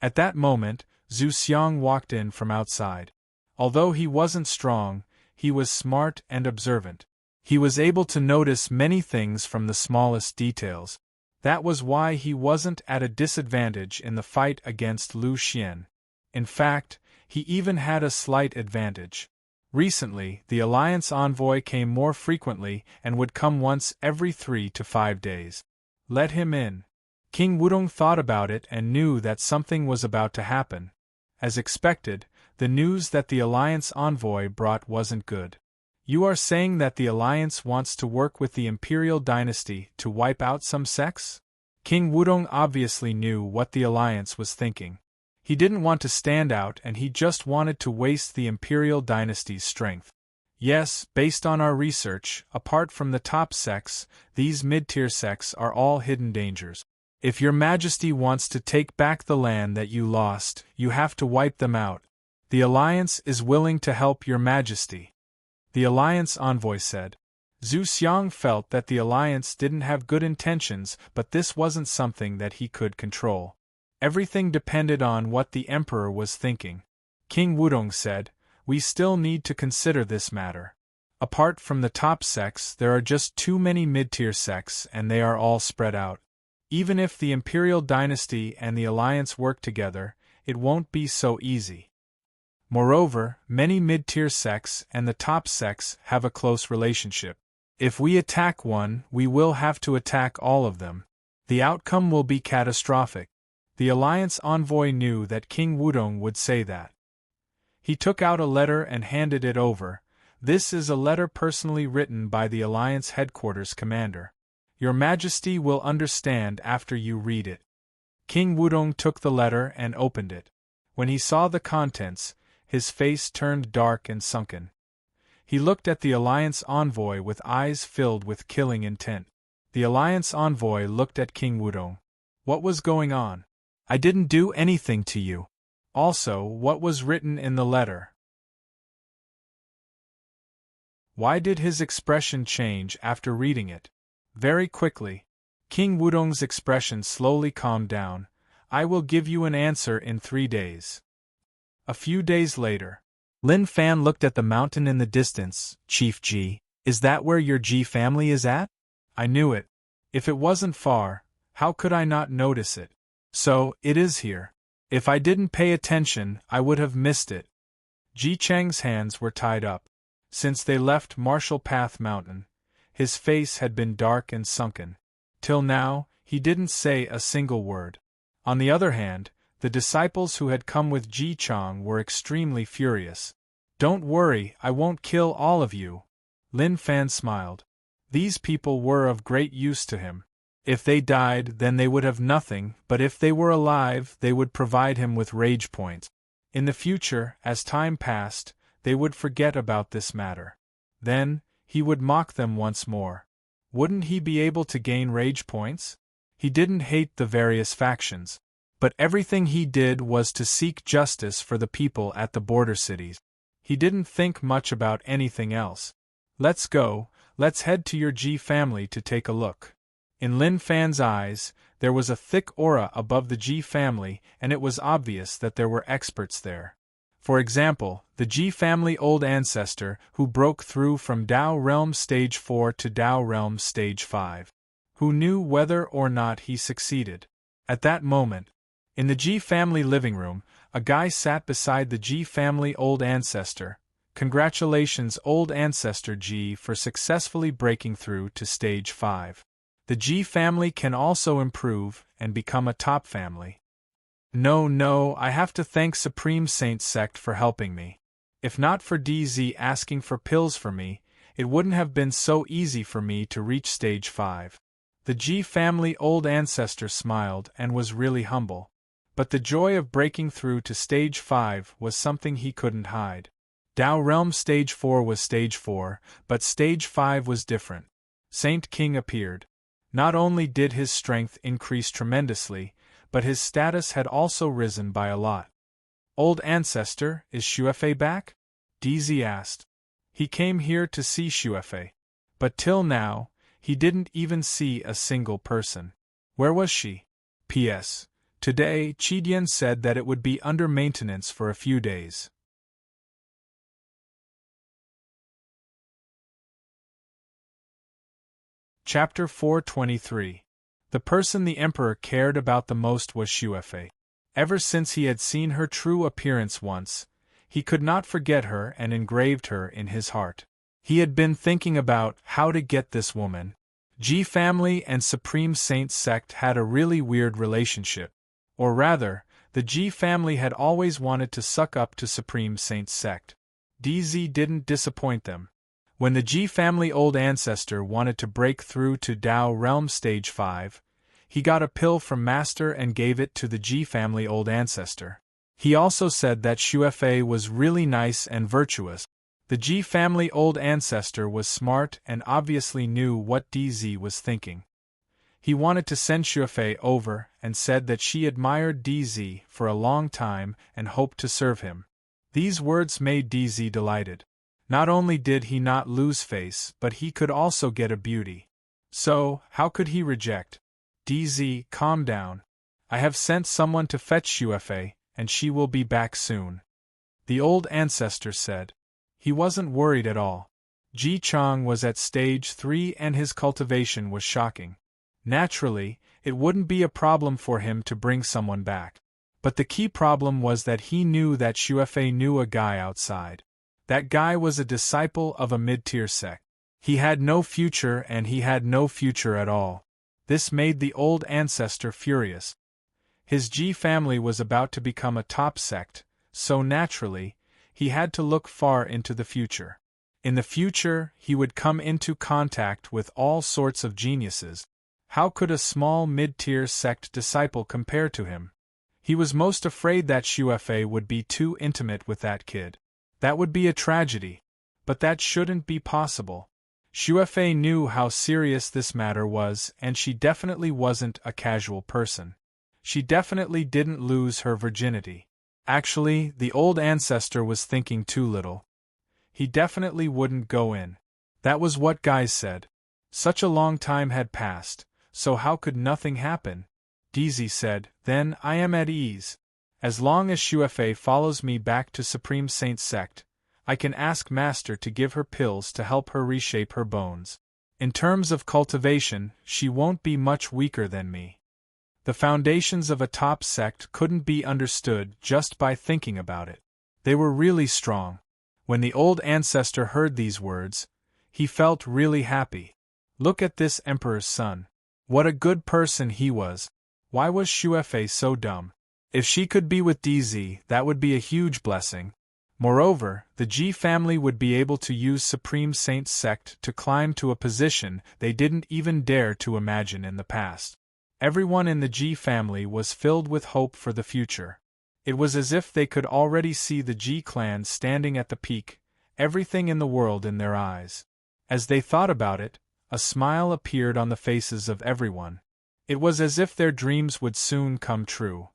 At that moment, Zhu Xiang walked in from outside. Although he wasn't strong, he was smart and observant. He was able to notice many things from the smallest details. That was why he wasn't at a disadvantage in the fight against Lu Xian. In fact, he even had a slight advantage. Recently, the Alliance envoy came more frequently and would come once every 3 to 5 days. Let him in. King Wudong thought about it and knew that something was about to happen. As expected, the news that the Alliance envoy brought wasn't good. You are saying that the Alliance wants to work with the Imperial Dynasty to wipe out some sects? King Wudong obviously knew what the Alliance was thinking. He didn't want to stand out and he just wanted to waste the Imperial Dynasty's strength. Yes, based on our research, apart from the top sects, these mid-tier sects are all hidden dangers. If your Majesty wants to take back the land that you lost, you have to wipe them out. The Alliance is willing to help your Majesty. The Alliance envoy said. Zhu Xiang felt that the Alliance didn't have good intentions, but this wasn't something that he could control. Everything depended on what the Emperor was thinking. King Wudong said, "We still need to consider this matter. Apart from the top sects, there are just too many mid-tier sects and they are all spread out. Even if the Imperial Dynasty and the Alliance work together, it won't be so easy. Moreover, many mid-tier sects and the top sects have a close relationship. If we attack one, we will have to attack all of them. The outcome will be catastrophic." The Alliance envoy knew that King Wudong would say that. He took out a letter and handed it over. This is a letter personally written by the Alliance headquarters commander. Your Majesty will understand after you read it. King Wudong took the letter and opened it. When he saw the contents, his face turned dark and sunken. He looked at the Alliance envoy with eyes filled with killing intent. The Alliance envoy looked at King Wudong. What was going on? I didn't do anything to you. Also, what was written in the letter? Why did his expression change after reading it? Very quickly, King Wudong's expression slowly calmed down. I will give you an answer in 3 days. A few days later, Lin Fan looked at the mountain in the distance. Chief Ji, is that where your Ji family is at? I knew it. If it wasn't far, how could I not notice it? So, it is here. If I didn't pay attention, I would have missed it. Ji Cheng's hands were tied up. Since they left Martial Path Mountain, his face had been dark and sunken. Till now, he didn't say a single word. On the other hand, the disciples who had come with Ji Chang were extremely furious. Don't worry, I won't kill all of you. Lin Fan smiled. These people were of great use to him. If they died, then they would have nothing, but if they were alive, they would provide him with rage points. In the future, as time passed, they would forget about this matter. Then, he would mock them once more. Wouldn't he be able to gain rage points? He didn't hate the various factions, but everything he did was to seek justice for the people at the border cities. He didn't think much about anything else. Let's go, let's head to your Ji family to take a look. In Lin Fan's eyes, there was a thick aura above the Ji family, and it was obvious that there were experts there. For example, the Ji family old ancestor who broke through from Dao Realm Stage 4 to Dao Realm Stage 5. Who knew whether or not he succeeded. At that moment, in the Ji family living room, a guy sat beside the Ji family old ancestor. Congratulations, old ancestor Ji, for successfully breaking through to Stage 5. The Ji family can also improve and become a top family. No, I have to thank Supreme Saint Sect for helping me. If not for DZ asking for pills for me, it wouldn't have been so easy for me to reach Stage 5. The Ji family old ancestor smiled and was really humble. But the joy of breaking through to Stage 5 was something he couldn't hide. Dao Realm Stage 4 was Stage 4, but Stage 5 was different. Saint King appeared. Not only did his strength increase tremendously, but his status had also risen by a lot. Old ancestor, is Xuefei back? DZ asked. He came here to see Xuefei. But till now, he didn't even see a single person. Where was she? P.S. Today, Qidian said that it would be under maintenance for a few days. Chapter 423. The person the Emperor cared about the most was Xuefei. Ever since he had seen her true appearance once, he could not forget her and engraved her in his heart. He had been thinking about how to get this woman. G family and Supreme Saint sect had a really weird relationship. Or rather, the G family had always wanted to suck up to Supreme Saint sect. DZ didn't disappoint them. When the G family old ancestor wanted to break through to Tao Realm Stage 5, he got a pill from Master and gave it to the G family old ancestor. He also said that Xuefei was really nice and virtuous. The G family old ancestor was smart and obviously knew what DZ was thinking. He wanted to send Xuefei over and said that she admired DZ for a long time and hoped to serve him. These words made DZ delighted. Not only did he not lose face, but he could also get a beauty. So, how could he reject? DZ, calm down. I have sent someone to fetch Xuefei, and she will be back soon. The old ancestor said. He wasn't worried at all. Ji Chang was at stage 3 and his cultivation was shocking. Naturally, it wouldn't be a problem for him to bring someone back. But the key problem was that he knew that Xuefei knew a guy outside. That guy was a disciple of a mid-tier sect. He had no future and he had no future at all. This made the old ancestor furious. His G family was about to become a top sect, so naturally, he had to look far into the future. In the future, he would come into contact with all sorts of geniuses. How could a small mid-tier sect disciple compare to him? He was most afraid that Xuefei would be too intimate with that kid. That would be a tragedy. But that shouldn't be possible. Xuefei knew how serious this matter was, and she definitely wasn't a casual person. She definitely didn't lose her virginity. Actually, the old ancestor was thinking too little. He definitely wouldn't go in. That was what guys said. Such a long time had passed, so how could nothing happen? DZ said, then I am at ease. As long as Xuefei follows me back to Supreme Saint sect, I can ask Master to give her pills to help her reshape her bones. In terms of cultivation, she won't be much weaker than me. The foundations of a top sect couldn't be understood just by thinking about it. They were really strong. When the old ancestor heard these words, he felt really happy. Look at this emperor's son. What a good person he was. Why was Xuefei so dumb? If she could be with DZ, that would be a huge blessing. Moreover, the G family would be able to use Supreme Saint sect to climb to a position they didn't even dare to imagine in the past. Everyone in the G family was filled with hope for the future. It was as if they could already see the G clan standing at the peak, everything in the world in their eyes. As they thought about it, a smile appeared on the faces of everyone. It was as if their dreams would soon come true.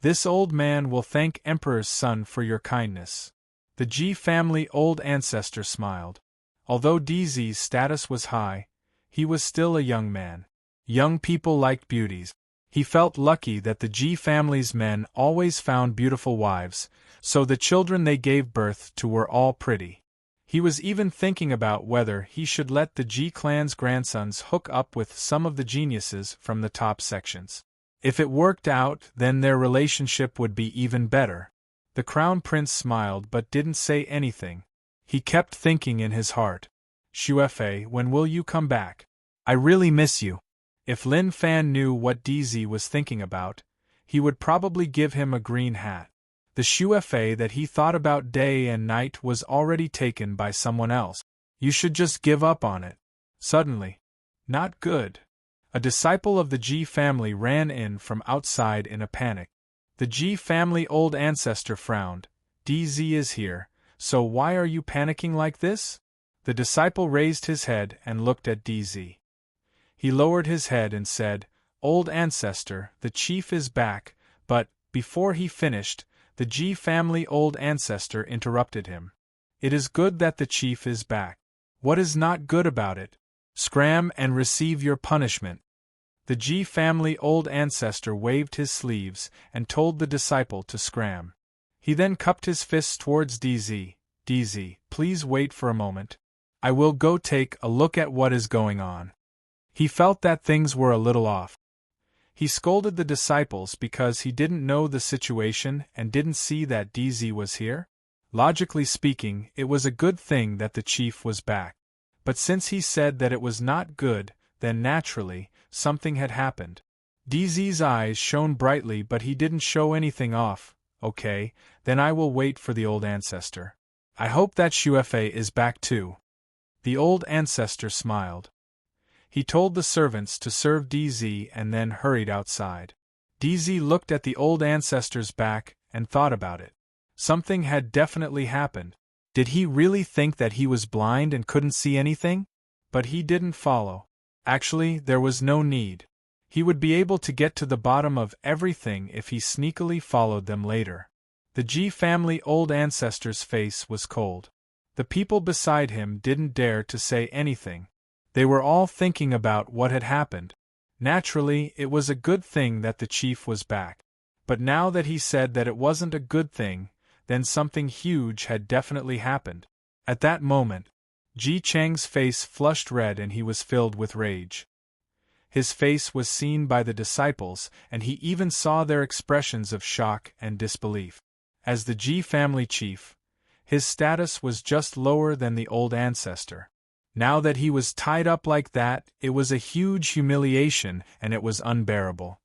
This old man will thank Emperor's son for your kindness. The G family old ancestor smiled. Although DZ's status was high, he was still a young man. Young people liked beauties. He felt lucky that the G family's men always found beautiful wives, so the children they gave birth to were all pretty. He was even thinking about whether he should let the G clan's grandsons hook up with some of the geniuses from the top sections. If it worked out, then their relationship would be even better. The crown prince smiled but didn't say anything. He kept thinking in his heart. Xuefei, when will you come back? I really miss you. If Lin Fan knew what DZ was thinking about, he would probably give him a green hat. The Xuefei that he thought about day and night was already taken by someone else. You should just give up on it. Suddenly. Not good. A disciple of the G family ran in from outside in a panic. The G family old ancestor frowned. DZ is here, so why are you panicking like this? The disciple raised his head and looked at DZ. He lowered his head and said, Old ancestor, the chief is back, but, before he finished, the G family old ancestor interrupted him. It is good that the chief is back. What is not good about it? Scram and receive your punishment. The G family old ancestor waved his sleeves and told the disciple to scram. He then cupped his fists towards DZ. DZ, please wait for a moment. I will go take a look at what is going on. He felt that things were a little off. He scolded the disciples because he didn't know the situation and didn't see that DZ was here. Logically speaking, it was a good thing that the chief was back. But since he said that it was not good, then naturally, something had happened. DZ's eyes shone brightly, but he didn't show anything off. Okay, then I will wait for the old ancestor. I hope that Shuefei is back too. The old ancestor smiled. He told the servants to serve DZ and then hurried outside. DZ looked at the old ancestor's back and thought about it. Something had definitely happened. Did he really think that he was blind and couldn't see anything? But he didn't follow. Actually, there was no need. He would be able to get to the bottom of everything if he sneakily followed them later. The G family old ancestor's face was cold. The people beside him didn't dare to say anything. They were all thinking about what had happened. Naturally, it was a good thing that the chief was back. But now that he said that it wasn't a good thing, then something huge had definitely happened. At that moment, Ji Chang's face flushed red and he was filled with rage. His face was seen by the disciples, and he even saw their expressions of shock and disbelief. As the Ji family chief, his status was just lower than the old ancestor. Now that he was tied up like that, it was a huge humiliation and it was unbearable.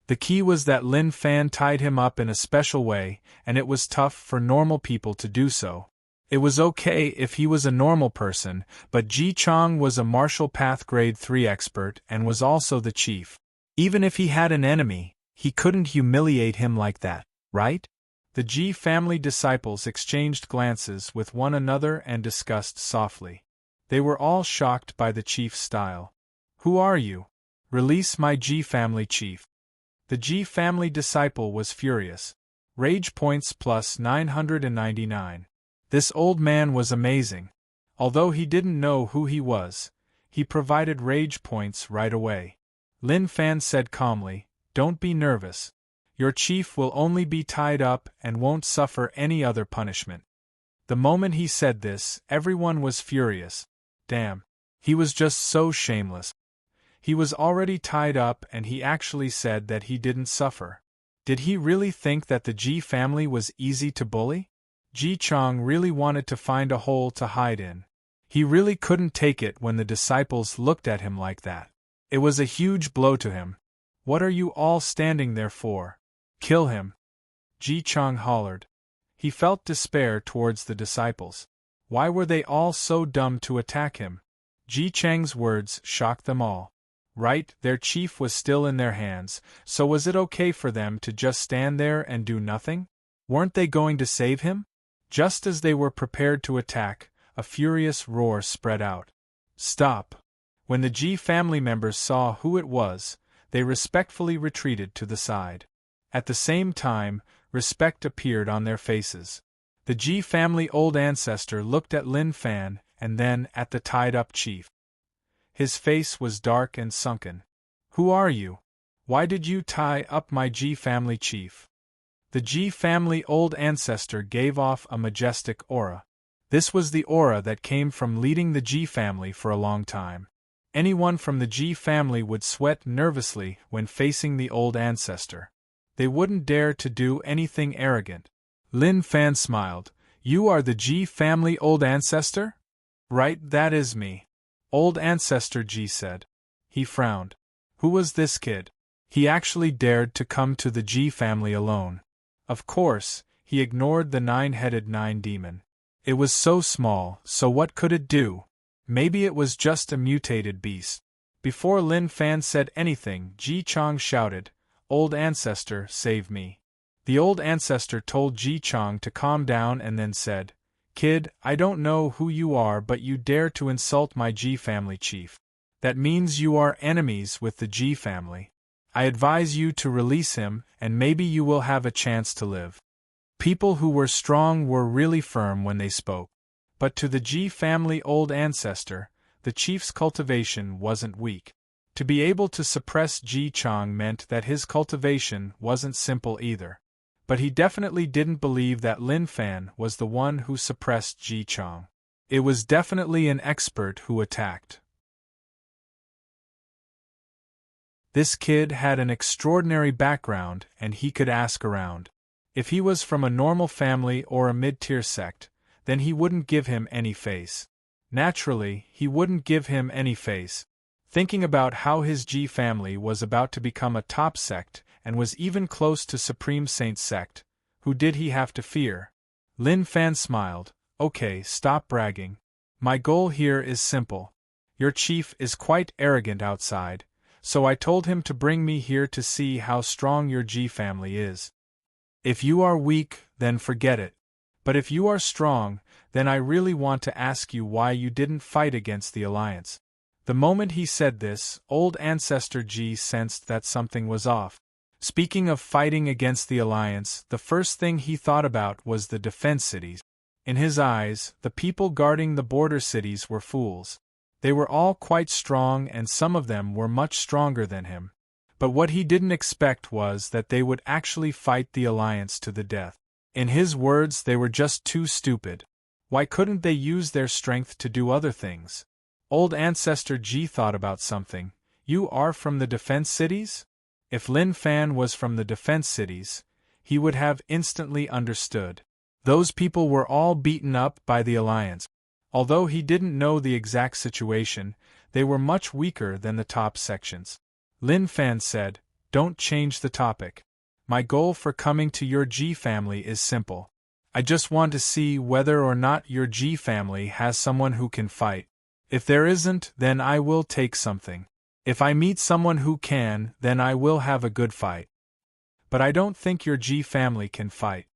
The key was that Lin Fan tied him up in a special way, and it was tough for normal people to do so. It was okay if he was a normal person, but Ji Chang was a martial path grade 3 expert and was also the chief. Even if he had an enemy, he couldn't humiliate him like that, right? The Ji family disciples exchanged glances with one another and discussed softly. They were all shocked by the chief's style. Who are you? Release my Ji family chief. The Ji family disciple was furious. Rage points plus 999. This old man was amazing. Although he didn't know who he was, he provided rage points right away. Lin Fan said calmly, "Don't be nervous. Your chief will only be tied up and won't suffer any other punishment." The moment he said this, everyone was furious. Damn. He was just so shameless. He was already tied up and he actually said that he didn't suffer. Did he really think that the Ji family was easy to bully? Ji Chang really wanted to find a hole to hide in. He really couldn't take it when the disciples looked at him like that. It was a huge blow to him. "What are you all standing there for? Kill him!" Ji Chang hollered. He felt despair towards the disciples. Why were they all so dumb to attack him? Ji Chang's words shocked them all. Right, their chief was still in their hands, so was it okay for them to just stand there and do nothing? Weren't they going to save him? Just as they were prepared to attack, a furious roar spread out. Stop! When the Ji family members saw who it was, they respectfully retreated to the side. At the same time, respect appeared on their faces. The Ji family old ancestor looked at Lin Fan and then at the tied-up chief. His face was dark and sunken. "Who are you? Why did you tie up my Ji family chief?" The Ji family old ancestor gave off a majestic aura. This was the aura that came from leading the Ji family for a long time. Anyone from the Ji family would sweat nervously when facing the old ancestor. They wouldn't dare to do anything arrogant. Lin Fan smiled. "You are the Ji family old ancestor?" "Right, that is me." Old ancestor Ji said. He frowned. Who was this kid? He actually dared to come to the Ji family alone. Of course, he ignored the 9-headed 9 demon. It was so small, so what could it do? Maybe it was just a mutated beast. Before Lin Fan said anything, Ji Chang shouted, "Old ancestor, save me." The old ancestor told Ji Chang to calm down and then said, "Kid, I don't know who you are, but you dare to insult my Ji family chief. That means you are enemies with the Ji family. I advise you to release him, and maybe you will have a chance to live." People who were strong were really firm when they spoke. But to the Ji family old ancestor, the chief's cultivation wasn't weak. To be able to suppress Ji Chang meant that his cultivation wasn't simple either. But he definitely didn't believe that Lin Fan was the one who suppressed Ji Chang. It was definitely an expert who attacked. This kid had an extraordinary background and he could ask around. If he was from a normal family or a mid-tier sect, then he wouldn't give him any face. Naturally, he wouldn't give him any face. Thinking about how his G family was about to become a top sect and was even close to Supreme Saint sect, who did he have to fear? Lin Fan smiled. Okay, stop bragging. My goal here is simple. Your chief is quite arrogant outside, so I told him to bring me here to see how strong your G family is. If you are weak, then forget it. But if you are strong, then I really want to ask you why you didn't fight against the alliance. The moment he said this, old ancestor G sensed that something was off. Speaking of fighting against the alliance, the first thing he thought about was the defense cities. In his eyes, the people guarding the border cities were fools. They were all quite strong and some of them were much stronger than him. But what he didn't expect was that they would actually fight the alliance to the death. In his words, they were just too stupid. Why couldn't they use their strength to do other things? Old ancestor G thought about something. You are from the defense cities? If Lin Fan was from the defense cities, he would have instantly understood. Those people were all beaten up by the alliance. Although he didn't know the exact situation, they were much weaker than the top sections. Lin Fan said, "Don't change the topic. My goal for coming to your G family is simple. I just want to see whether or not your G family has someone who can fight. If there isn't, then I will take something. If I meet someone who can, then I will have a good fight. But I don't think your G family can fight."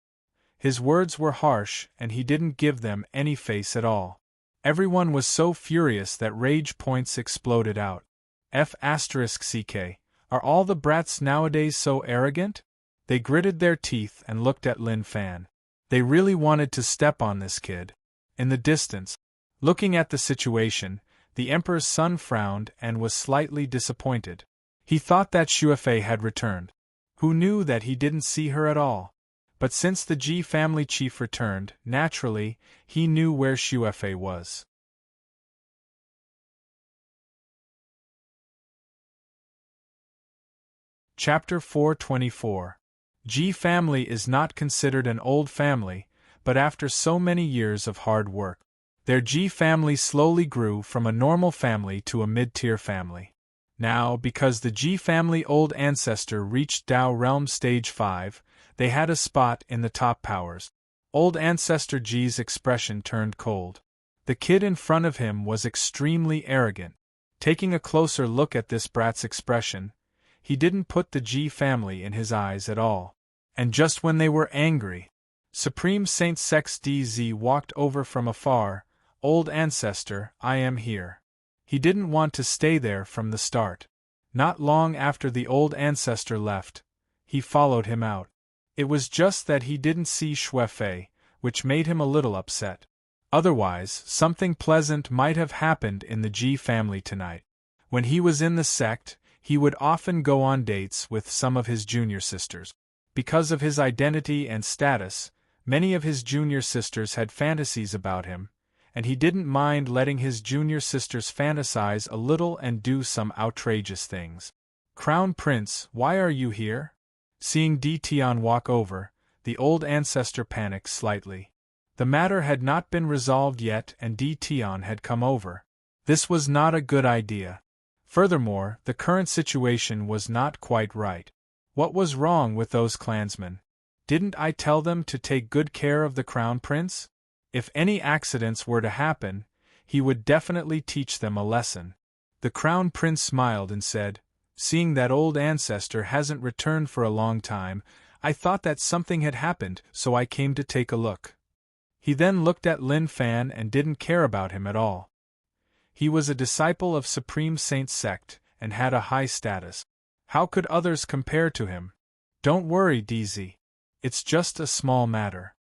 His words were harsh, and he didn't give them any face at all. Everyone was so furious that rage points exploded out. F***ck, are all the brats nowadays so arrogant? They gritted their teeth and looked at Lin Fan. They really wanted to step on this kid. In the distance, looking at the situation, the Emperor's son frowned and was slightly disappointed. He thought that Xuefei had returned. Who knew that he didn't see her at all? But since the Ji family chief returned, naturally, he knew where Xuefei was. Chapter 424. Ji family is not considered an old family, but after so many years of hard work, their Ji family slowly grew from a normal family to a mid-tier family. Now, because the Ji family old ancestor reached Dao Realm Stage 5, they had a spot in the top powers. Old ancestor Ji's expression turned cold. The kid in front of him was extremely arrogant. Taking a closer look at this brat's expression, he didn't put the Ji family in his eyes at all. And just when they were angry, Supreme Saint Sex DZ walked over from afar. "Old ancestor, I am here." He didn't want to stay there from the start. Not long after the old ancestor left, he followed him out. It was just that he didn't see Xuefei, which made him a little upset. Otherwise, something pleasant might have happened in the Ji family tonight. When he was in the sect, he would often go on dates with some of his junior sisters. Because of his identity and status, many of his junior sisters had fantasies about him, and he didn't mind letting his junior sisters fantasize a little and do some outrageous things. "Crown Prince, why are you here?" Seeing Di Tian walk over, the old ancestor panicked slightly. The matter had not been resolved yet and Di Tian had come over. This was not a good idea. Furthermore, the current situation was not quite right. What was wrong with those clansmen? Didn't I tell them to take good care of the Crown Prince? If any accidents were to happen, he would definitely teach them a lesson. The Crown Prince smiled and said, "Seeing that old ancestor hasn't returned for a long time, I thought that something had happened, so I came to take a look." He then looked at Lin Fan and didn't care about him at all. He was a disciple of Supreme Saint Sect and had a high status. How could others compare to him? "Don't worry, DZ. It's just a small matter."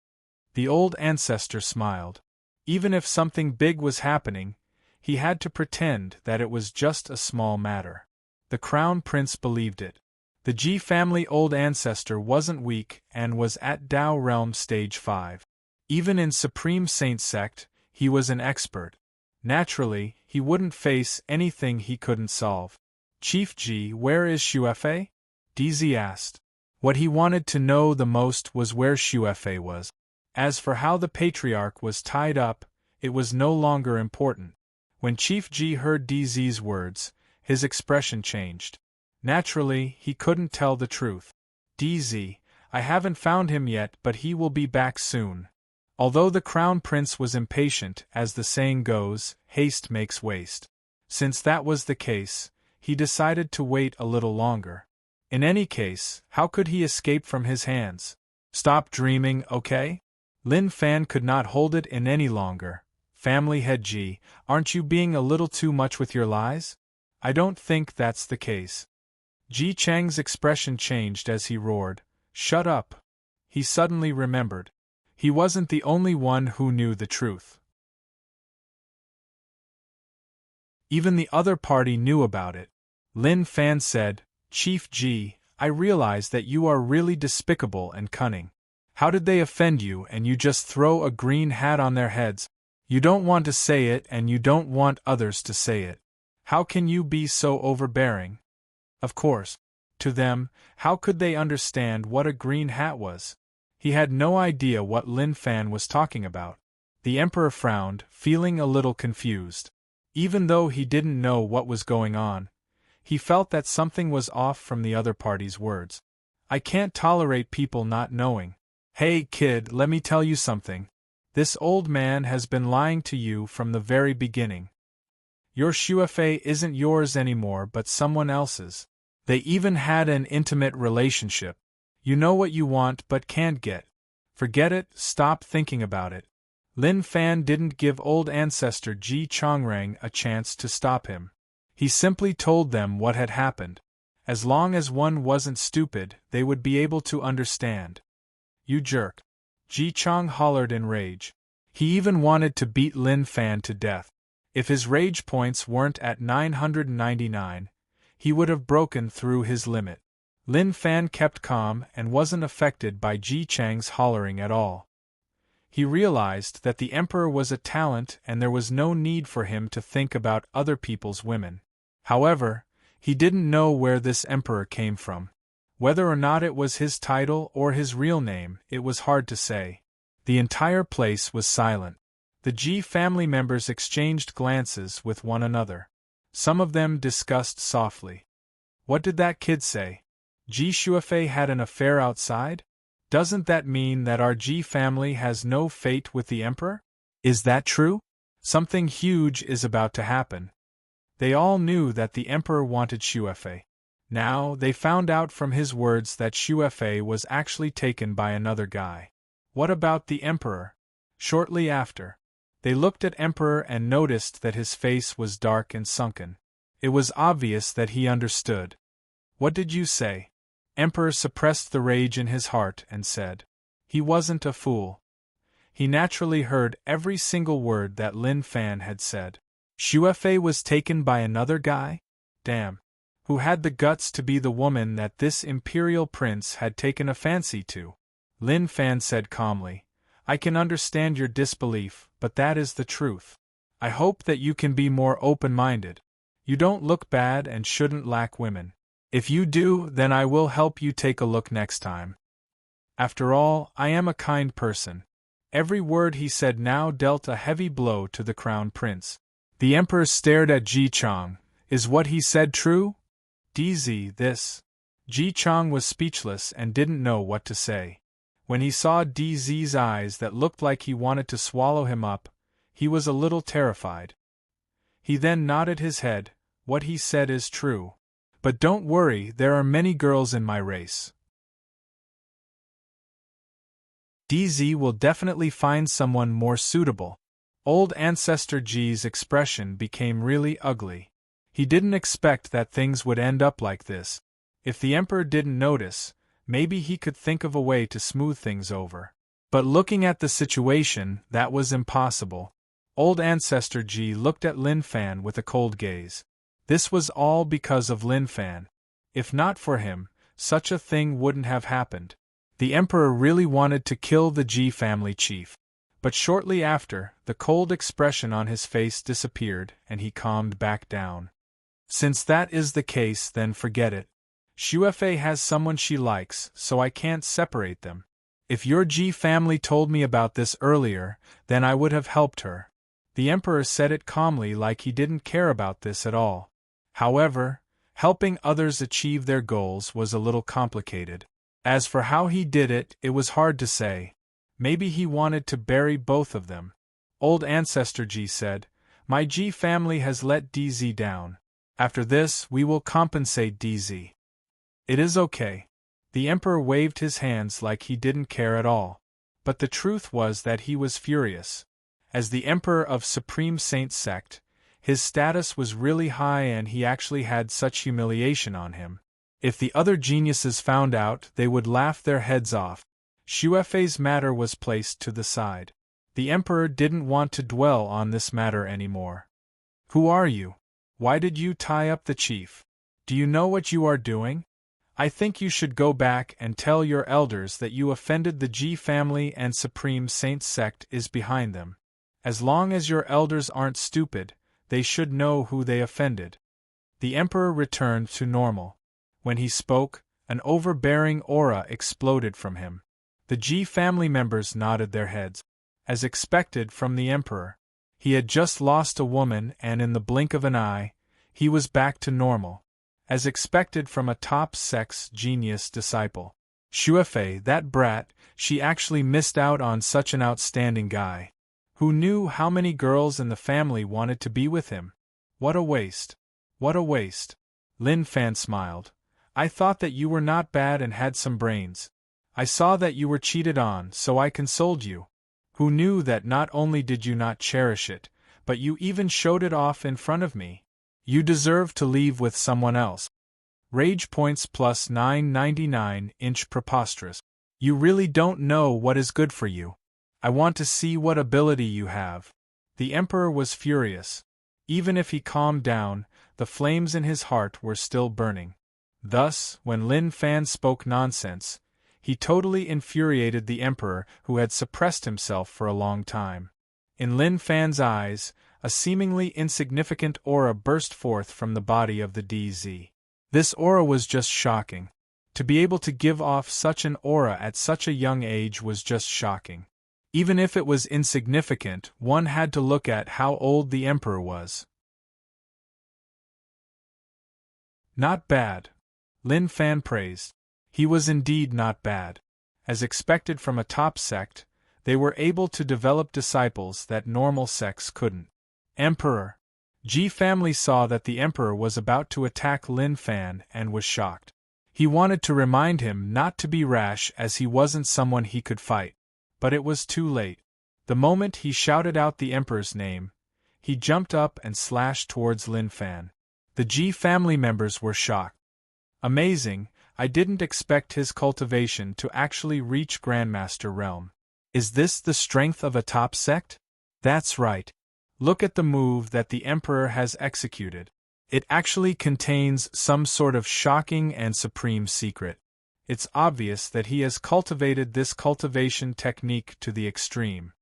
The old ancestor smiled. Even if something big was happening, he had to pretend that it was just a small matter. The Crown Prince believed it. The Ji family old ancestor wasn't weak and was at Dao Realm Stage 5. Even in Supreme Saint Sect, he was an expert. Naturally, he wouldn't face anything he couldn't solve. "Chief Ji, where is Xuefei?" DZ asked. What he wanted to know the most was where Xuefei was. As for how the patriarch was tied up, it was no longer important. When Chief Ji heard DZ's words, his expression changed. Naturally, he couldn't tell the truth. DZ, I haven't found him yet, but he will be back soon. Although the Crown Prince was impatient, as the saying goes, haste makes waste. Since that was the case, he decided to wait a little longer. In any case, how could he escape from his hands? Stop dreaming, okay? Lin Fan could not hold it in any longer. Family head Ji, aren't you being a little too much with your lies? I don't think that's the case. Ji Chang's expression changed as he roared, "Shut up!" He suddenly remembered. He wasn't the only one who knew the truth. Even the other party knew about it. Lin Fan said, "Chief Ji, I realize that you are really despicable and cunning. How did they offend you and you just throw a green hat on their heads? You don't want to say it and you don't want others to say it. How can you be so overbearing?" Of course, to them, how could they understand what a green hat was? He had no idea what Lin Fan was talking about. The Emperor frowned, feeling a little confused. Even though he didn't know what was going on, he felt that something was off from the other party's words. "I can't tolerate people not knowing. Hey kid, let me tell you something. This old man has been lying to you from the very beginning. Your Xuefei isn't yours anymore but someone else's. They even had an intimate relationship. You know what you want but can't get. Forget it, stop thinking about it." Lin Fan didn't give old ancestor Ji Chongrang a chance to stop him. He simply told them what had happened. As long as one wasn't stupid, they would be able to understand. "You jerk!" Ji Chong hollered in rage. He even wanted to beat Lin Fan to death. If his rage points weren't at 999, he would have broken through his limit. Lin Fan kept calm and wasn't affected by Ji Chang's hollering at all. He realized that the Emperor was a talent and there was no need for him to think about other people's women. However, he didn't know where this Emperor came from. Whether or not it was his title or his real name, it was hard to say. The entire place was silent. The Ji family members exchanged glances with one another. Some of them discussed softly. "What did that kid say? Ji Xuefei had an affair outside? Doesn't that mean that our Ji family has no fate with the Emperor? Is that true? Something huge is about to happen." They all knew that the Emperor wanted Xuefei. Now, they found out from his words that Xuefei was actually taken by another guy. What about the Emperor? Shortly after, they looked at Emperor and noticed that his face was dark and sunken. It was obvious that he understood. "What did you say?" Emperor suppressed the rage in his heart and said. He wasn't a fool. He naturally heard every single word that Lin Fan had said. Xuefei was taken by another guy? Damn. Who had the guts to be the woman that this imperial prince had taken a fancy to? Lin Fan said calmly, "I can understand your disbelief, but that is the truth. I hope that you can be more open-minded. You don't look bad and shouldn't lack women. If you do, then I will help you take a look next time. After all, I am a kind person." Every word he said now dealt a heavy blow to the Crown Prince. The Emperor stared at Ji Chong. Is what he said true? DZ this. Ji Chong was speechless and didn't know what to say. When he saw DZ's eyes that looked like he wanted to swallow him up, he was a little terrified. He then nodded his head. What he said is true. But don't worry, there are many girls in my race. DZ will definitely find someone more suitable. Old Ancestor Ji's expression became really ugly. He didn't expect that things would end up like this. If the Emperor didn't notice, maybe he could think of a way to smooth things over. But looking at the situation, that was impossible. Old Ancestor Ji looked at Lin Fan with a cold gaze. This was all because of Lin Fan. If not for him, such a thing wouldn't have happened. The Emperor really wanted to kill the Ji family chief. But shortly after, the cold expression on his face disappeared and he calmed back down. Since that is the case, then forget it. Xuefei has someone she likes, so I can't separate them. If your G family told me about this earlier, then I would have helped her. The Emperor said it calmly, like he didn't care about this at all. However, helping others achieve their goals was a little complicated. As for how he did it, it was hard to say. Maybe he wanted to bury both of them. Old Ancestor G said, "My G family has let DZ down. After this, we will compensate DZ. It is okay." The Emperor waved his hands like he didn't care at all. But the truth was that he was furious. As the Emperor of Supreme Saint Sect, his status was really high and he actually had such humiliation on him. If the other geniuses found out, they would laugh their heads off. Xuefei's matter was placed to the side. The Emperor didn't want to dwell on this matter anymore. "Who are you? Why did you tie up the chief? Do you know what you are doing? I think you should go back and tell your elders that you offended the G family and Supreme Saint Sect is behind them. As long as your elders aren't stupid, they should know who they offended." The Emperor returned to normal. When he spoke, an overbearing aura exploded from him. The G family members nodded their heads. As expected from the Emperor, he had just lost a woman and in the blink of an eye, he was back to normal. As expected from a top sex genius disciple. Xuefei, that brat, she actually missed out on such an outstanding guy. Who knew how many girls in the family wanted to be with him? What a waste. What a waste. Lin Fan smiled. "I thought that you were not bad and had some brains. I saw that you were cheated on, so I consoled you. Who knew that not only did you not cherish it, but you even showed it off in front of me? You deserve to leave with someone else." Rage points plus 999 inch preposterous. You really don't know what is good for you. I want to see what ability you have. The Emperor was furious. Even if he calmed down, the flames in his heart were still burning. Thus, when Lin Fan spoke nonsense, he totally infuriated the Emperor who had suppressed himself for a long time. In Lin Fan's eyes, a seemingly insignificant aura burst forth from the body of the DZ. This aura was just shocking. To be able to give off such an aura at such a young age was just shocking. Even if it was insignificant, one had to look at how old the Emperor was. Not bad. Lin Fan praised. He was indeed not bad. As expected from a top sect, they were able to develop disciples that normal sects couldn't. Emperor. G family saw that the Emperor was about to attack Lin Fan and was shocked. He wanted to remind him not to be rash as he wasn't someone he could fight. But it was too late. The moment he shouted out the Emperor's name, he jumped up and slashed towards Lin Fan. The G family members were shocked. Amazing, I didn't expect his cultivation to actually reach Grandmaster realm. Is this the strength of a top sect? That's right. Look at the move that the Emperor has executed. It actually contains some sort of shocking and supreme secret. It's obvious that he has cultivated this cultivation technique to the extreme.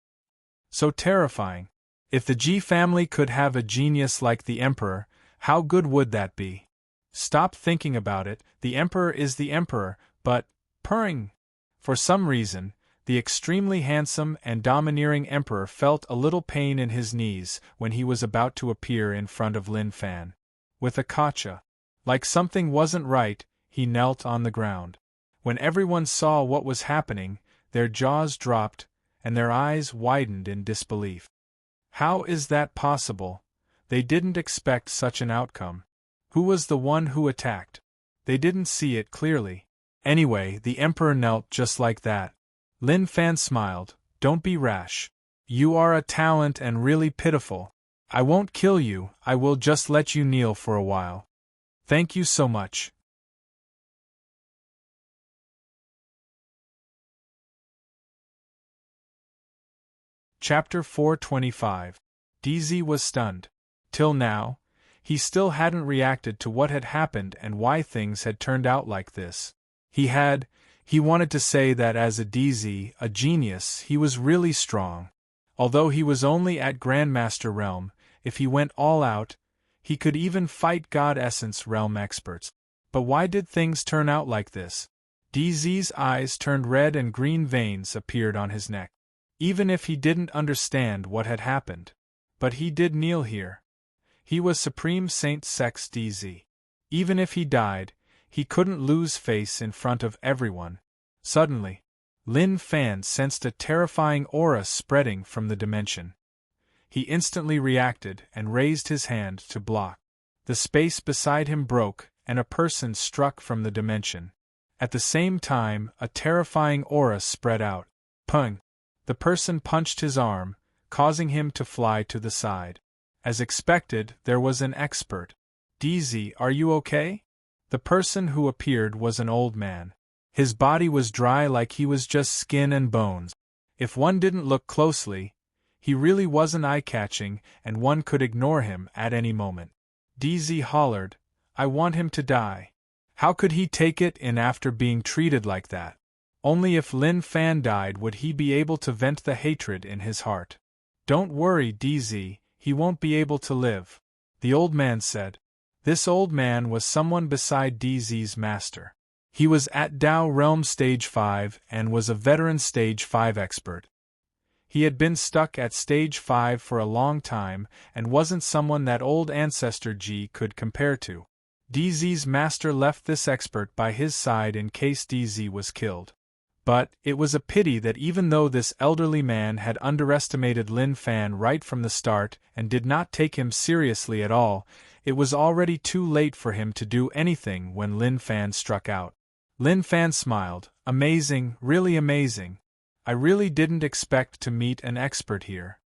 So terrifying. If the G family could have a genius like the Emperor, how good would that be? Stop thinking about it, the Emperor is the Emperor, but, purring. For some reason, the extremely handsome and domineering Emperor felt a little pain in his knees when he was about to appear in front of Lin Fan. With a gotcha. Like something wasn't right, he knelt on the ground. When everyone saw what was happening, their jaws dropped, and their eyes widened in disbelief. How is that possible? They didn't expect such an outcome. Who was the one who attacked? They didn't see it clearly. Anyway, the Emperor knelt just like that. Lin Fan smiled. Don't be rash. You are a talent and really pitiful. I won't kill you, I will just let you kneel for a while. Thank you so much. Chapter 425. DZ was stunned. Till now, he still hadn't reacted to what had happened and why things had turned out like this. He wanted to say that as a DZ, a genius, he was really strong. Although he was only at Grandmaster realm, if he went all out, he could even fight God Essence realm experts. But why did things turn out like this? DZ's eyes turned red and green veins appeared on his neck. Even if he didn't understand what had happened. But he did kneel here. He was Supreme Saint Sex DZ. Even if he died, he couldn't lose face in front of everyone. Suddenly, Lin Fan sensed a terrifying aura spreading from the dimension. He instantly reacted and raised his hand to block. The space beside him broke, and a person struck from the dimension. At the same time, a terrifying aura spread out. Pung! The person punched his arm, causing him to fly to the side. As expected, there was an expert. DZ, are you okay? The person who appeared was an old man. His body was dry like he was just skin and bones. If one didn't look closely, he really wasn't eye-catching and one could ignore him at any moment. DZ hollered, I want him to die. How could he take it in after being treated like that? Only if Lin Fan died would he be able to vent the hatred in his heart. Don't worry, DZ, he won't be able to live, the old man said. This old man was someone beside DZ's master. He was at Dao Realm Stage 5 and was a veteran Stage 5 expert. He had been stuck at Stage 5 for a long time and wasn't someone that old Ancestor G could compare to. DZ's master left this expert by his side in case DZ was killed. But it was a pity that even though this elderly man had underestimated Lin Fan right from the start and did not take him seriously at all, it was already too late for him to do anything when Lin Fan struck out. Lin Fan smiled. Amazing, really amazing. I really didn't expect to meet an expert here.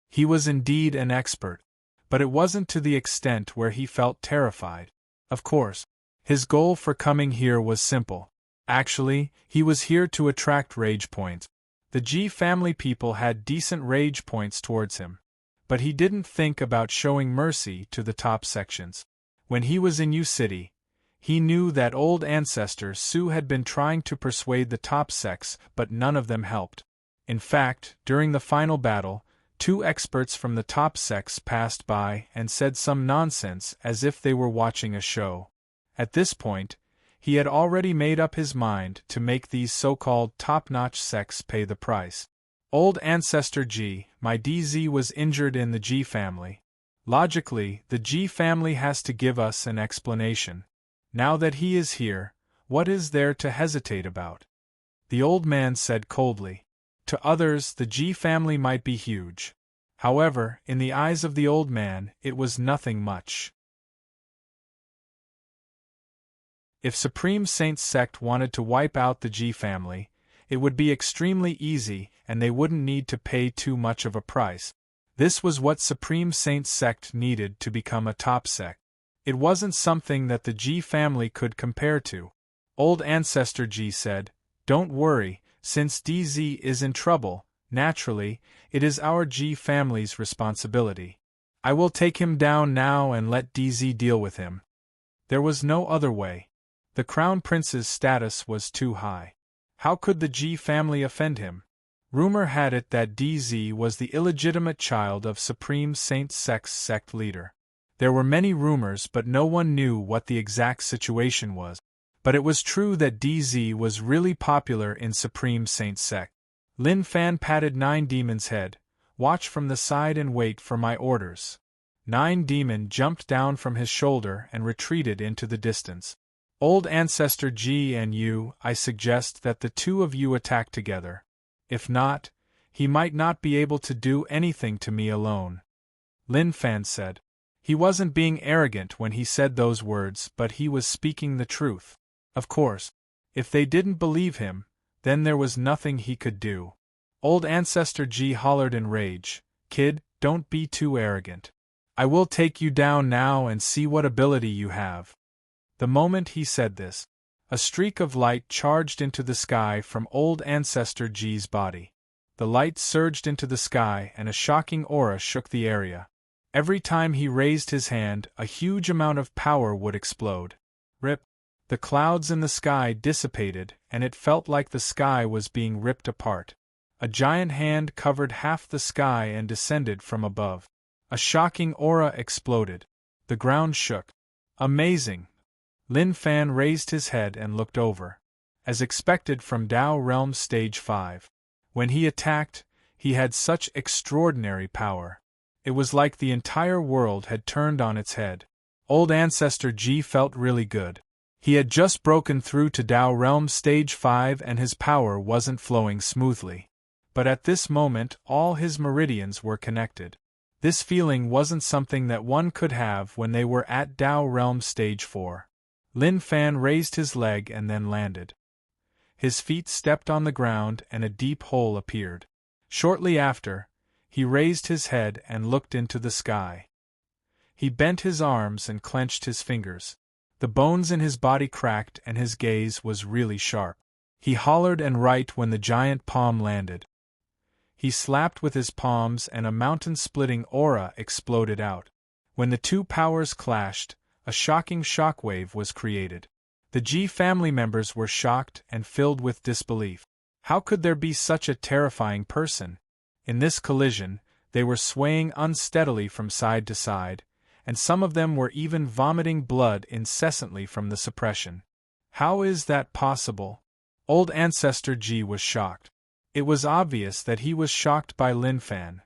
He was indeed an expert, but it wasn't to the extent where he felt terrified. Of course, his goal for coming here was simple. Actually, he was here to attract rage points. The G family people had decent rage points towards him, but he didn't think about showing mercy to the top sections. When he was in U City, he knew that old ancestor Su had been trying to persuade the top sects, but none of them helped. In fact, during the final battle, 2 experts from the top sects passed by and said some nonsense as if they were watching a show. At this point, he had already made up his mind to make these so-called top-notch sects pay the price. Old Ancestor G, my DZ was injured in the G family. Logically, the G family has to give us an explanation. Now that he is here, what is there to hesitate about? The old man said coldly. To others, the G family might be huge. However, in the eyes of the old man, it was nothing much. If Supreme Saint's sect wanted to wipe out the G family, it would be extremely easy and they wouldn't need to pay too much of a price. This was what Supreme Saint's sect needed to become a top sect. It wasn't something that the G family could compare to. Old Ancestor G said, Don't worry, since DZ is in trouble, naturally, it is our G family's responsibility. I will take him down now and let DZ deal with him. There was no other way. The Crown Prince's status was too high. How could the G family offend him? Rumor had it that DZ was the illegitimate child of Supreme Saint Sex sect leader. There were many rumors but no one knew what the exact situation was. But it was true that DZ was really popular in Supreme Saint sect. Lin Fan patted Nine Demon's head. Watch from the side and wait for my orders. Nine Demon jumped down from his shoulder and retreated into the distance. Old Ancestor G and you, I suggest that the two of you attack together. If not, he might not be able to do anything to me alone. Lin Fan said. He wasn't being arrogant when he said those words, but he was speaking the truth. Of course, if they didn't believe him, then there was nothing he could do. Old Ancestor G hollered in rage, Kid, don't be too arrogant. I will take you down now and see what ability you have. The moment he said this, a streak of light charged into the sky from Old Ancestor G's body. The light surged into the sky and a shocking aura shook the area. Every time he raised his hand, a huge amount of power would explode. Rip. The clouds in the sky dissipated, and it felt like the sky was being ripped apart. A giant hand covered half the sky and descended from above. A shocking aura exploded. The ground shook. Amazing! Lin Fan raised his head and looked over. as expected from Tao Realm Stage 5. When he attacked, he had such extraordinary power. It was like the entire world had turned on its head. Old Ancestor Ji felt really good. He had just broken through to Tao Realm Stage 5 and his power wasn't flowing smoothly. But at this moment all his meridians were connected. This feeling wasn't something that one could have when they were at Tao Realm Stage 4. Lin Fan raised his leg and then landed. His feet stepped on the ground and a deep hole appeared. Shortly after, he raised his head and looked into the sky. He bent his arms and clenched his fingers. The bones in his body cracked and his gaze was really sharp. He hollered and right when the giant palm landed. He slapped with his palms and a mountain-splitting aura exploded out. When the two powers clashed, a shocking shockwave was created. The Ji family members were shocked and filled with disbelief. How could there be such a terrifying person? In this collision, they were swaying unsteadily from side to side, and some of them were even vomiting blood incessantly from the suppression. How is that possible? Old Ancestor Ji was shocked. It was obvious that he was shocked by Lin Fan.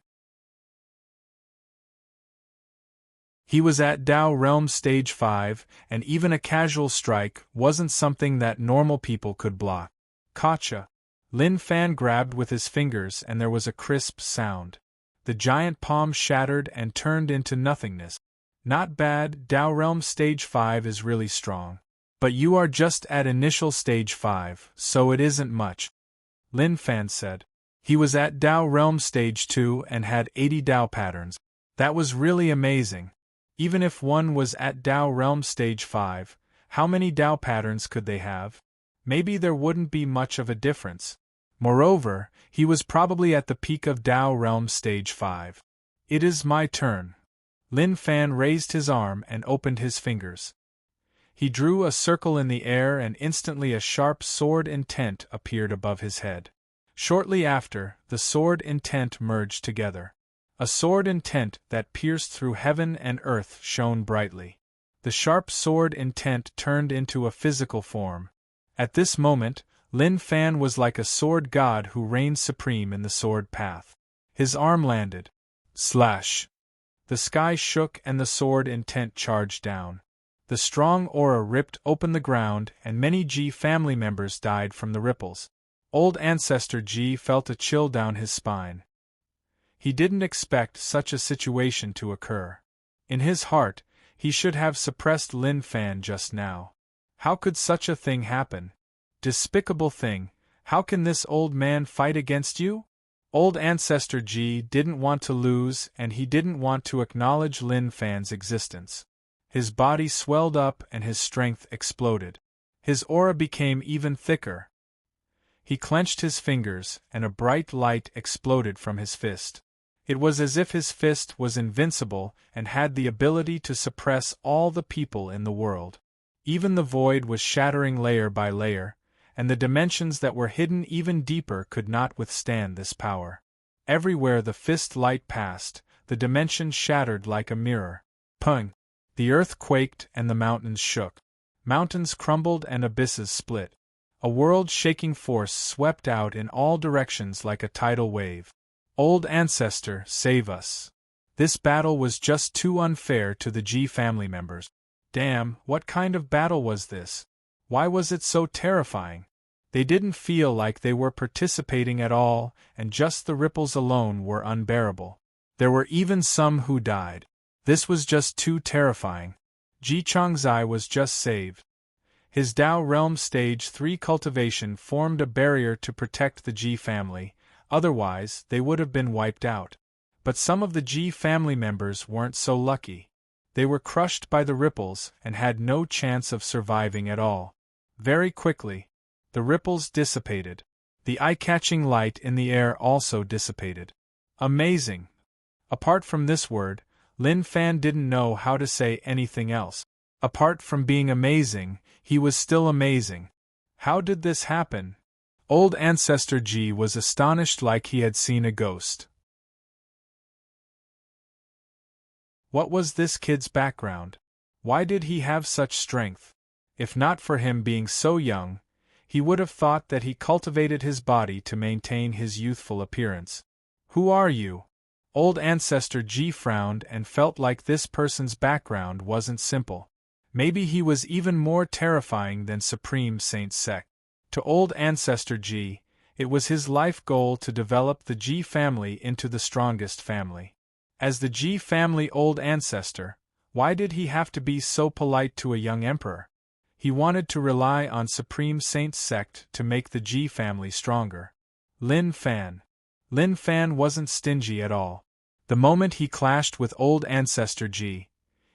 He was at Tao Realm Stage 5, and even a casual strike wasn't something that normal people could block. Gotcha! Lin Fan grabbed with his fingers and there was a crisp sound. The giant palm shattered and turned into nothingness. Not bad, Tao Realm Stage 5 is really strong. But you are just at initial Stage 5, so it isn't much. Lin Fan said. He was at Tao Realm Stage 2 and had 80 Tao patterns. That was really amazing. Even if one was at Tao Realm Stage 5, how many Tao patterns could they have? Maybe there wouldn't be much of a difference. Moreover, he was probably at the peak of Tao Realm Stage 5. It is my turn. Lin Fan raised his arm and opened his fingers. He drew a circle in the air and instantly a sharp sword intent appeared above his head. Shortly after, the sword intent merged together. A sword intent that pierced through heaven and earth shone brightly. The sharp sword intent turned into a physical form. At this moment, Lin Fan was like a sword god who reigned supreme in the sword path. His arm landed. Slash! The sky shook and the sword intent charged down. The strong aura ripped open the ground and many Ji family members died from the ripples. Old Ancestor Ji felt a chill down his spine. He didn't expect such a situation to occur. In his heart, he should have suppressed Lin Fan just now. How could such a thing happen? Despicable thing, how can this old man fight against you? Old Ancestor Ji didn't want to lose and he didn't want to acknowledge Lin Fan's existence. His body swelled up and his strength exploded. His aura became even thicker. He clenched his fingers and a bright light exploded from his fist. It was as if his fist was invincible and had the ability to suppress all the people in the world. Even the void was shattering layer by layer, and the dimensions that were hidden even deeper could not withstand this power. Everywhere the fist light passed, the dimension shattered like a mirror. Pung! The earth quaked and the mountains shook. Mountains crumbled and abysses split. A world-shaking force swept out in all directions like a tidal wave. Old Ancestor, save us. This battle was just too unfair to the Ji family members. Damn, what kind of battle was this? Why was it so terrifying? They didn't feel like they were participating at all, and just the ripples alone were unbearable. There were even some who died. This was just too terrifying. Ji Changzai was just saved. His Tao Realm Stage 3 cultivation formed a barrier to protect the Ji family, otherwise they would have been wiped out. But some of the Ji family members weren't so lucky. They were crushed by the ripples and had no chance of surviving at all. Very quickly, the ripples dissipated. The eye-catching light in the air also dissipated. Amazing! Apart from this word, Lin Fan didn't know how to say anything else. Apart from being amazing, he was still amazing. How did this happen? Old Ancestor Ji was astonished like he had seen a ghost. What was this kid's background? Why did he have such strength? If not for him being so young, He would have thought that he cultivated his body to maintain his youthful appearance. "Who are you?" Old Ancestor G frowned and felt like this person's background wasn't simple. Maybe he was even more terrifying than Supreme Saint Sect. To Old Ancestor G, it was his life goal to develop the G family into the strongest family. As the G family old ancestor, why did he have to be so polite to a young emperor? He wanted to rely on Supreme Saint Sect to make the G family stronger. Lin Fan. Lin Fan wasn't stingy at all. The moment he clashed with Old Ancestor G,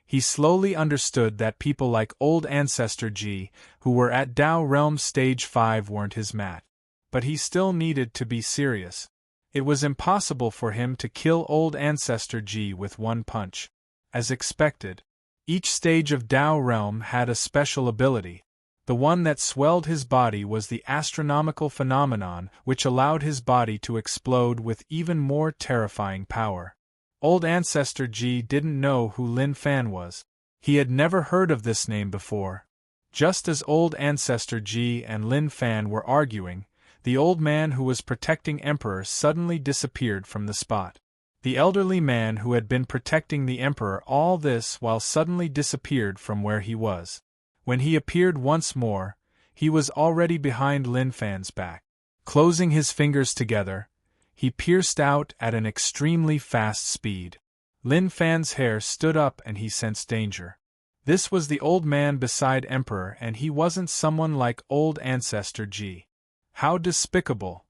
he slowly understood that people like Old Ancestor G, who were at Tao Realm Stage 5, weren't his match. But he still needed to be serious. It was impossible for him to kill Old Ancestor G with one punch. As expected, each stage of Tao Realm had a special ability. The one that swelled his body was the astronomical phenomenon which allowed his body to explode with even more terrifying power. Old Ancestor G didn't know who Lin Fan was. He had never heard of this name before. Just as Old Ancestor G and Lin Fan were arguing, the old man who was protecting Emperor suddenly disappeared from the spot. The elderly man who had been protecting the Emperor all this while suddenly disappeared from where he was. When he appeared once more, he was already behind Lin Fan's back. Closing his fingers together, he pierced out at an extremely fast speed. Lin Fan's hair stood up and he sensed danger. This was the old man beside Emperor, and he wasn't someone like Old Ancestor G. How despicable!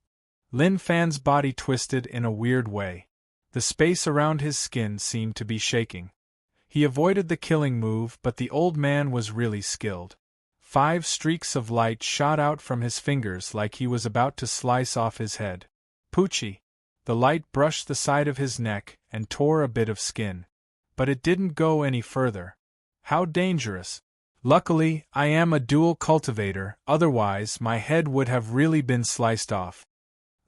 Lin Fan's body twisted in a weird way. The space around his skin seemed to be shaking. He avoided the killing move, but the old man was really skilled. 5 streaks of light shot out from his fingers like he was about to slice off his head. Poochie! The light brushed the side of his neck and tore a bit of skin. But it didn't go any further. How dangerous! Luckily, I am a dual cultivator, otherwise my head would have really been sliced off.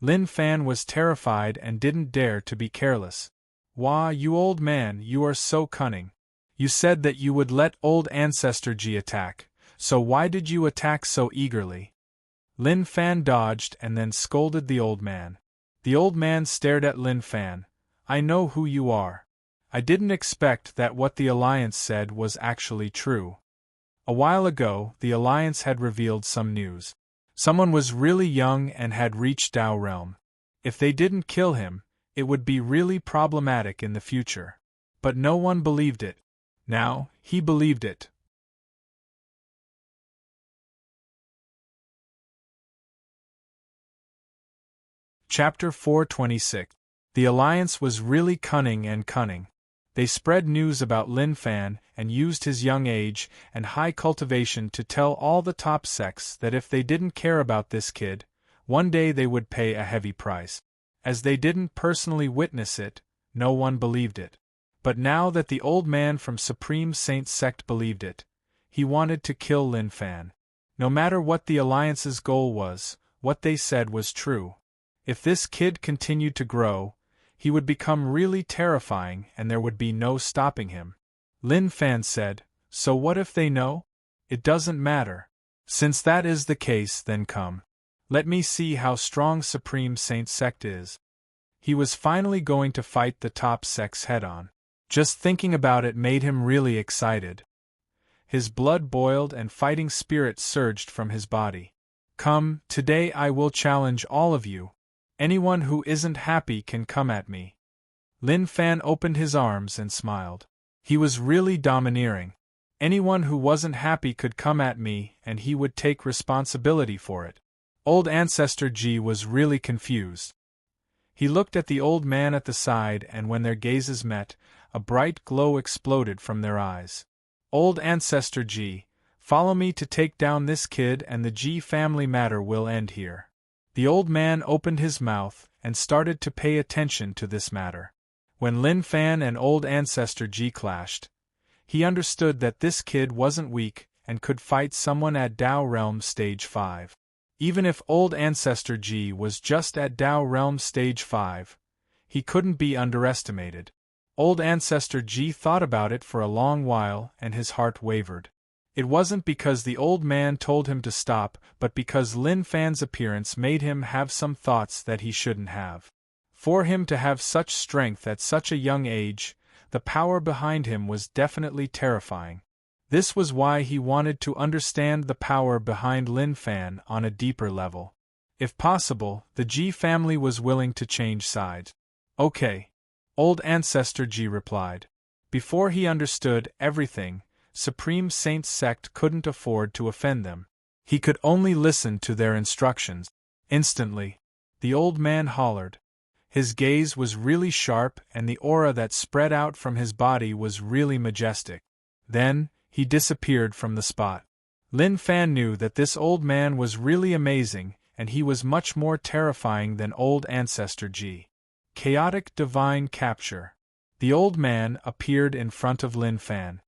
Lin Fan was terrified and didn't dare to be careless. Wah, you old man, you are so cunning. You said that you would let Old Ancestor G attack, so why did you attack so eagerly? Lin Fan dodged and then scolded the old man. The old man stared at Lin Fan. I know who you are. I didn't expect that what the Alliance said was actually true. A while ago, the Alliance had revealed some news. Someone was really young and had reached Tao Realm. If they didn't kill him, it would be really problematic in the future. But no one believed it. Now, he believed it. Chapter 426. The Alliance was really cunning and cunning. They spread news about Lin Fan and used his young age and high cultivation to tell all the top sects that if they didn't care about this kid, one day they would pay a heavy price. As they didn't personally witness it, no one believed it. But now that the old man from Supreme Saint Sect believed it, he wanted to kill Lin Fan. No matter what the Alliance's goal was, what they said was true. If this kid continued to grow, he would become really terrifying and there would be no stopping him. Lin Fan said, so what if they know? It doesn't matter. Since that is the case, then come. Let me see how strong Supreme Saint Sect is. He was finally going to fight the top sects head-on. Just thinking about it made him really excited. His blood boiled and fighting spirit surged from his body. Come, today I will challenge all of you. Anyone who isn't happy can come at me. Lin Fan opened his arms and smiled. He was really domineering. Anyone who wasn't happy could come at me and he would take responsibility for it. Old Ancestor G was really confused. He looked at the old man at the side and when their gazes met, a bright glow exploded from their eyes. Old Ancestor G, follow me to take down this kid and the G family matter will end here. The old man opened his mouth and started to pay attention to this matter. When Lin Fan and Old Ancestor G clashed, he understood that this kid wasn't weak and could fight someone at Tao Realm Stage 5. Even if Old Ancestor G was just at Tao Realm Stage 5, he couldn't be underestimated. Old Ancestor G thought about it for a long while and his heart wavered. It wasn't because the old man told him to stop, but because Lin Fan's appearance made him have some thoughts that he shouldn't have. For him to have such strength at such a young age, the power behind him was definitely terrifying. This was why he wanted to understand the power behind Lin Fan on a deeper level. If possible, the Ji family was willing to change sides. Okay. Old Ancestor Ji replied. Before he understood everything, Supreme Saint's sect couldn't afford to offend them. He could only listen to their instructions. Instantly, the old man hollered. His gaze was really sharp and the aura that spread out from his body was really majestic. Then, he disappeared from the spot. Lin Fan knew that this old man was really amazing, and he was much more terrifying than old Ancestor Ji. Chaotic Divine Capture. The old man appeared in front of Lin Fan.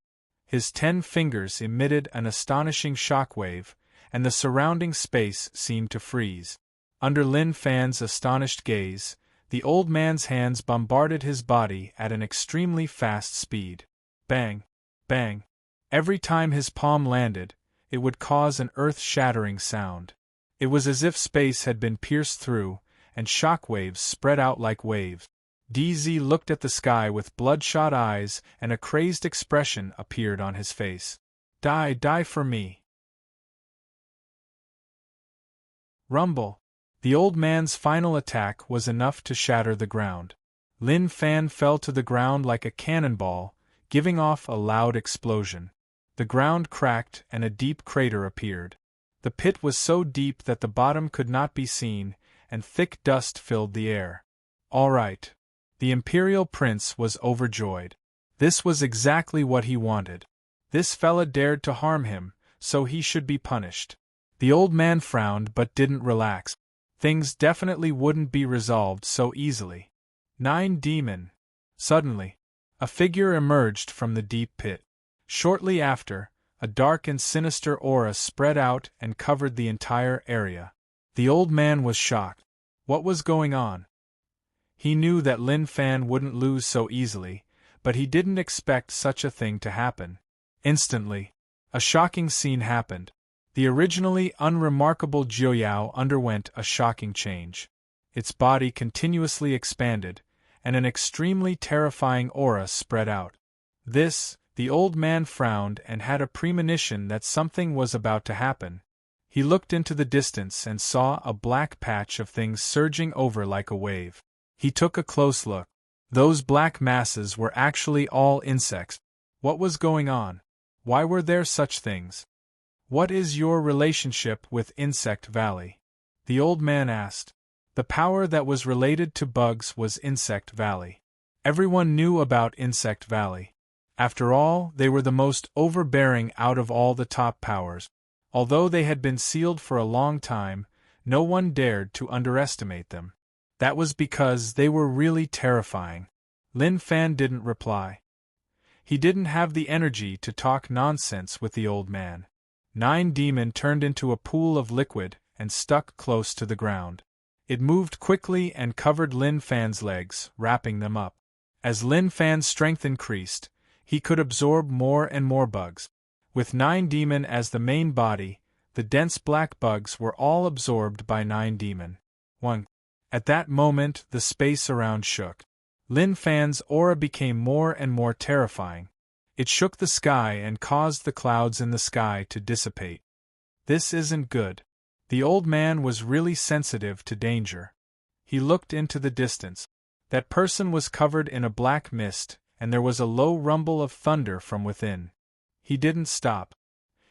His 10 fingers emitted an astonishing shockwave, and the surrounding space seemed to freeze. Under Lin Fan's astonished gaze, the old man's hands bombarded his body at an extremely fast speed. Bang! Bang! Every time his palm landed, it would cause an earth-shattering sound. It was as if space had been pierced through, and shockwaves spread out like waves. DZ looked at the sky with bloodshot eyes, and a crazed expression appeared on his face. Die for me. Rumble. The old man's final attack was enough to shatter the ground. Lin Fan fell to the ground like a cannonball, giving off a loud explosion. The ground cracked and a deep crater appeared. The pit was so deep that the bottom could not be seen, and thick dust filled the air. All right. The Imperial Prince was overjoyed. This was exactly what he wanted. This fella dared to harm him, so he should be punished. The old man frowned but didn't relax. Things definitely wouldn't be resolved so easily. 9 Demon. Suddenly, a figure emerged from the deep pit. Shortly after, a dark and sinister aura spread out and covered the entire area. The old man was shocked. What was going on? He knew that Lin Fan wouldn't lose so easily, but he didn't expect such a thing to happen. Instantly, a shocking scene happened. The originally unremarkable Jiuyao underwent a shocking change. Its body continuously expanded, and an extremely terrifying aura spread out. The old man frowned and had a premonition that something was about to happen. He looked into the distance and saw a black patch of things surging over like a wave. He took a close look. Those black masses were actually all insects. What was going on? Why were there such things? What is your relationship with Insect Valley? The old man asked. The power that was related to bugs was Insect Valley. Everyone knew about Insect Valley. After all, they were the most overbearing out of all the top powers. Although they had been sealed for a long time, no one dared to underestimate them. That was because they were really terrifying. Lin Fan didn't reply. He didn't have the energy to talk nonsense with the old man. 9 Demon turned into a pool of liquid and stuck close to the ground. It moved quickly and covered Lin Fan's legs, wrapping them up. As Lin Fan's strength increased, he could absorb more and more bugs. With 9 Demon as the main body, the dense black bugs were all absorbed by 9 Demon. 1. At that moment, the space around shook. Lin Fan's aura became more and more terrifying. It shook the sky and caused the clouds in the sky to dissipate. This isn't good. The old man was really sensitive to danger. He looked into the distance. That person was covered in a black mist, and there was a low rumble of thunder from within. He didn't stop.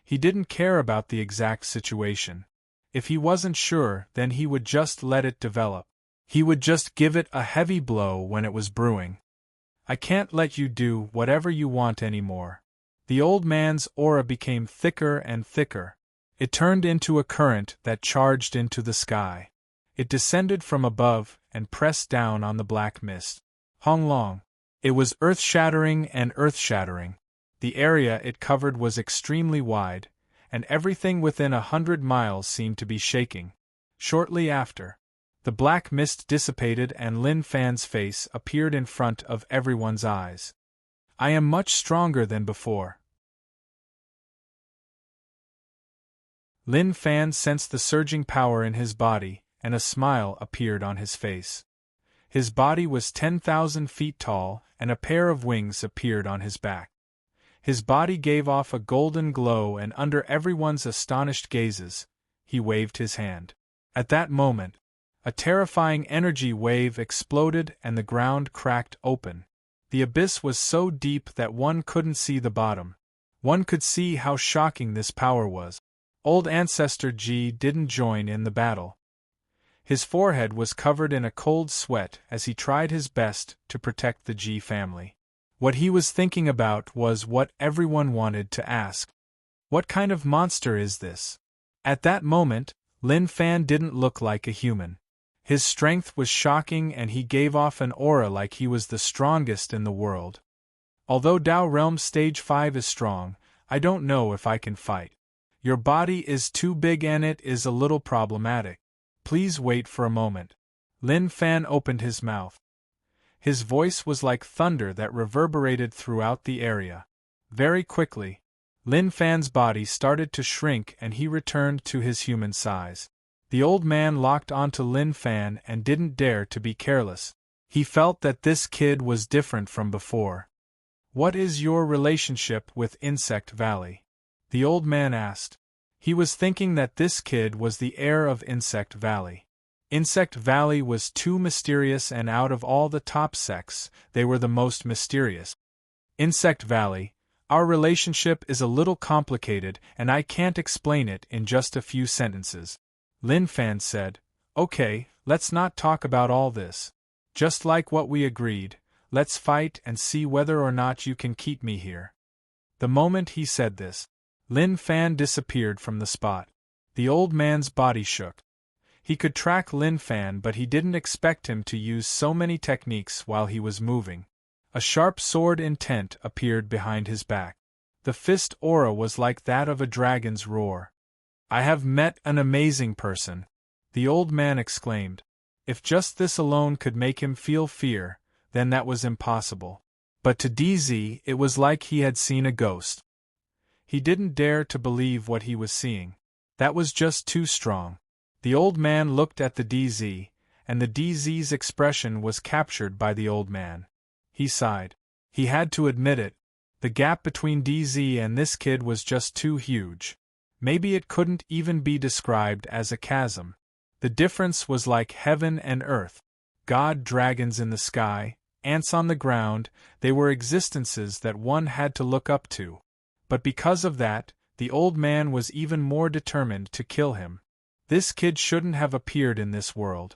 He didn't care about the exact situation. If he wasn't sure, then he would just let it develop. He would just give it a heavy blow when it was brewing. I can't let you do whatever you want anymore. The old man's aura became thicker and thicker. It turned into a current that charged into the sky. It descended from above and pressed down on the black mist. Hong Long. It was earth-shattering and earth-shattering. The area it covered was extremely wide, and everything within 100 miles seemed to be shaking. Shortly after, the black mist dissipated and Lin Fan's face appeared in front of everyone's eyes. I am much stronger than before. Lin Fan sensed the surging power in his body, and a smile appeared on his face. His body was 10,000 feet tall, and a pair of wings appeared on his back. His body gave off a golden glow, and under everyone's astonished gazes, he waved his hand. At that moment, a terrifying energy wave exploded and the ground cracked open. The abyss was so deep that one couldn't see the bottom. One could see how shocking this power was. Old Ancestor Ji didn't join in the battle. His forehead was covered in a cold sweat as he tried his best to protect the Ji family. What he was thinking about was what everyone wanted to ask. What kind of monster is this? At that moment, Lin Fan didn't look like a human. His strength was shocking and he gave off an aura like he was the strongest in the world. Although Dao Realm Stage 5 is strong, I don't know if I can fight. Your body is too big and it is a little problematic. Please wait for a moment. Lin Fan opened his mouth. His voice was like thunder that reverberated throughout the area. Very quickly, Lin Fan's body started to shrink and he returned to his human size. The old man locked onto Lin Fan and didn't dare to be careless. He felt that this kid was different from before. What is your relationship with Insect Valley? The old man asked. He was thinking that this kid was the heir of Insect Valley. Insect Valley was too mysterious, and out of all the top sects, they were the most mysterious. Insect Valley, our relationship is a little complicated and I can't explain it in just a few sentences. Lin Fan said, Okay, let's not talk about all this. Just like what we agreed, let's fight and see whether or not you can keep me here. The moment he said this, Lin Fan disappeared from the spot. The old man's body shook. He could track Lin Fan, but he didn't expect him to use so many techniques while he was moving. A sharp sword intent appeared behind his back. The fist aura was like that of a dragon's roar. I have met an amazing person, the old man exclaimed. If just this alone could make him feel fear, then that was impossible. But to DZ it was like he had seen a ghost. He didn't dare to believe what he was seeing. That was just too strong. The old man looked at the DZ, and the DZ's expression was captured by the old man. He sighed. He had to admit it. The gap between DZ and this kid was just too huge. Maybe it couldn't even be described as a chasm. The difference was like heaven and earth. God, dragons in the sky, ants on the ground, they were existences that one had to look up to. But because of that, the old man was even more determined to kill him. This kid shouldn't have appeared in this world.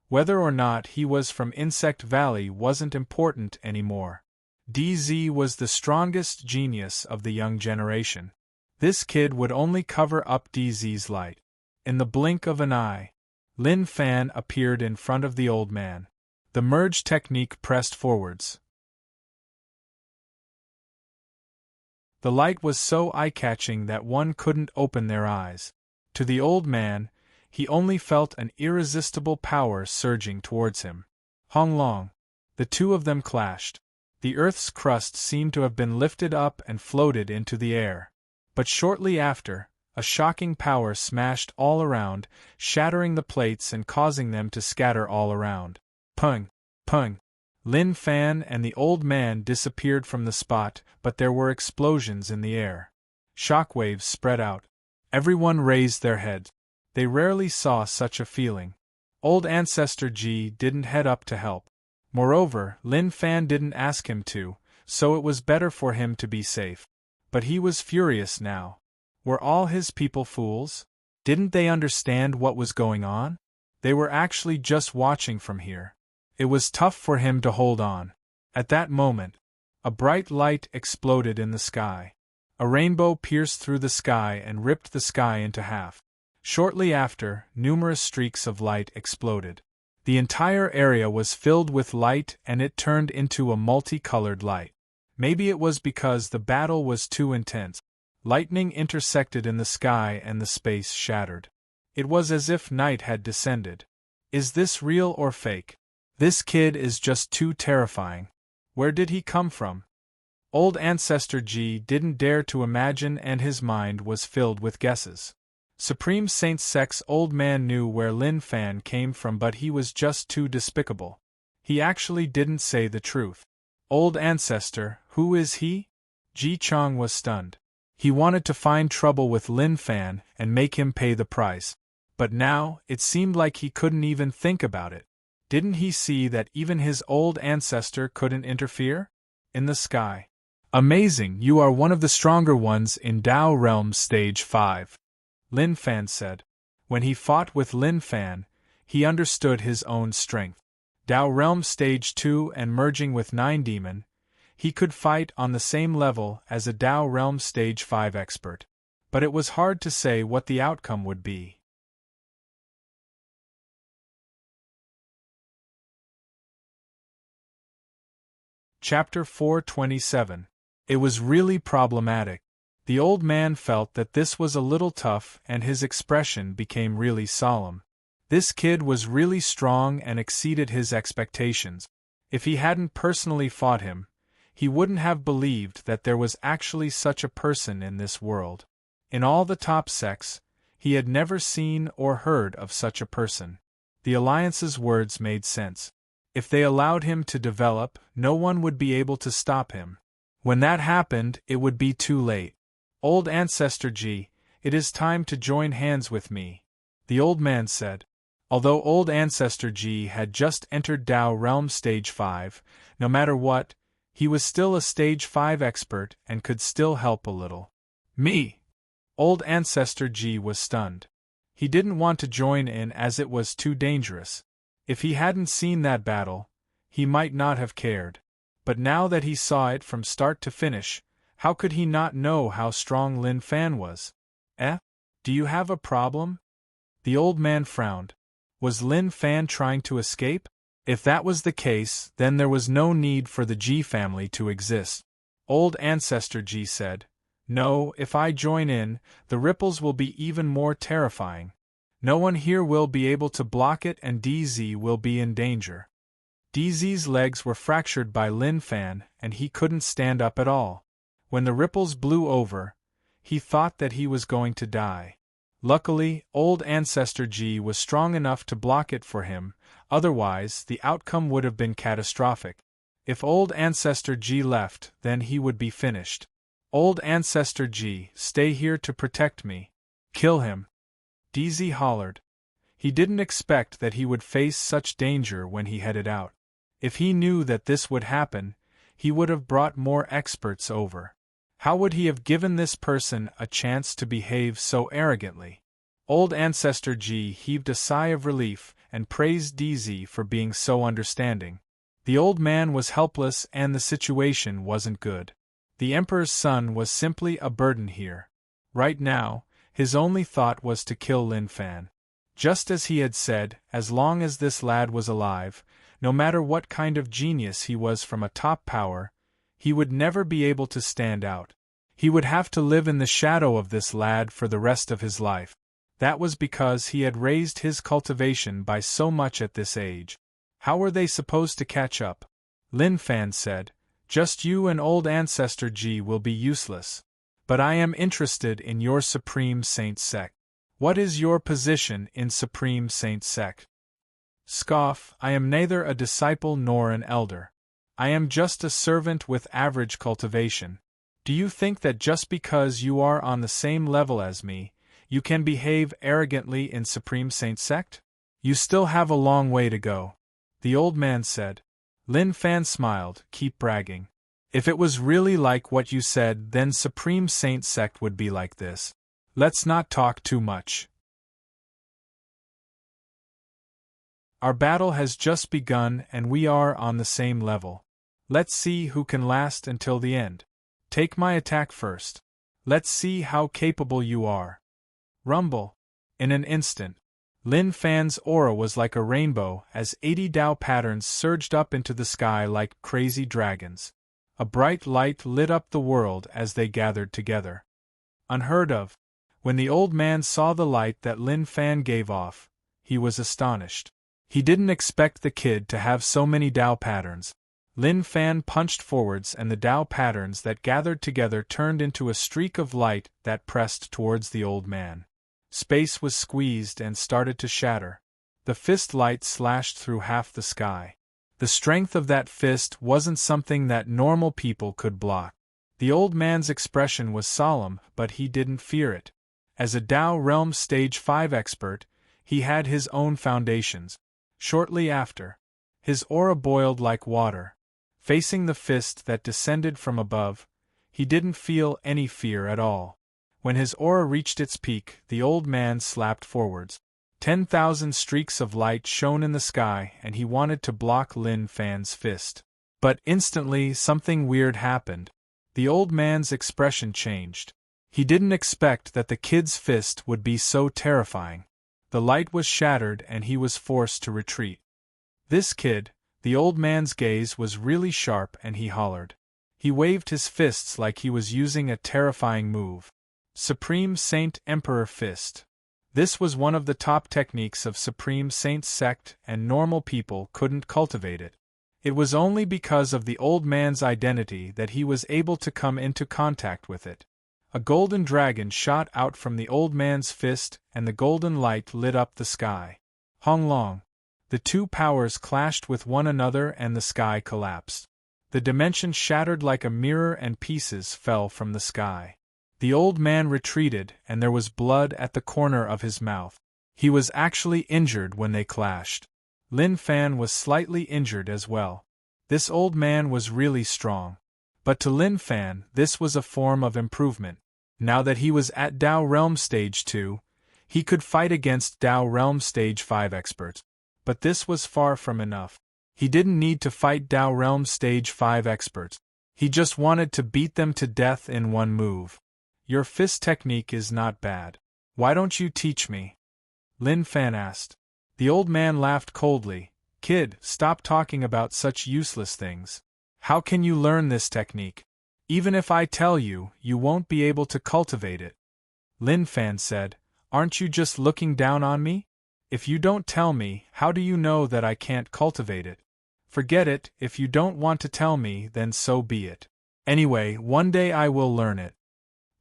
Whether or not he was from Insect Valley wasn't important anymore. DZ was the strongest genius of the young generation. This kid would only cover up DZ's light. In the blink of an eye, Lin Fan appeared in front of the old man. The merge technique pressed forwards. The light was so eye-catching that one couldn't open their eyes. To the old man, he only felt an irresistible power surging towards him. Hong Long. The two of them clashed. The earth's crust seemed to have been lifted up and floated into the air. But shortly after, a shocking power smashed all around, shattering the plates and causing them to scatter all around. Pung! Pung! Lin Fan and the old man disappeared from the spot, but there were explosions in the air. Shockwaves spread out. Everyone raised their heads. They rarely saw such a feeling. Old Ancestor Ji didn't head up to help. Moreover, Lin Fan didn't ask him to, so it was better for him to be safe. But he was furious now. Were all his people fools? Didn't they understand what was going on? They were actually just watching from here. It was tough for him to hold on. At that moment, a bright light exploded in the sky. A rainbow pierced through the sky and ripped the sky into half. Shortly after, numerous streaks of light exploded. The entire area was filled with light and it turned into a multicolored light. Maybe it was because the battle was too intense. Lightning intersected in the sky and the space shattered. It was as if night had descended. Is this real or fake? This kid is just too terrifying. Where did he come from? Old Ancestor Ji didn't dare to imagine and his mind was filled with guesses. Supreme Saint Sek's old man knew where Lin Fan came from, but he was just too despicable. He actually didn't say the truth. Old ancestor, who is he? Ji Chang was stunned. He wanted to find trouble with Lin Fan and make him pay the price. But now, it seemed like he couldn't even think about it. Didn't he see that even his old ancestor couldn't interfere? In the sky. Amazing, you are one of the stronger ones in Dao Realm Stage 5. Lin Fan said. When he fought with Lin Fan, he understood his own strength. Dao Realm Stage 2 and merging with 9 Demon, he could fight on the same level as a Dao Realm Stage 5 expert. But it was hard to say what the outcome would be. Chapter 427. It was really problematic. The old man felt that this was a little tough and his expression became really solemn. This kid was really strong and exceeded his expectations. If he hadn't personally fought him, he wouldn't have believed that there was actually such a person in this world. In all the top sects, he had never seen or heard of such a person. The Alliance's words made sense. If they allowed him to develop, no one would be able to stop him. When that happened, it would be too late. Old Ancestor Ji, it is time to join hands with me, the old man said. Although Old Ancestor Ji had just entered Dao Realm Stage 5, no matter what, he was still a Stage 5 expert and could still help a little. Me! Old Ancestor Ji was stunned. He didn't want to join in as it was too dangerous. If he hadn't seen that battle, he might not have cared. But now that he saw it from start to finish, how could he not know how strong Lin Fan was? Do you have a problem? The old man frowned. Was Lin Fan trying to escape? If that was the case, then there was no need for the Ji family to exist. Old Ancestor Ji said, No, if I join in, the ripples will be even more terrifying. No one here will be able to block it and DZ will be in danger. DZ's legs were fractured by Lin Fan and he couldn't stand up at all. When the ripples blew over, he thought that he was going to die. Luckily, Old Ancestor Ji was strong enough to block it for him, otherwise the outcome would have been catastrophic. If Old Ancestor Ji left, then he would be finished. Old Ancestor Ji, stay here to protect me. Kill him. DZ hollered. He didn't expect that he would face such danger when he headed out. If he knew that this would happen, he would have brought more experts over. How would he have given this person a chance to behave so arrogantly? Old Ancestor Ji heaved a sigh of relief and praised DZ for being so understanding. The old man was helpless and the situation wasn't good. The Emperor's son was simply a burden here. Right now, his only thought was to kill Lin Fan. Just as he had said, as long as this lad was alive, no matter what kind of genius he was from a top power, he would never be able to stand out. He would have to live in the shadow of this lad for the rest of his life. That was because he had raised his cultivation by so much at this age. How were they supposed to catch up? Lin Fan said, Just you and Old Ancestor Ji will be useless. But I am interested in your Supreme Saint Sect. What is your position in Supreme Saint Sect? Scoff, I am neither a disciple nor an elder. I am just a servant with average cultivation. Do you think that just because you are on the same level as me, you can behave arrogantly in Supreme Saint Sect? You still have a long way to go. The old man said. Lin Fan smiled, keep bragging. If it was really like what you said, then Supreme Saint Sect would be like this. Let's not talk too much. Our battle has just begun and we are on the same level. Let's see who can last until the end. Take my attack first. Let's see how capable you are. Rumble. In an instant, Lin Fan's aura was like a rainbow as 80 Dao patterns surged up into the sky like crazy dragons. A bright light lit up the world as they gathered together. Unheard of. When the old man saw the light that Lin Fan gave off, he was astonished. He didn't expect the kid to have so many Dao patterns. Lin Fan punched forwards and the Dao patterns that gathered together turned into a streak of light that pressed towards the old man. Space was squeezed and started to shatter. The fist light slashed through half the sky. The strength of that fist wasn't something that normal people could block. The old man's expression was solemn, but he didn't fear it. As a Tao Realm Stage 5 expert, he had his own foundations. Shortly after, his aura boiled like water. Facing the fist that descended from above, he didn't feel any fear at all. When his aura reached its peak, the old man slapped forwards. 10,000 streaks of light shone in the sky, and he wanted to block Lin Fan's fist. But instantly something weird happened. The old man's expression changed. He didn't expect that the kid's fist would be so terrifying. The light was shattered and he was forced to retreat. This kid, the old man's gaze was really sharp and he hollered. He waved his fists like he was using a terrifying move. Supreme Saint Emperor Fist. This was one of the top techniques of Supreme Saint's sect, and normal people couldn't cultivate it. It was only because of the old man's identity that he was able to come into contact with it. A golden dragon shot out from the old man's fist, and the golden light lit up the sky. Hong Long. The two powers clashed with one another and the sky collapsed. The dimension shattered like a mirror and pieces fell from the sky. The old man retreated, and there was blood at the corner of his mouth. He was actually injured when they clashed. Lin Fan was slightly injured as well. This old man was really strong. But to Lin Fan, this was a form of improvement. Now that he was at Tao Realm Stage 2, he could fight against Tao Realm Stage 5 experts. But this was far from enough. He didn't need to fight Tao Realm Stage 5 experts. He just wanted to beat them to death in one move. Your fist technique is not bad. Why don't you teach me? Lin Fan asked. The old man laughed coldly. Kid, stop talking about such useless things. How can you learn this technique? Even if I tell you, you won't be able to cultivate it. Lin Fan said, Aren't you just looking down on me? If you don't tell me, how do you know that I can't cultivate it? Forget it, if you don't want to tell me, then so be it. Anyway, one day I will learn it.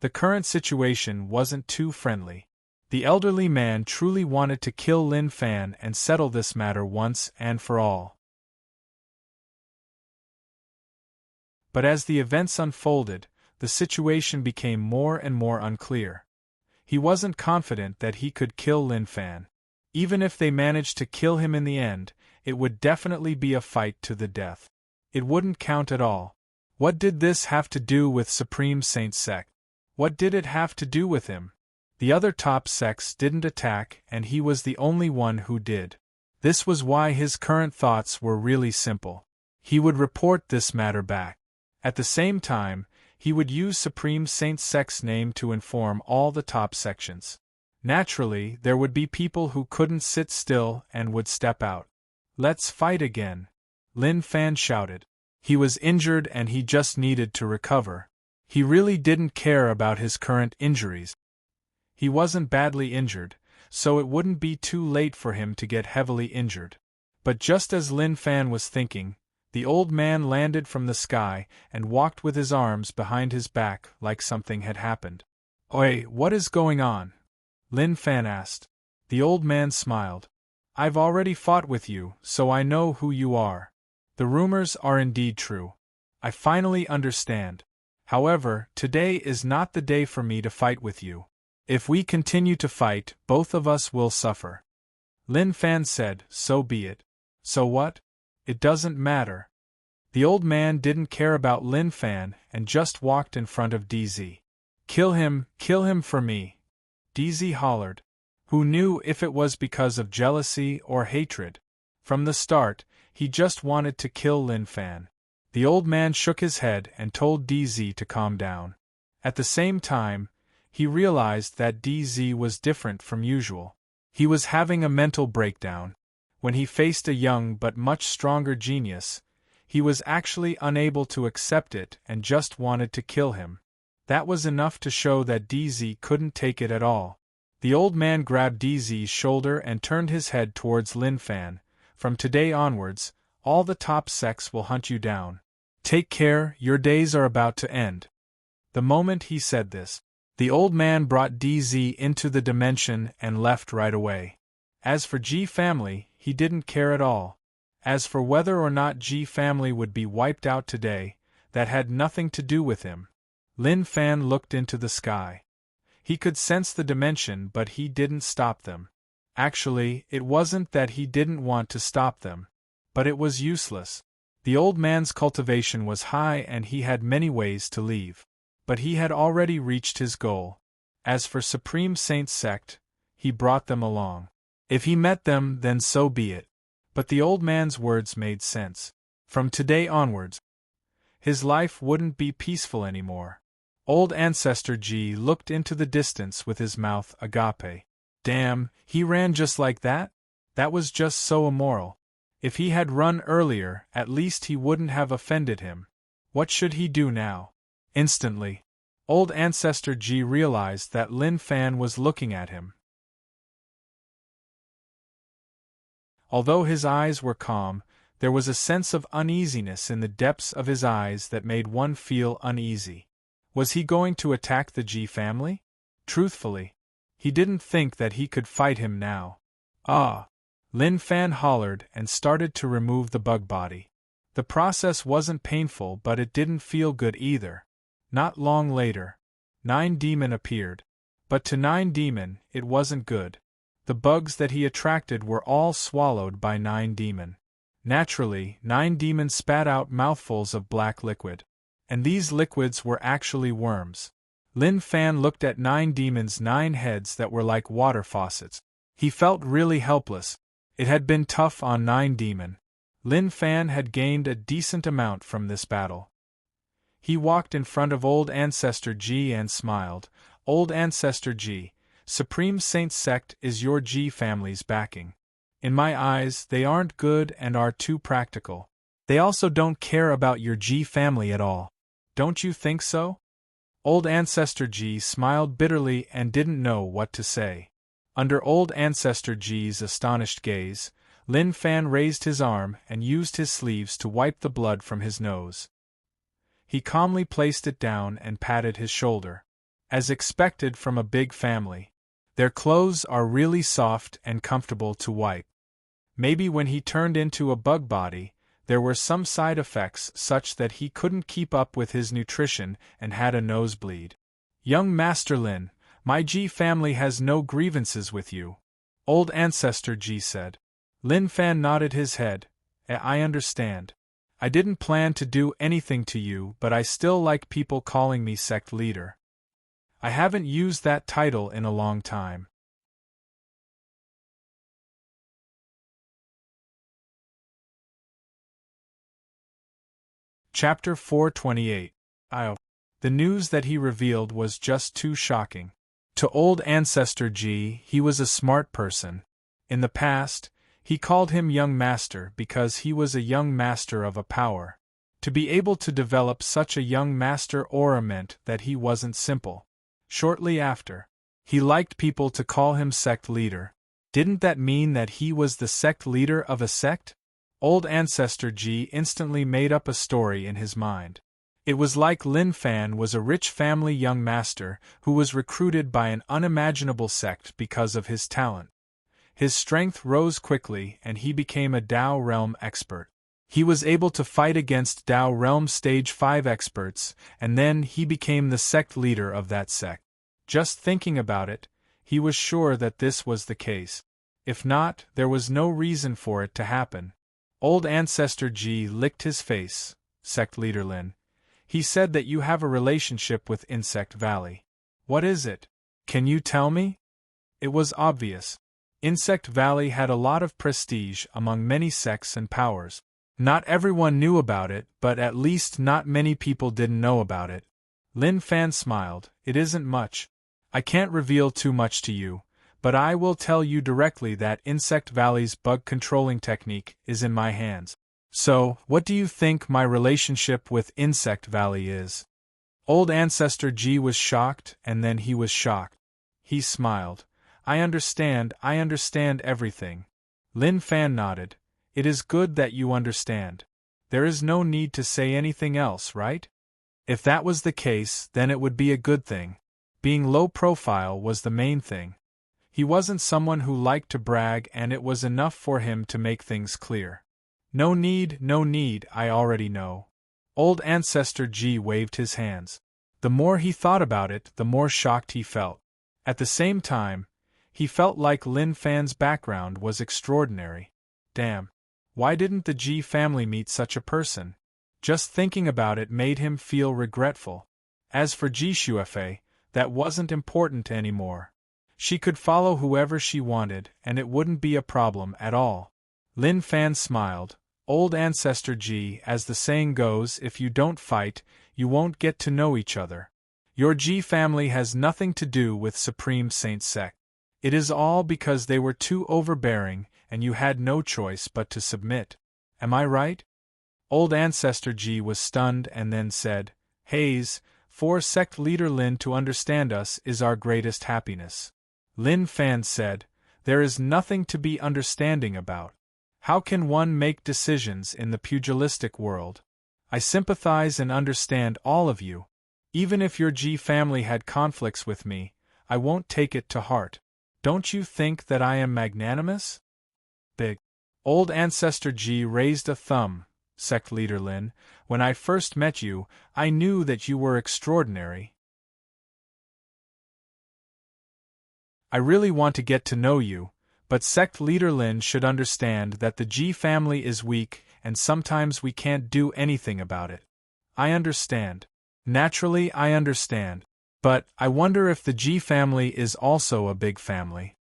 The current situation wasn't too friendly. The elderly man truly wanted to kill Lin Fan and settle this matter once and for all. But as the events unfolded, the situation became more and more unclear. He wasn't confident that he could kill Lin Fan. Even if they managed to kill him in the end, it would definitely be a fight to the death. It wouldn't count at all. What did this have to do with Supreme Saint Sect? What did it have to do with him? The other top sects didn't attack, and he was the only one who did. This was why his current thoughts were really simple. He would report this matter back. At the same time, he would use Supreme Saint Sect's name to inform all the top sections. Naturally, there would be people who couldn't sit still and would step out. Let's fight again, Lin Fan shouted. He was injured and he just needed to recover. He really didn't care about his current injuries. He wasn't badly injured, so it wouldn't be too late for him to get heavily injured. But just as Lin Fan was thinking, the old man landed from the sky and walked with his arms behind his back like something had happened. Oi, what is going on? Lin Fan asked. The old man smiled. I've already fought with you, so I know who you are. The rumors are indeed true. I finally understand. However, today is not the day for me to fight with you. If we continue to fight, both of us will suffer. Lin Fan said, So be it. So what? It doesn't matter. The old man didn't care about Lin Fan and just walked in front of DZ. Kill him for me. DZ hollered. Who knew if it was because of jealousy or hatred? From the start, he just wanted to kill Lin Fan. The old man shook his head and told DZ to calm down. At the same time, he realized that DZ was different from usual. He was having a mental breakdown. When he faced a young but much stronger genius, he was actually unable to accept it and just wanted to kill him. That was enough to show that DZ couldn't take it at all. The old man grabbed DZ's shoulder and turned his head towards Lin Fan. From today onwards, all the top sects will hunt you down. Take care, your days are about to end. The moment he said this, The old man brought DZ into the dimension and left right away. As for G family, he didn't care at all. As for whether or not G family would be wiped out today, that had nothing to do with him. Lin Fan looked into the sky. He could sense the dimension, but he didn't stop them. Actually, it wasn't that he didn't want to stop them, but it was useless. The old man's cultivation was high and he had many ways to leave. But he had already reached his goal. As for Supreme Saint Sect, he brought them along. If he met them, then so be it. But the old man's words made sense. From today onwards, his life wouldn't be peaceful anymore. Old Ancestor G looked into the distance with his mouth agape. Damn, he ran just like that? That was just so immoral. If he had run earlier, at least he wouldn't have offended him. What should he do now? Instantly, old Ancestor G realized that Lin Fan was looking at him. Although his eyes were calm, there was a sense of uneasiness in the depths of his eyes that made one feel uneasy. Was he going to attack the G family? Truthfully, he didn't think that he could fight him now. Ah! Lin Fan hollered and started to remove the bug body. The process wasn't painful, but it didn't feel good either. Not long later, Nine Demon appeared. But to Nine Demon, it wasn't good. The bugs that he attracted were all swallowed by Nine Demon. Naturally, Nine Demon spat out mouthfuls of black liquid. And these liquids were actually worms. Lin Fan looked at Nine Demon's 9 heads that were like water faucets. He felt really helpless. It had been tough on Nine Demon. Lin Fan had gained a decent amount from this battle. He walked in front of Old Ancestor G and smiled. Old Ancestor G, Supreme Saint Sect is your G family's backing. In my eyes, they aren't good and are too practical. They also don't care about your G family at all. Don't you think so? Old Ancestor G smiled bitterly and didn't know what to say. Under Old Ancestor G's astonished gaze, Lin Fan raised his arm and used his sleeves to wipe the blood from his nose. He calmly placed it down and patted his shoulder. As expected from a big family, their clothes are really soft and comfortable to wipe. Maybe when he turned into a bug body, there were some side effects such that he couldn't keep up with his nutrition and had a nosebleed. Young Master Lin, my G family has no grievances with you, Old Ancestor G said. Lin Fan nodded his head. I understand. I didn't plan to do anything to you, but I still like people calling me sect leader. I haven't used that title in a long time. Chapter 428. The news that he revealed was just too shocking. To Old Ancestor G, he was a smart person. In the past, he called him Young Master because he was a young master of a power. To be able to develop such a young master aura meant that he wasn't simple. Shortly after, he liked people to call him sect leader. Didn't that mean that he was the sect leader of a sect? Old Ancestor G instantly made up a story in his mind. It was like Lin Fan was a rich family young master who was recruited by an unimaginable sect because of his talent. His strength rose quickly and he became a Dao Realm expert. He was able to fight against Dao Realm Stage 5 experts, and then he became the sect leader of that sect. Just thinking about it, he was sure that this was the case. If not, there was no reason for it to happen. Old Ancestor G licked his face. Sect leader Lin, he said that you have a relationship with Insect Valley. What is it? Can you tell me? It was obvious. Insect Valley had a lot of prestige among many sects and powers. Not everyone knew about it, but at least not many people didn't know about it. Lin Fan smiled. It isn't much. I can't reveal too much to you, but I will tell you directly that Insect Valley's bug controlling technique is in my hands. So, what do you think my relationship with Insect Valley is? Old Ancestor G was shocked, and then he was shocked. He smiled. I understand everything. Lin Fan nodded. It is good that you understand. There is no need to say anything else, right? If that was the case, then it would be a good thing. Being low profile was the main thing. He wasn't someone who liked to brag, and it was enough for him to make things clear. No need, I already know. Old Ancestor G waved his hands. The more he thought about it, the more shocked he felt. At the same time, he felt like Lin Fan's background was extraordinary. Damn. Why didn't the G family meet such a person? Just thinking about it made him feel regretful. As for Ji Xuefei, that wasn't important anymore. She could follow whoever she wanted, and it wouldn't be a problem at all. Lin Fan smiled. Old Ancestor Ji, as the saying goes, if you don't fight, you won't get to know each other. Your Ji family has nothing to do with Supreme Saint Sect. It is all because they were too overbearing, and you had no choice but to submit. Am I right? Old Ancestor Ji was stunned and then said, Haze, for sect leader Lin to understand us is our greatest happiness. Lin Fan said, There is nothing to be understanding about. How can one make decisions in the pugilistic world? I sympathize and understand all of you. Even if your G family had conflicts with me, I won't take it to heart. Don't you think that I am magnanimous? Big. Old Ancestor G raised a thumb. Sect leader Lin, when I first met you, I knew that you were extraordinary. I really want to get to know you, but Sect leader Lin should understand that the G family is weak and sometimes we can't do anything about it. I understand. Naturally, I understand. But I wonder if the G family is also a big family.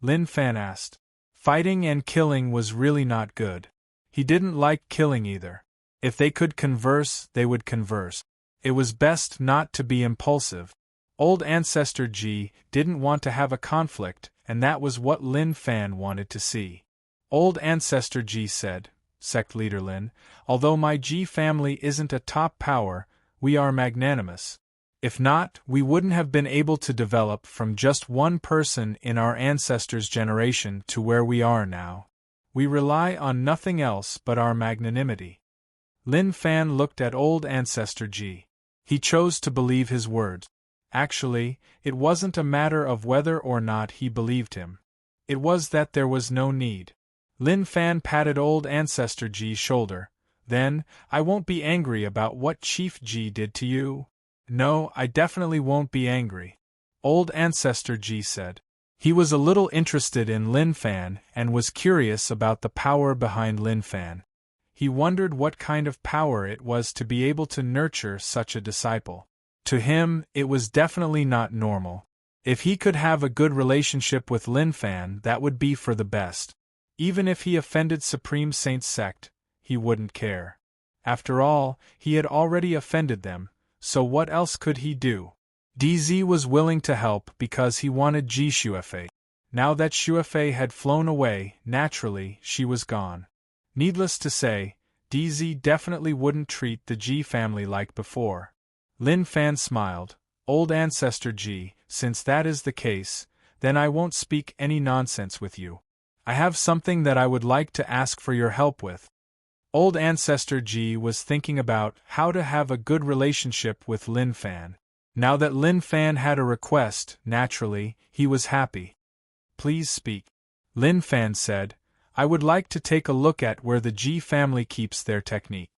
Lin Fan asked. Fighting and killing was really not good. He didn't like killing either. If they could converse, they would converse. It was best not to be impulsive. Old Ancestor G didn't want to have a conflict, and that was what Lin Fan wanted to see. Old Ancestor G said, Sect leader Lin, although my G family isn't a top power, we are magnanimous. If not, we wouldn't have been able to develop from just one person in our ancestors' generation to where we are now. We rely on nothing else but our magnanimity. Lin Fan looked at Old Ancestor G. He chose to believe his words. Actually, it wasn't a matter of whether or not he believed him. It was that there was no need. Lin Fan patted Old Ancestor G's shoulder. Then, I won't be angry about what Chief G did to you. No, I definitely won't be angry. Old Ancestor G said. He was a little interested in Lin Fan and was curious about the power behind Lin Fan. He wondered what kind of power it was to be able to nurture such a disciple. To him, it was definitely not normal. If he could have a good relationship with Lin Fan, that would be for the best. Even if he offended Supreme Saint Sect, he wouldn't care. After all, he had already offended them, so what else could he do? DZ was willing to help because he wanted Ji Xuefei. Now that Xuefei had flown away, naturally, she was gone. Needless to say, DZ definitely wouldn't treat the Ji family like before. Lin Fan smiled. Old Ancestor G, since that is the case, then I won't speak any nonsense with you. I have something that I would like to ask for your help with. Old Ancestor G was thinking about how to have a good relationship with Lin Fan. Now that Lin Fan had a request, naturally, he was happy. Please speak. Lin Fan said, I would like to take a look at where the G family keeps their technique.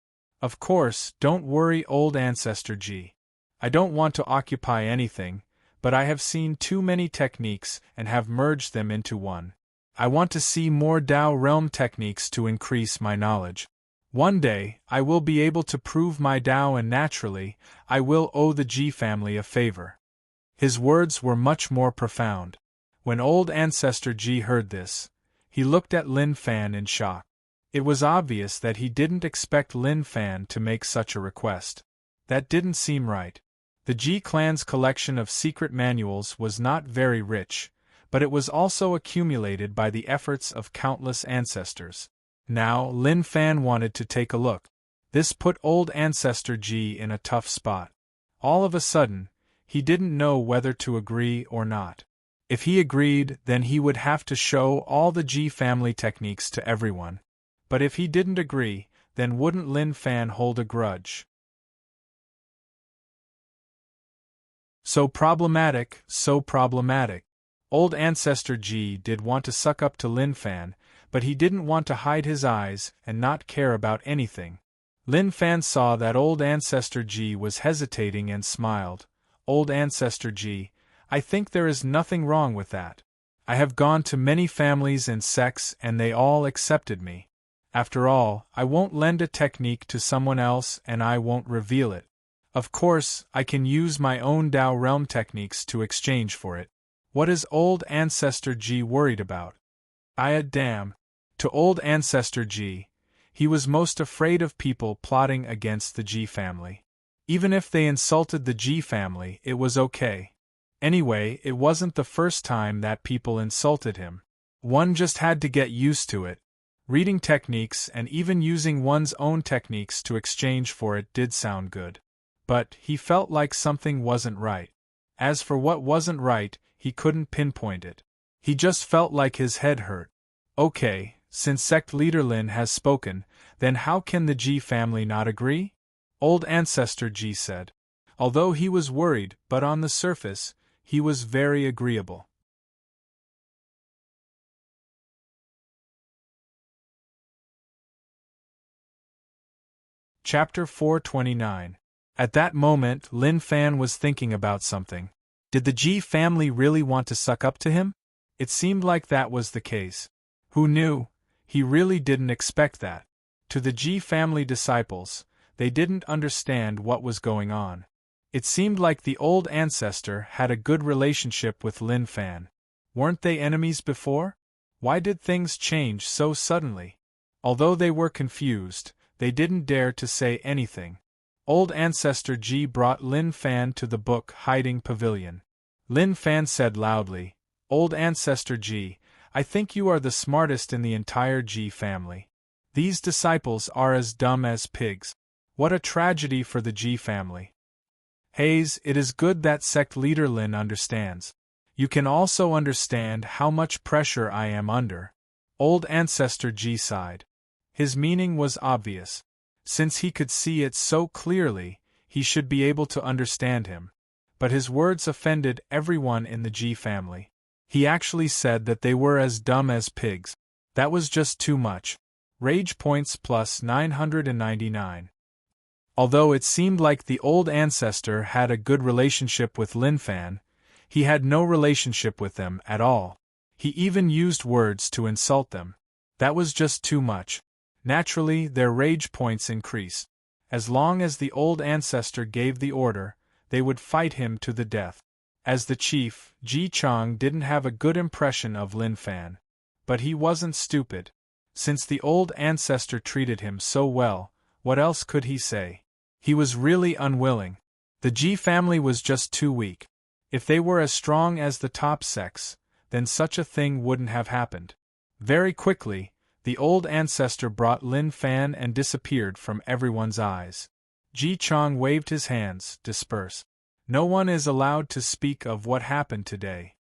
Of course, don't worry, Old Ancestor G. I don't want to occupy anything, but I have seen too many techniques and have merged them into one. I want to see more Dao realm techniques to increase my knowledge. One day, I will be able to prove my Dao and naturally, I will owe the Ji family a favor. His words were much more profound. When Old Ancestor Ji heard this, he looked at Lin Fan in shock. It was obvious that he didn't expect Lin Fan to make such a request. That didn't seem right. The Ji clan's collection of secret manuals was not very rich, but it was also accumulated by the efforts of countless ancestors. Now, Lin Fan wanted to take a look. This put Old Ancestor Ji in a tough spot. All of a sudden, he didn't know whether to agree or not. If he agreed, then he would have to show all the Ji family techniques to everyone. But if he didn't agree, then wouldn't Lin Fan hold a grudge? So problematic, so problematic. Old Ancestor G did want to suck up to Lin Fan, but he didn't want to hide his eyes and not care about anything. Lin Fan saw that Old Ancestor G was hesitating and smiled. Old Ancestor G, I think there is nothing wrong with that. I have gone to many families and sects and they all accepted me. After all, I won't lend a technique to someone else and I won't reveal it. Of course, I can use my own Tao realm techniques to exchange for it. What is Old Ancestor G worried about? Damn. To Old Ancestor G, he was most afraid of people plotting against the G family. Even if they insulted the G family, it was okay. Anyway, it wasn't the first time that people insulted him. One just had to get used to it. Reading techniques and even using one's own techniques to exchange for it did sound good. But he felt like something wasn't right. As for what wasn't right, he couldn't pinpoint it. He just felt like his head hurt. Okay, since sect leader Lin has spoken, then how can the G family not agree? Old Ancestor G said. Although he was worried, but on the surface, he was very agreeable. Chapter 429. At that moment, Lin Fan was thinking about something. Did the G family really want to suck up to him? It seemed like that was the case. Who knew? He really didn't expect that. To the G family disciples, they didn't understand what was going on. It seemed like the old ancestor had a good relationship with Lin Fan. Weren't they enemies before? Why did things change so suddenly? Although they were confused, they didn't dare to say anything. Old Ancestor G brought Lin Fan to the book hiding pavilion. Lin Fan said loudly, "Old Ancestor G, I think you are the smartest in the entire G family. These disciples are as dumb as pigs. What a tragedy for the G family." Hayes, it is good that sect leader Lin understands. You can also understand how much pressure I am under. Old Ancestor G sighed. His meaning was obvious. Since he could see it so clearly, he should be able to understand him. But his words offended everyone in the G family. He actually said that they were as dumb as pigs. That was just too much. Rage points plus 999. Although it seemed like the old ancestor had a good relationship with Lin Fan, he had no relationship with them at all. He even used words to insult them. That was just too much. Naturally, their rage points increased. As long as the old ancestor gave the order, they would fight him to the death. As the chief, Ji Chang didn't have a good impression of Lin Fan. But he wasn't stupid. Since the old ancestor treated him so well, what else could he say? He was really unwilling. The Ji family was just too weak. If they were as strong as the top sects, then such a thing wouldn't have happened. Very quickly, the old ancestor brought Lin Fan and disappeared from everyone's eyes. Ji Chang waved his hands, disperse. No one is allowed to speak of what happened today.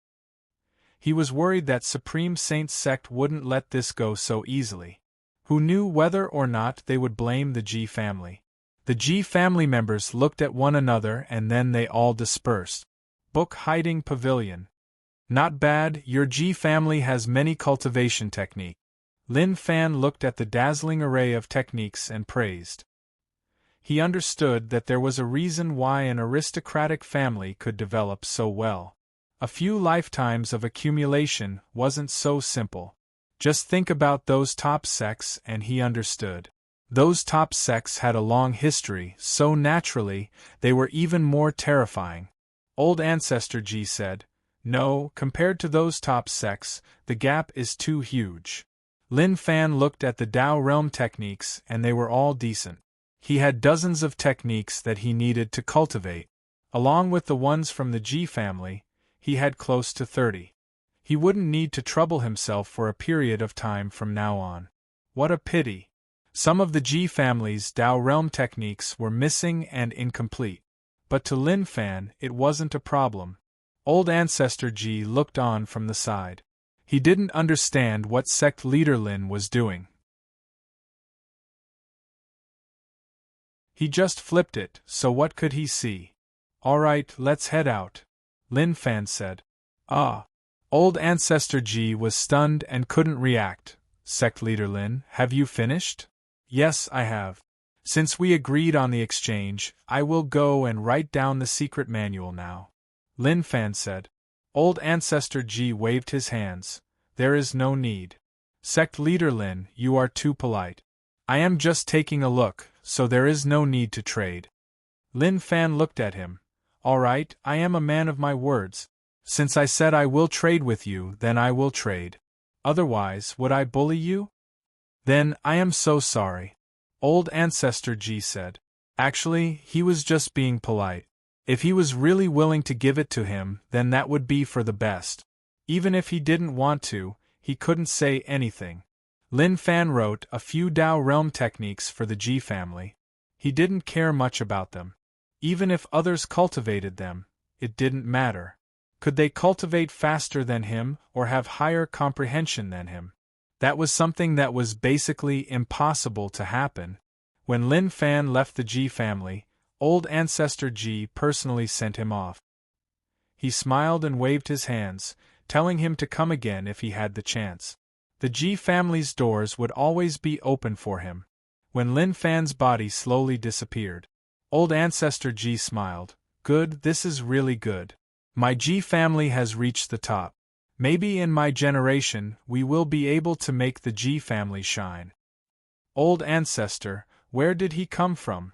He was worried that Supreme Saint's sect wouldn't let this go so easily. Who knew whether or not they would blame the Ji family? The Ji family members looked at one another and then they all dispersed. Book hiding pavilion. Not bad, your Ji family has many cultivation techniques. Lin Fan looked at the dazzling array of techniques and praised. He understood that there was a reason why an aristocratic family could develop so well. A few lifetimes of accumulation wasn't so simple. Just think about those top sects and he understood. Those top sects had a long history, so naturally, they were even more terrifying. Old Ancestor G said, "No, compared to those top sects, the gap is too huge." Lin Fan looked at the Tao realm techniques and they were all decent. He had dozens of techniques that he needed to cultivate. Along with the ones from the Ji family, he had close to 30. He wouldn't need to trouble himself for a period of time from now on. What a pity. Some of the Ji family's Tao realm techniques were missing and incomplete. But to Lin Fan, it wasn't a problem. Old Ancestor Ji looked on from the side. He didn't understand what sect leader Lin was doing. He just flipped it, so what could he see? Alright, let's head out, Lin Fan said. Ah. Old Ancestor Ji was stunned and couldn't react. Sect Leader Lin, have you finished? Yes, I have. Since we agreed on the exchange, I will go and write down the secret manual now, Lin Fan said. Old Ancestor Ji waved his hands. There is no need. Sect Leader Lin, you are too polite. I am just taking a look, so there is no need to trade. Lin Fan looked at him. All right, I am a man of my words. Since I said I will trade with you, then I will trade. Otherwise, would I bully you? Then, I am so sorry, Old Ancestor Ji said. Actually, he was just being polite. If he was really willing to give it to him, then that would be for the best. Even if he didn't want to, he couldn't say anything. Lin Fan wrote a few Dao realm techniques for the Ji family. He didn't care much about them. Even if others cultivated them, it didn't matter. Could they cultivate faster than him or have higher comprehension than him? That was something that was basically impossible to happen. When Lin Fan left the Ji family, Old Ancestor Ji personally sent him off. He smiled and waved his hands, telling him to come again if he had the chance. The Ji family's doors would always be open for him. When Lin Fan's body slowly disappeared, Old Ancestor Ji smiled. Good, this is really good. My Ji family has reached the top. Maybe in my generation we will be able to make the Ji family shine. Old Ancestor, where did he come from?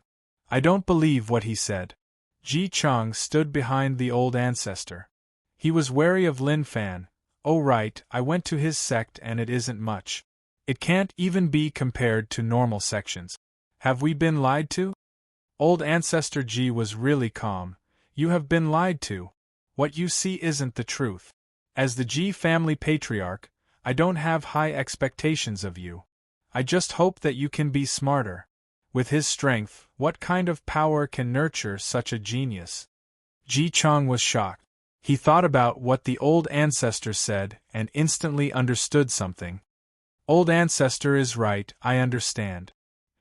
I don't believe what he said. Ji Chang stood behind the Old Ancestor. He was wary of Lin Fan. Oh right, I went to his sect and it isn't much. It can't even be compared to normal sections. Have we been lied to? Old Ancestor Ji was really calm. You have been lied to. What you see isn't the truth. As the Ji family patriarch, I don't have high expectations of you. I just hope that you can be smarter. With his strength, what kind of power can nurture such a genius? Ji Chang was shocked. He thought about what the Old Ancestor said and instantly understood something. Old Ancestor is right, I understand.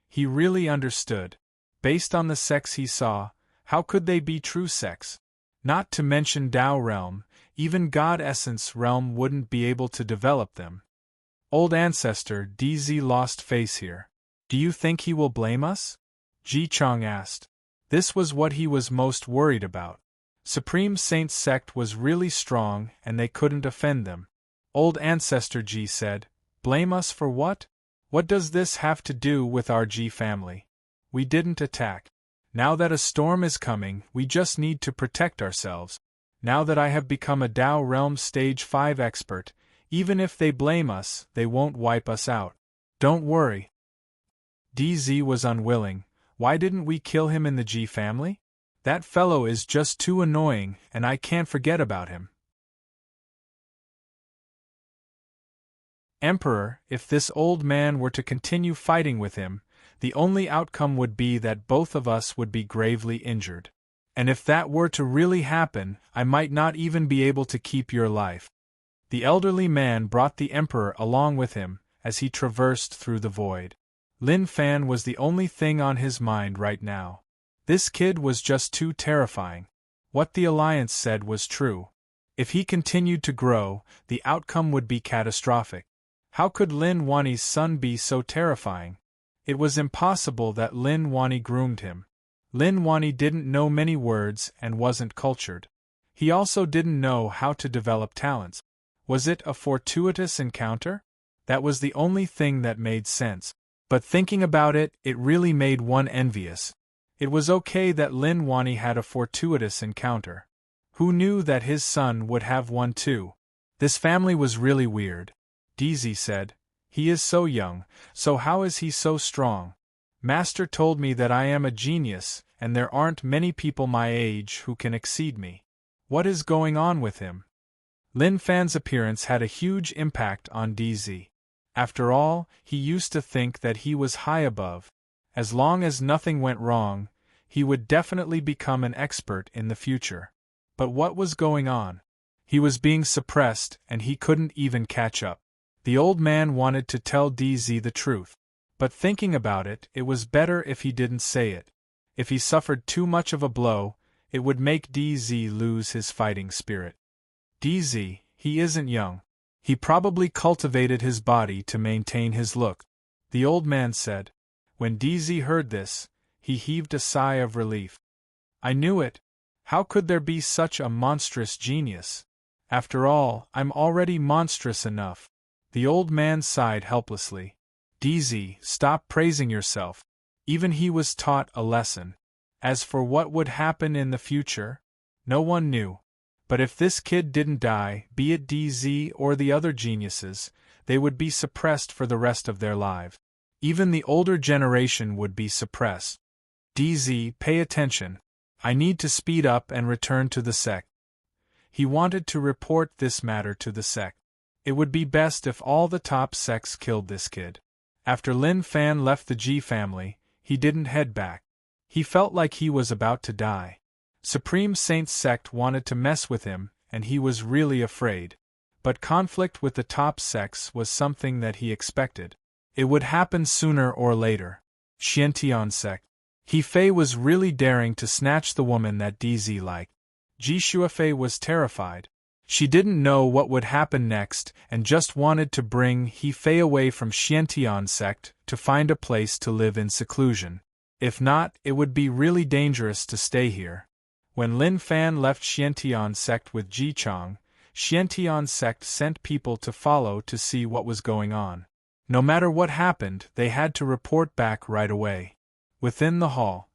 He really understood. Based on the sects he saw, how could they be true sects? Not to mention Tao realm, even God Essence realm wouldn't be able to develop them. Old Ancestor DZ lost face here. Do you think he will blame us? Ji Chang asked. This was what he was most worried about. Supreme Saint's sect was really strong and they couldn't offend them. Old Ancestor Ji said, blame us for what? What does this have to do with our Ji family? We didn't attack. Now that a storm is coming, we just need to protect ourselves. Now that I have become a Tao Realm Stage 5 expert, even if they blame us, they won't wipe us out. Don't worry. DZ was unwilling. Why didn't we kill him in the Ji family? That fellow is just too annoying, and I can't forget about him. Emperor, if this old man were to continue fighting with him, the only outcome would be that both of us would be gravely injured. And if that were to really happen, I might not even be able to keep your life. The elderly man brought the Emperor along with him, as he traversed through the void. Lin Fan was the only thing on his mind right now. This kid was just too terrifying. What the Alliance said was true. If he continued to grow, the outcome would be catastrophic. How could Lin Wani's son be so terrifying? It was impossible that Lin Wani groomed him. Lin Wani didn't know many words and wasn't cultured. He also didn't know how to develop talents. Was it a fortuitous encounter? That was the only thing that made sense. But thinking about it, it really made one envious. It was okay that Lin Wani had a fortuitous encounter. Who knew that his son would have one too? This family was really weird. DZ said. He is so young, so how is he so strong? Master told me that I am a genius, and there aren't many people my age who can exceed me. What is going on with him? Lin Fan's appearance had a huge impact on DZ. After all, he used to think that he was high above. As long as nothing went wrong, he would definitely become an expert in the future. But what was going on? He was being suppressed and he couldn't even catch up. The old man wanted to tell DZ the truth. But thinking about it, it was better if he didn't say it. If he suffered too much of a blow, It would make DZ lose his fighting spirit. DZ, he isn't young. He probably cultivated his body to maintain his look, the old man said. When DZ heard this, he heaved a sigh of relief. I knew it. How could there be such a monstrous genius? After all, I'm already monstrous enough. The old man sighed helplessly. DZ, stop praising yourself. Even he was taught a lesson. As for what would happen in the future, no one knew. But if this kid didn't die, be it DZ or the other geniuses, they would be suppressed for the rest of their lives. Even the older generation would be suppressed. DZ, pay attention. I need to speed up and return to the sect. He wanted to report this matter to the sect. It would be best if all the top sects killed this kid. After Lin Fan left the G family, he didn't head back. He felt like he was about to die. Supreme Saint's sect wanted to mess with him, and he was really afraid. But conflict with the top sects was something that he expected. It would happen sooner or later. Xiantian sect. He Fei was really daring to snatch the woman that DZ liked. Ji Shuafei was terrified. She didn't know what would happen next and just wanted to bring He Fei away from Xiantian sect to find a place to live in seclusion. If not, it would be really dangerous to stay here. When Lin Fan left Xiantian sect with Ji Chang, Xiantian sect sent people to follow to see what was going on. No matter what happened, they had to report back right away. Within the hall.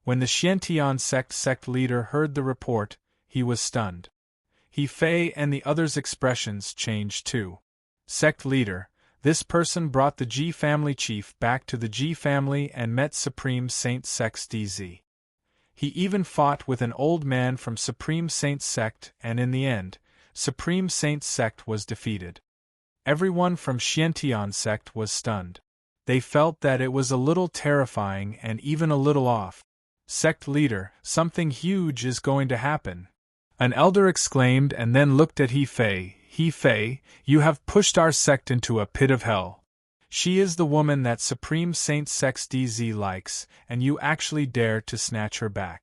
When the Xiantian sect leader heard the report, he was stunned. He Fei and the others' expressions changed too. Sect leader, this person brought the Ji family chief back to the Ji family and met Supreme Saint Sect's DZ. He even fought with an old man from Supreme Saint sect and in the end, Supreme Saint sect was defeated. Everyone from Xiantian sect was stunned. They felt that it was a little terrifying and even a little off. Sect leader, something huge is going to happen. An elder exclaimed and then looked at He Fei. He Fei, you have pushed our sect into a pit of hell. She is the woman that Supreme Saint Sect's DZ likes, and you actually dare to snatch her back.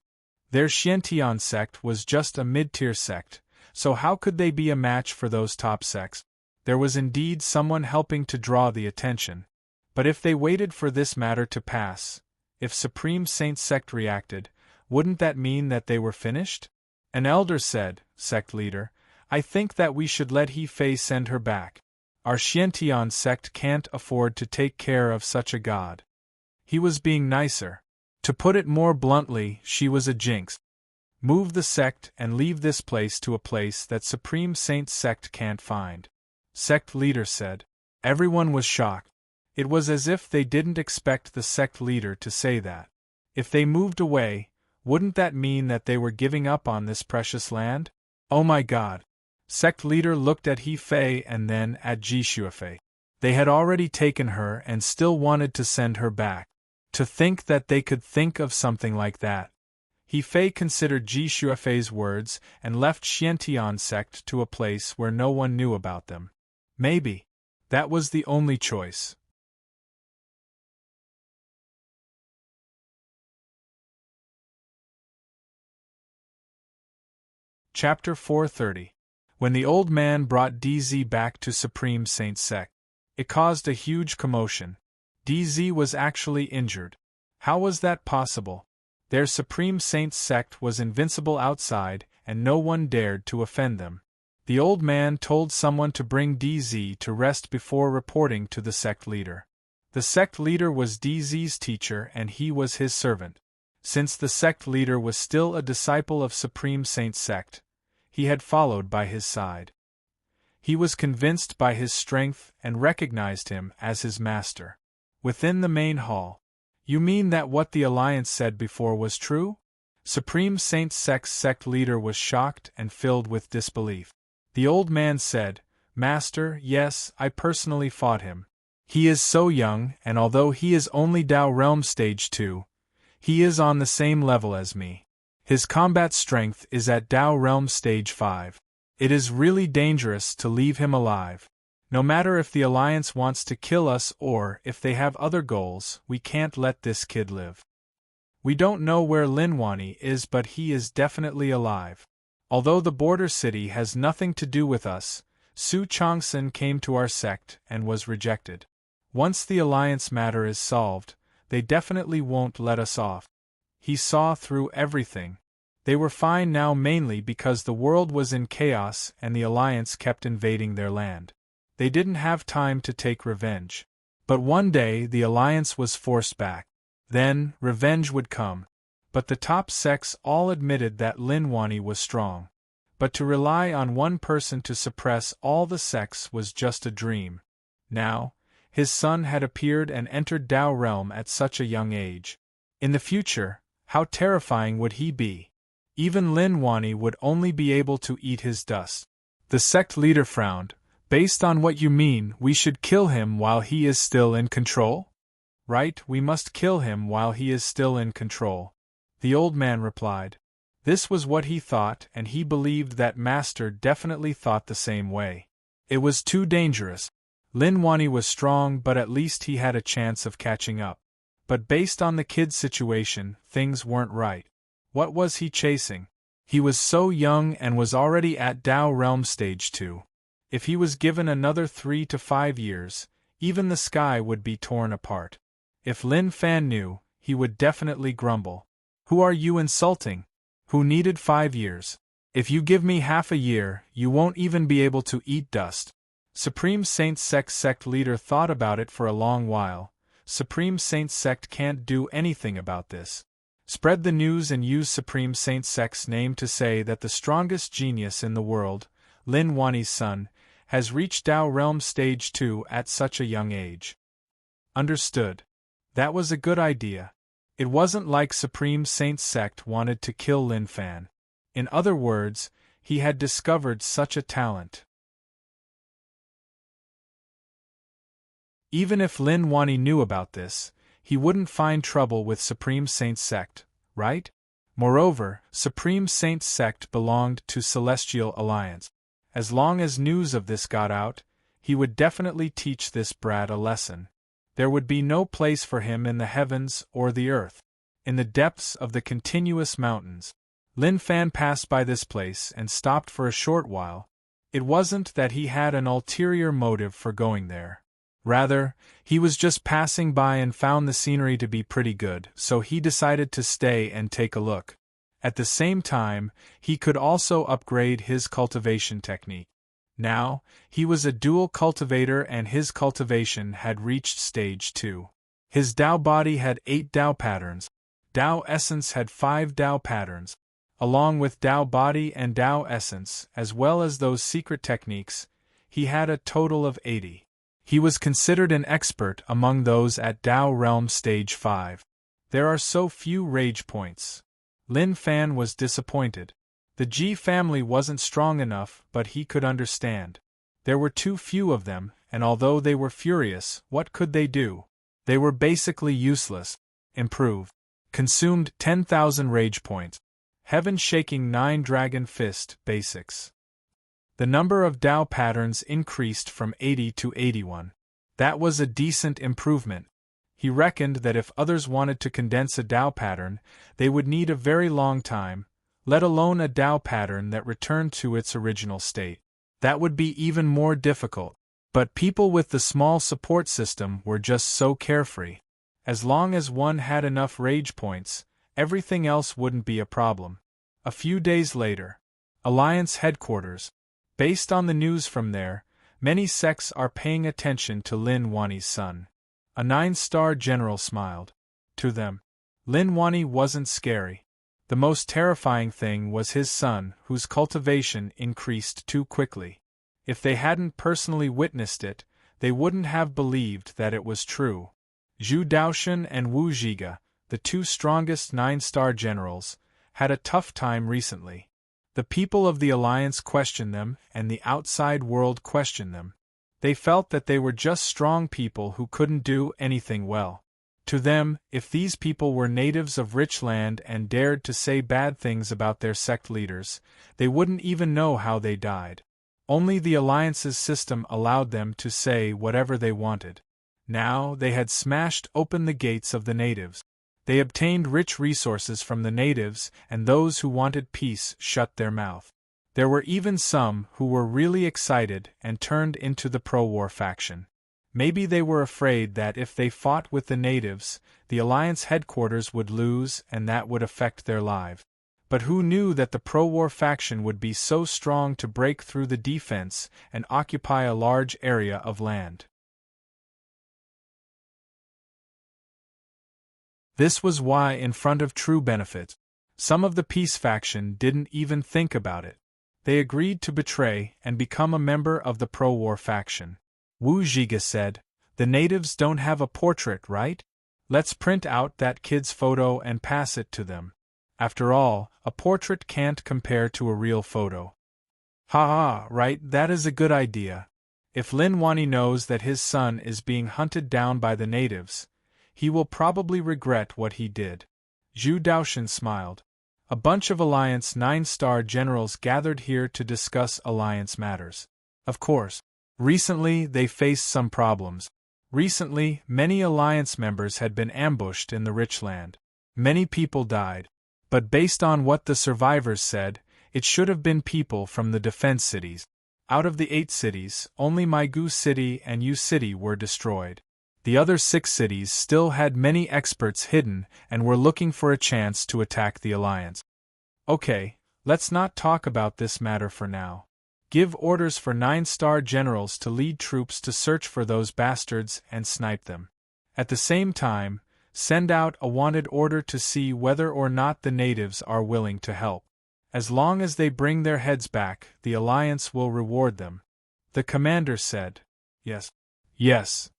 Their Xiantian sect was just a mid-tier sect, so how could they be a match for those top sects? There was indeed someone helping to draw the attention. But if they waited for this matter to pass, if Supreme Saint sect reacted, wouldn't that mean that they were finished? An elder said, Sect leader, I think that we should let He Fei send her back. Our Xiantian sect can't afford to take care of such a god. He was being nicer. To put it more bluntly, she was a jinx. Move the sect and leave this place to a place that Supreme Saint sect can't find. Sect leader said. Everyone was shocked. It was as if they didn't expect the sect leader to say that. If they moved away, wouldn't that mean that they were giving up on this precious land? Oh my God! Sect leader looked at He Fei and then at Ji Shuafei. They had already taken her and still wanted to send her back. To think that they could think of something like that. He Fei considered Ji Shuafei's words and left Xiantian sect to a place where no one knew about them. Maybe. That was the only choice. Chapter 430. When the old man brought DZ back to Supreme Saint sect, it caused a huge commotion. DZ was actually injured. How was that possible? Their Supreme Saint sect was invincible outside, and no one dared to offend them. The old man told someone to bring DZ to rest before reporting to the sect leader. The sect leader was DZ's teacher and he was his servant. Since the sect leader was still a disciple of Supreme Saint sect, he had followed by his side. He was convinced by his strength and recognized him as his master. Within the main hall. You mean that what the Alliance said before was true? Supreme Saint sect's sect leader was shocked and filled with disbelief. The old man said, Master, yes, I personally fought him. He is so young, and although he is only Dao Realm Stage 2, he is on the same level as me. His combat strength is at Dao Realm Stage 5. It is really dangerous to leave him alive. No matter if the Alliance wants to kill us or if they have other goals, we can't let this kid live. We don't know where Linwani is, but he is definitely alive. Although the border city has nothing to do with us, Su Changsun came to our sect and was rejected. Once the Alliance matter is solved, they definitely won't let us off. He saw through everything. They were fine now mainly because the world was in chaos and the Alliance kept invading their land. They didn't have time to take revenge. But one day the Alliance was forced back. Then, revenge would come. But the top sects all admitted that Linwani was strong. But to rely on one person to suppress all the sects was just a dream. Now, his son had appeared and entered Dao realm at such a young age. In the future, how terrifying would he be? Even Linwani would only be able to eat his dust. The sect leader frowned. Based on what you mean, we should kill him while he is still in control? Right, we must kill him while he is still in control. The old man replied. This was what he thought, and he believed that Master definitely thought the same way. It was too dangerous. Linwani was strong, but at least he had a chance of catching up. But based on the kid's situation, things weren't right. What was he chasing? He was so young and was already at Dao Realm Stage 2. If he was given another 3 to 5 years, even the sky would be torn apart. If Lin Fan knew, he would definitely grumble. Who are you insulting? Who needed 5 years? If you give me half a year, you won't even be able to eat dust. Supreme Saint sect leader thought about it for a long while. Supreme Saint sect can't do anything about this. Spread the news and use Supreme Saint sect's name to say that the strongest genius in the world, Lin Wani's son, has reached Dao Realm Stage 2 at such a young age. Understood. That was a good idea. It wasn't like Supreme Saint sect wanted to kill Lin Fan. In other words, he had discovered such a talent. Even if Lin Wani knew about this, he wouldn't find trouble with Supreme Saint sect, right? Moreover, Supreme Saint sect belonged to Celestial Alliance. As long as news of this got out, he would definitely teach this brat a lesson. There would be no place for him in the heavens or the earth. In the depths of the continuous mountains, Lin Fan passed by this place and stopped for a short while. It wasn't that he had an ulterior motive for going there. Rather, he was just passing by and found the scenery to be pretty good, so he decided to stay and take a look. At the same time, he could also upgrade his cultivation technique. Now, he was a dual cultivator and his cultivation had reached stage 2. His Dao body had 8 Dao patterns. Dao essence had 5 Dao patterns. Along with Dao body and Dao essence, as well as those secret techniques, he had a total of 80. He was considered an expert among those at Dao Realm Stage 5. There are so few rage points. Lin Fan was disappointed. The Ji family wasn't strong enough, but he could understand. There were too few of them, and although they were furious, what could they do? They were basically useless. Improve. Consumed 10,000 rage points. Heaven-shaking 9 Dragon Fist basics. The number of Dao patterns increased from 80 to 81. That was a decent improvement. He reckoned that if others wanted to condense a Dao pattern, they would need a very long time, let alone a Dao pattern that returned to its original state. That would be even more difficult. But people with the small support system were just so carefree. As long as one had enough rage points, everything else wouldn't be a problem. A few days later, Alliance headquarters. Based on the news from there, many sects are paying attention to Lin Wani's son. A 9-star general smiled. To them, Lin Wani wasn't scary. The most terrifying thing was his son, whose cultivation increased too quickly. If they hadn't personally witnessed it, they wouldn't have believed that it was true. Zhu Daoshan and Wu Zhiga, the 2 strongest 9-star generals, had a tough time recently. The people of the Alliance questioned them, and the outside world questioned them. They felt that they were just strong people who couldn't do anything well. To them, if these people were natives of rich land and dared to say bad things about their sect leaders, they wouldn't even know how they died. Only the Alliance's system allowed them to say whatever they wanted. Now they had smashed open the gates of the natives. They obtained rich resources from the natives, and those who wanted peace shut their mouth. There were even some who were really excited and turned into the pro-war faction. Maybe they were afraid that if they fought with the natives, the Alliance headquarters would lose and that would affect their lives. But who knew that the pro-war faction would be so strong to break through the defense and occupy a large area of land? This was why, in front of true benefit, some of the peace faction didn't even think about it. They agreed to betray and become a member of the pro-war faction. Wu Zhiga said, "The natives don't have a portrait, right? Let's print out that kid's photo and pass it to them. After all, a portrait can't compare to a real photo." Ha ha, right, that is a good idea. If Lin Wani knows that his son is being hunted down by the natives, he will probably regret what he did. Zhu Daoshan smiled. A bunch of Alliance 9-star generals gathered here to discuss Alliance matters. Of course, recently they faced some problems. Recently, many Alliance members had been ambushed in the rich land. Many people died. But based on what the survivors said, it should have been people from the defense cities. Out of the 8 cities, only Maigu City and Yu City were destroyed. The other 6 cities still had many experts hidden and were looking for a chance to attack the Alliance. Okay, let's not talk about this matter for now. Give orders for 9-star generals to lead troops to search for those bastards and snipe them. At the same time, send out a wanted order to see whether or not the natives are willing to help. As long as they bring their heads back, the Alliance will reward them. The commander said. Yes. Yes.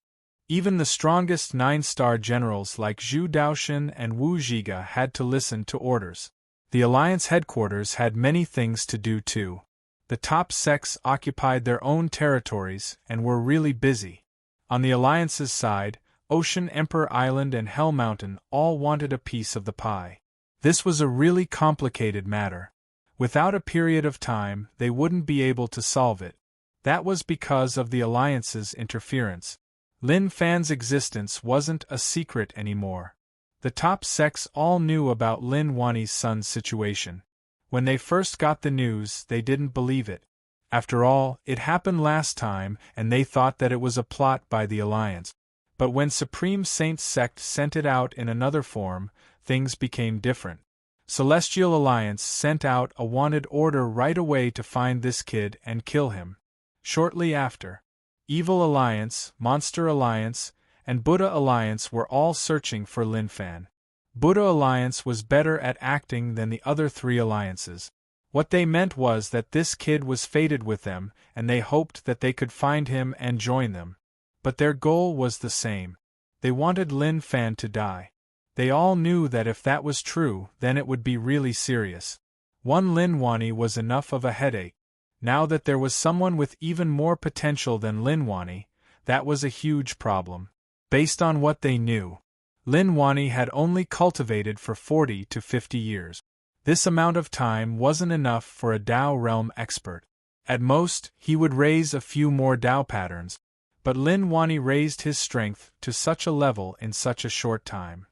Even the strongest 9-star generals like Zhu Daoshan and Wu Zhiga had to listen to orders. The Alliance headquarters had many things to do too. The top sects occupied their own territories and were really busy. On the Alliance's side, Ocean Emperor Island and Hell Mountain all wanted a piece of the pie. This was a really complicated matter. Without a period of time, they wouldn't be able to solve it. That was because of the Alliance's interference. Lin Fan's existence wasn't a secret anymore. The top sects all knew about Lin Wani's son's situation. When they first got the news, they didn't believe it. After all, it happened last time, and they thought that it was a plot by the Alliance. But when Supreme Saint Sect sent it out in another form, things became different. Celestial Alliance sent out a wanted order right away to find this kid and kill him. Shortly after, Evil Alliance, Monster Alliance, and Buddha Alliance were all searching for Lin Fan. Buddha Alliance was better at acting than the other 3 alliances. What they meant was that this kid was fated with them, and they hoped that they could find him and join them. But their goal was the same. They wanted Lin Fan to die. They all knew that if that was true, then it would be really serious. One Lin Wani was enough of a headache. Now that there was someone with even more potential than Lin Wani, that was a huge problem. Based on what they knew, Lin Wani had only cultivated for 40 to 50 years. This amount of time wasn't enough for a Dao realm expert. At most, he would raise a few more Dao patterns, but Lin Wani raised his strength to such a level in such a short time.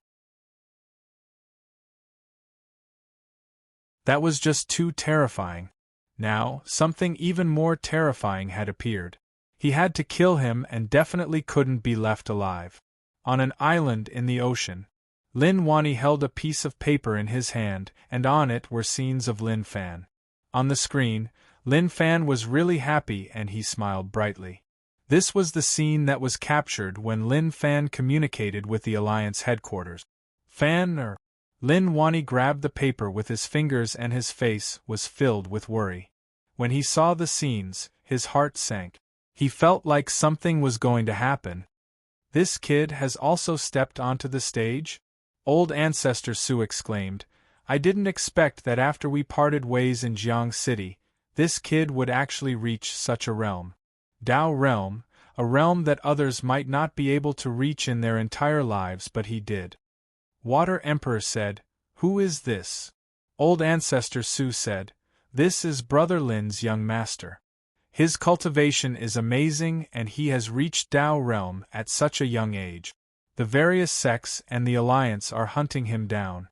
That was just too terrifying. Now, something even more terrifying had appeared. He had to kill him and definitely couldn't be left alive. On an island in the ocean, Lin Wani held a piece of paper in his hand, and on it were scenes of Lin Fan. On the screen, Lin Fan was really happy and he smiled brightly. This was the scene that was captured when Lin Fan communicated with the Alliance headquarters. Lin Wani grabbed the paper with his fingers and his face was filled with worry. When he saw the scenes, his heart sank. He felt like something was going to happen. This kid has also stepped onto the stage? Old Ancestor Su exclaimed. I didn't expect that after we parted ways in Jiang City, this kid would actually reach such a realm. Dao realm, a realm that others might not be able to reach in their entire lives, but he did. Water Emperor said, Who is this? Old Ancestor Su said, This is Brother Lin's young master. His cultivation is amazing and he has reached Tao realm at such a young age. The various sects and the Alliance are hunting him down.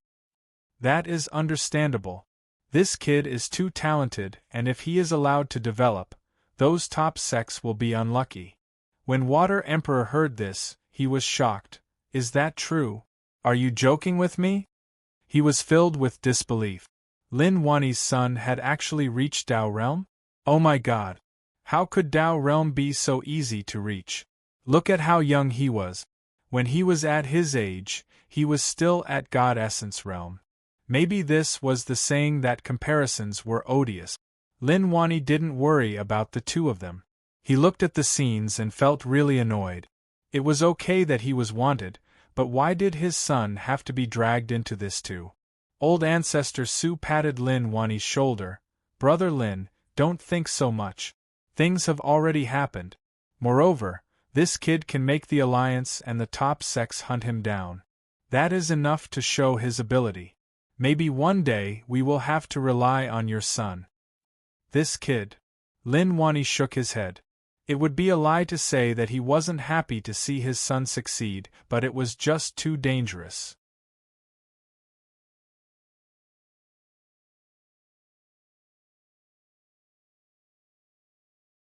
That is understandable. This kid is too talented, and if he is allowed to develop, those top sects will be unlucky. When Water Emperor heard this, he was shocked. Is that true? Are you joking with me? He was filled with disbelief. Lin Wani's son had actually reached Tao realm? Oh my god! How could Tao realm be so easy to reach? Look at how young he was. When he was at his age, he was still at God Essence realm. Maybe this was the saying that comparisons were odious. Lin Wani didn't worry about the two of them. He looked at the scenes and felt really annoyed. It was okay that he was wanted, but why did his son have to be dragged into this too? Old Ancestor Su patted Lin Wani's shoulder. Brother Lin, don't think so much. Things have already happened. Moreover, this kid can make the Alliance and the top sects hunt him down. That is enough to show his ability. Maybe one day we will have to rely on your son. This kid. Lin Wani shook his head. It would be a lie to say that he wasn't happy to see his son succeed, but it was just too dangerous.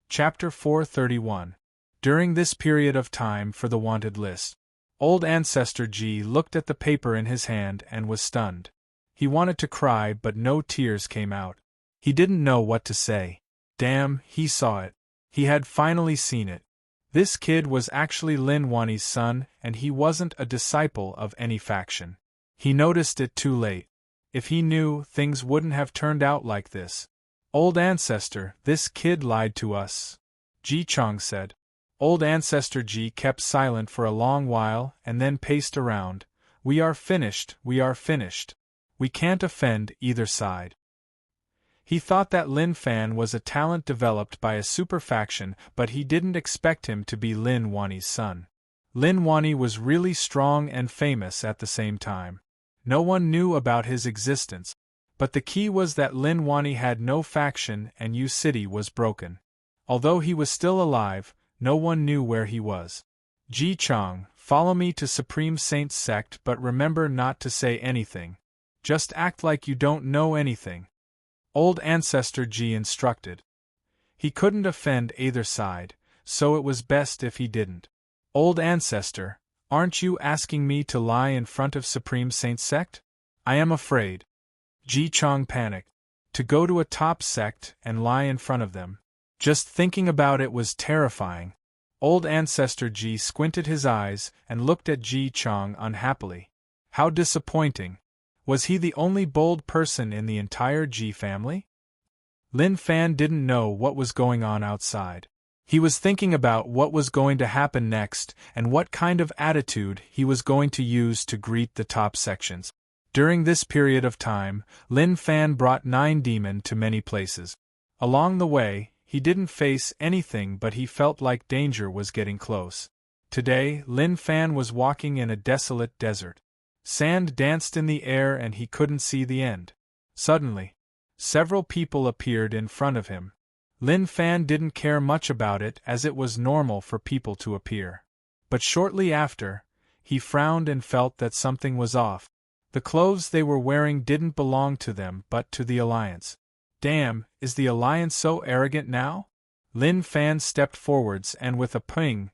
Chapter 431. During this period of time for the wanted list, Old Ancestor Ji looked at the paper in his hand and was stunned. He wanted to cry but no tears came out. He didn't know what to say. Damn, he saw it. He had finally seen it. This kid was actually Lin Wani's son, and he wasn't a disciple of any faction. He noticed it too late. If he knew, things wouldn't have turned out like this. Old Ancestor, this kid lied to us, Ji Chong said. Old Ancestor Ji kept silent for a long while and then paced around. We are finished, we are finished. We can't offend either side. He thought that Lin Fan was a talent developed by a super faction, but he didn't expect him to be Lin Wani's son. Lin Wani was really strong and famous at the same time. No one knew about his existence, but the key was that Lin Wani had no faction and Yu City was broken. Although he was still alive, no one knew where he was. Ji Chong, follow me to Supreme Saint's sect, but remember not to say anything. Just act like you don't know anything. Old Ancestor Ji instructed. He couldn't offend either side, so it was best if he didn't. Old Ancestor, aren't you asking me to lie in front of Supreme Saint's sect? I am afraid. Ji Chong panicked. To go to a top sect and lie in front of them. Just thinking about it was terrifying. Old Ancestor Ji squinted his eyes and looked at Ji Chong unhappily. How disappointing. Was he the only bold person in the entire Ji family? Lin Fan didn't know what was going on outside. He was thinking about what was going to happen next and what kind of attitude he was going to use to greet the top sections. During this period of time, Lin Fan brought 9 demon to many places. Along the way, he didn't face anything but he felt like danger was getting close. Today, Lin Fan was walking in a desolate desert. Sand danced in the air and he couldn't see the end. Suddenly, several people appeared in front of him. Lin Fan didn't care much about it as it was normal for people to appear. But shortly after, he frowned and felt that something was off. The clothes they were wearing didn't belong to them but to the Alliance. Damn, is the Alliance so arrogant now? Lin Fan stepped forwards and with a ping,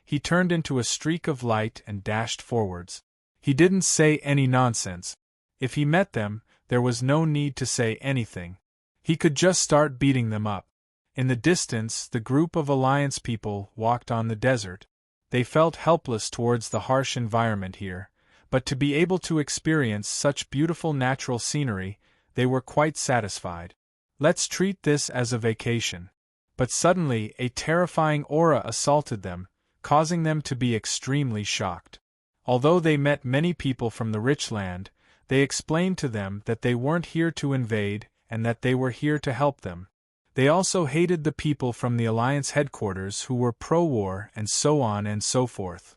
he turned into a streak of light and dashed forwards. He didn't say any nonsense. If he met them, there was no need to say anything. He could just start beating them up. In the distance, the group of Alliance people walked on the desert. They felt helpless towards the harsh environment here, but to be able to experience such beautiful natural scenery, they were quite satisfied. Let's treat this as a vacation. But suddenly, a terrifying aura assaulted them, causing them to be extremely shocked. Although they met many people from the rich land, they explained to them that they weren't here to invade and that they were here to help them. They also hated the people from the Alliance headquarters who were pro-war and so on and so forth.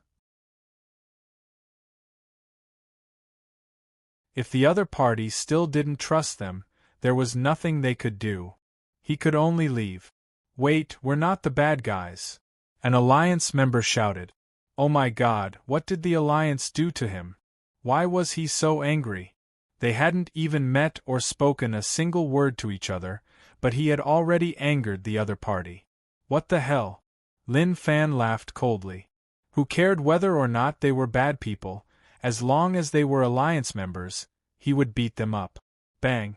If the other party still didn't trust them, there was nothing they could do. He could only leave. Wait, we're not the bad guys. An Alliance member shouted. Oh my God, what did the Alliance do to him? Why was he so angry? They hadn't even met or spoken a single word to each other, but he had already angered the other party. What the hell? Lin Fan laughed coldly. Who cared whether or not they were bad people, as long as they were Alliance members, he would beat them up. Bang!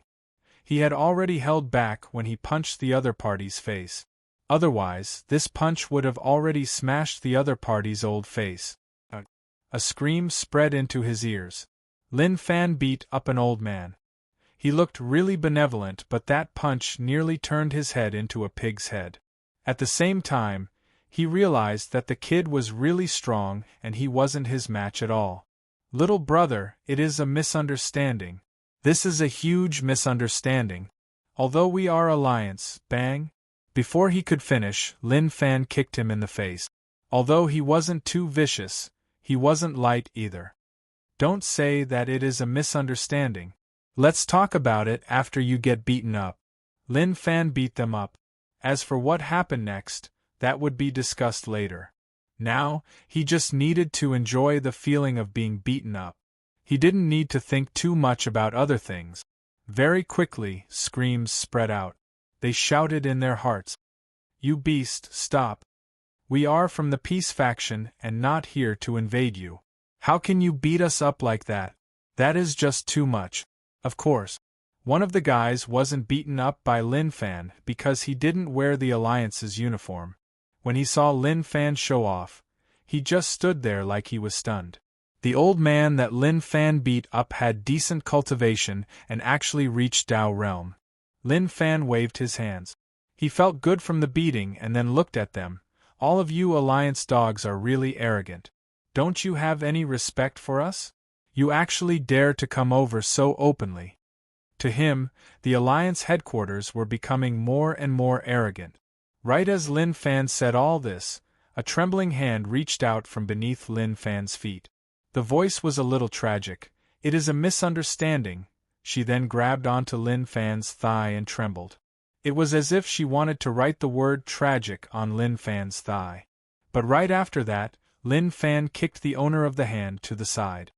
He had already held back when he punched the other party's face. Otherwise, this punch would have already smashed the other party's old face. A scream spread into his ears. Lin Fan beat up an old man. He looked really benevolent, but that punch nearly turned his head into a pig's head. At the same time, he realized that the kid was really strong and he wasn't his match at all. Little brother, it is a misunderstanding. This is a huge misunderstanding. Although we are Alliance, bang. Before he could finish, Lin Fan kicked him in the face. Although he wasn't too vicious, he wasn't light either. Don't say that it is a misunderstanding. Let's talk about it after you get beaten up. Lin Fan beat them up. As for what happened next, that would be discussed later. Now, he just needed to enjoy the feeling of being beaten up. He didn't need to think too much about other things. Very quickly, screams spread out. They shouted in their hearts. You beast, stop. We are from the peace faction and not here to invade you. How can you beat us up like that? That is just too much. Of course, one of the guys wasn't beaten up by Lin Fan because he didn't wear the Alliance's uniform. When he saw Lin Fan show off, he just stood there like he was stunned. The old man that Lin Fan beat up had decent cultivation and actually reached Dao realm. Lin Fan waved his hands. He felt good from the beating and then looked at them. All of you Alliance dogs are really arrogant. Don't you have any respect for us? You actually dare to come over so openly. To him, the Alliance headquarters were becoming more and more arrogant. Right as Lin Fan said all this, a trembling hand reached out from beneath Lin Fan's feet. The voice was a little tragic. It is a misunderstanding. She then grabbed onto Lin Fan's thigh and trembled. It was as if she wanted to write the word tragic on Lin Fan's thigh. But right after that, Lin Fan kicked the owner of the hand to the side.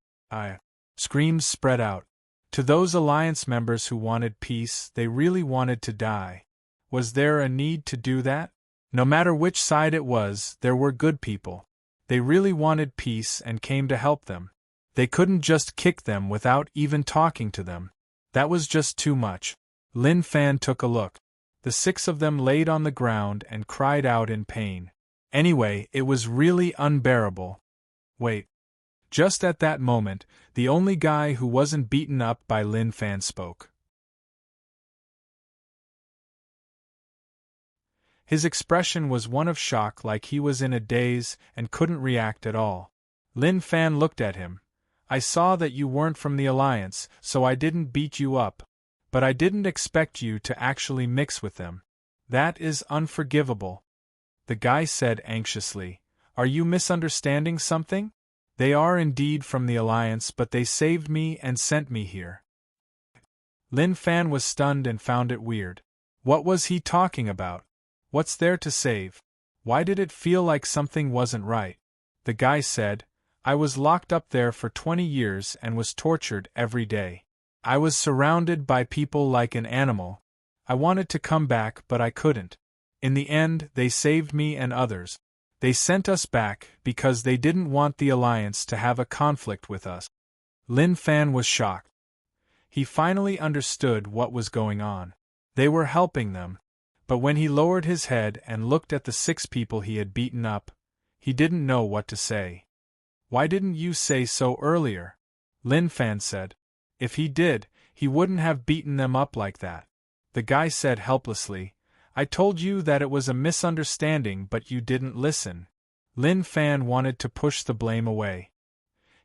Screams spread out. To those Alliance members who wanted peace, they really wanted to die. Was there a need to do that? No matter which side it was, there were good people. They really wanted peace and came to help them. They couldn't just kick them without even talking to them. That was just too much. Lin Fan took a look. The 6 of them laid on the ground and cried out in pain. Anyway, it was really unbearable. Wait. Just at that moment, the only guy who wasn't beaten up by Lin Fan spoke. His expression was one of shock, like he was in a daze and couldn't react at all. Lin Fan looked at him. I saw that you weren't from the Alliance, so I didn't beat you up. But I didn't expect you to actually mix with them. That is unforgivable. The guy said anxiously. Are you misunderstanding something? They are indeed from the Alliance, but they saved me and sent me here. Lin Fan was stunned and found it weird. What was he talking about? What's there to save? Why did it feel like something wasn't right? The guy said, I was locked up there for 20 years and was tortured every day. I was surrounded by people like an animal. I wanted to come back, but I couldn't. In the end, they saved me and others. They sent us back because they didn't want the Alliance to have a conflict with us. Lin Fan was shocked. He finally understood what was going on. They were helping them. But when he lowered his head and looked at the 6 people he had beaten up, he didn't know what to say. Why didn't you say so earlier? Lin Fan said. If he did, he wouldn't have beaten them up like that. The guy said helplessly, I told you that it was a misunderstanding, but you didn't listen. Lin Fan wanted to push the blame away.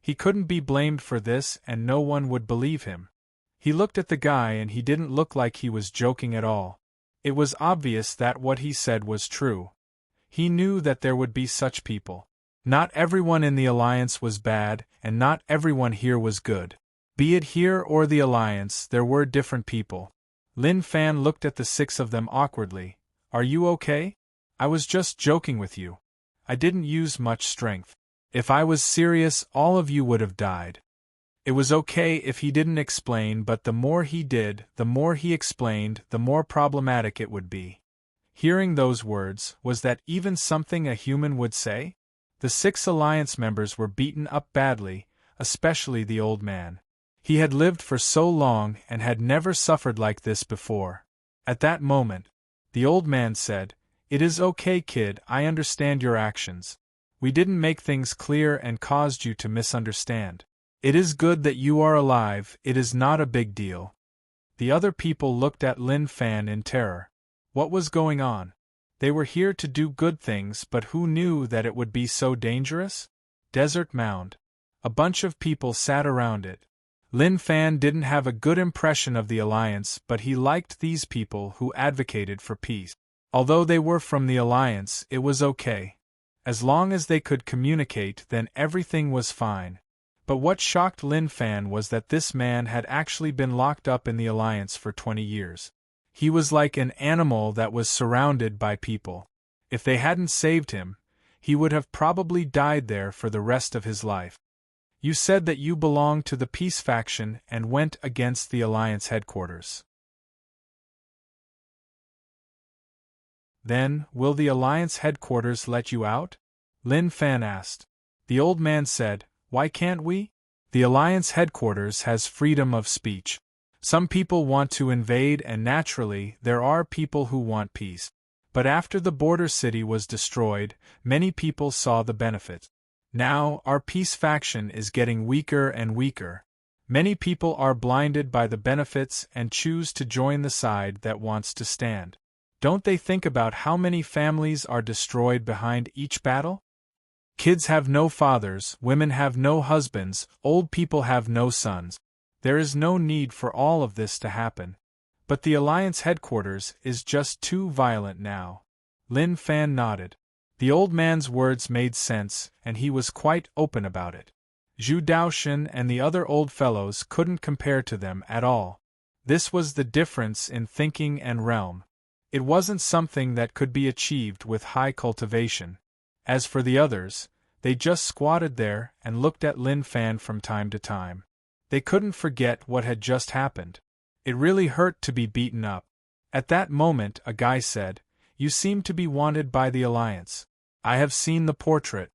He couldn't be blamed for this and no one would believe him. He looked at the guy and he didn't look like he was joking at all. It was obvious that what he said was true. He knew that there would be such people. Not everyone in the Alliance was bad, and not everyone here was good. Be it here or the Alliance, there were different people. Lin Fan looked at the 6 of them awkwardly. Are you okay? I was just joking with you. I didn't use much strength. If I was serious, all of you would have died. It was okay if he didn't explain, but the more he did, the more he explained, the more problematic it would be. Hearing those words, was that even something a human would say? The 6 Alliance members were beaten up badly, especially the old man. He had lived for so long and had never suffered like this before. At that moment, the old man said, "It is okay, kid, I understand your actions. We didn't make things clear and caused you to misunderstand. It is good that you are alive, it is not a big deal." The other people looked at Lin Fan in terror. What was going on? They were here to do good things, but who knew that it would be so dangerous? Desert Mound. A bunch of people sat around it. Lin Fan didn't have a good impression of the Alliance, but he liked these people who advocated for peace. Although they were from the Alliance, it was okay. As long as they could communicate, then everything was fine. But what shocked Lin Fan was that this man had actually been locked up in the Alliance for 20 years. He was like an animal that was surrounded by people. If they hadn't saved him, he would have probably died there for the rest of his life. You said that you belonged to the Peace faction and went against the Alliance headquarters. Then, will the Alliance headquarters let you out? Lin Fan asked. The old man said, "Why can't we? The Alliance headquarters has freedom of speech. Some people want to invade, and naturally, there are people who want peace. But after the border city was destroyed, many people saw the benefit. Now, our peace faction is getting weaker and weaker. Many people are blinded by the benefits and choose to join the side that wants to stand. Don't they think about how many families are destroyed behind each battle? Kids have no fathers, women have no husbands, old people have no sons. There is no need for all of this to happen. But the Alliance headquarters is just too violent now." Lin Fan nodded. The old man's words made sense, and he was quite open about it. Zhu Daoshan and the other old fellows couldn't compare to them at all. This was the difference in thinking and realm. It wasn't something that could be achieved with high cultivation. As for the others, they just squatted there and looked at Lin Fan from time to time. They couldn't forget what had just happened. It really hurt to be beaten up. At that moment, a guy said, "You seem to be wanted by the Alliance. I have seen the portrait."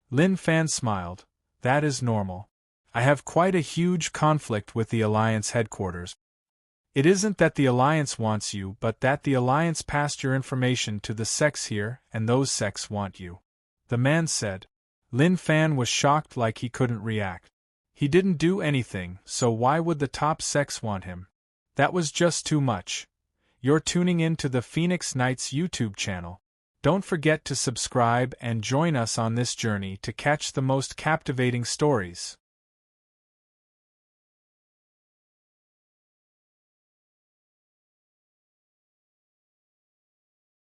Lin Fan smiled. "That is normal. I have quite a huge conflict with the Alliance headquarters. It isn't that the Alliance wants you, but that the Alliance passed your information to the sects here, and those sects want you," the man said. Lin Fan was shocked, like he couldn't react. He didn't do anything, so why would the top sects want him? That was just too much. You're tuning in to the Phoenix Knights YouTube channel. Don't forget to subscribe and join us on this journey to catch the most captivating stories.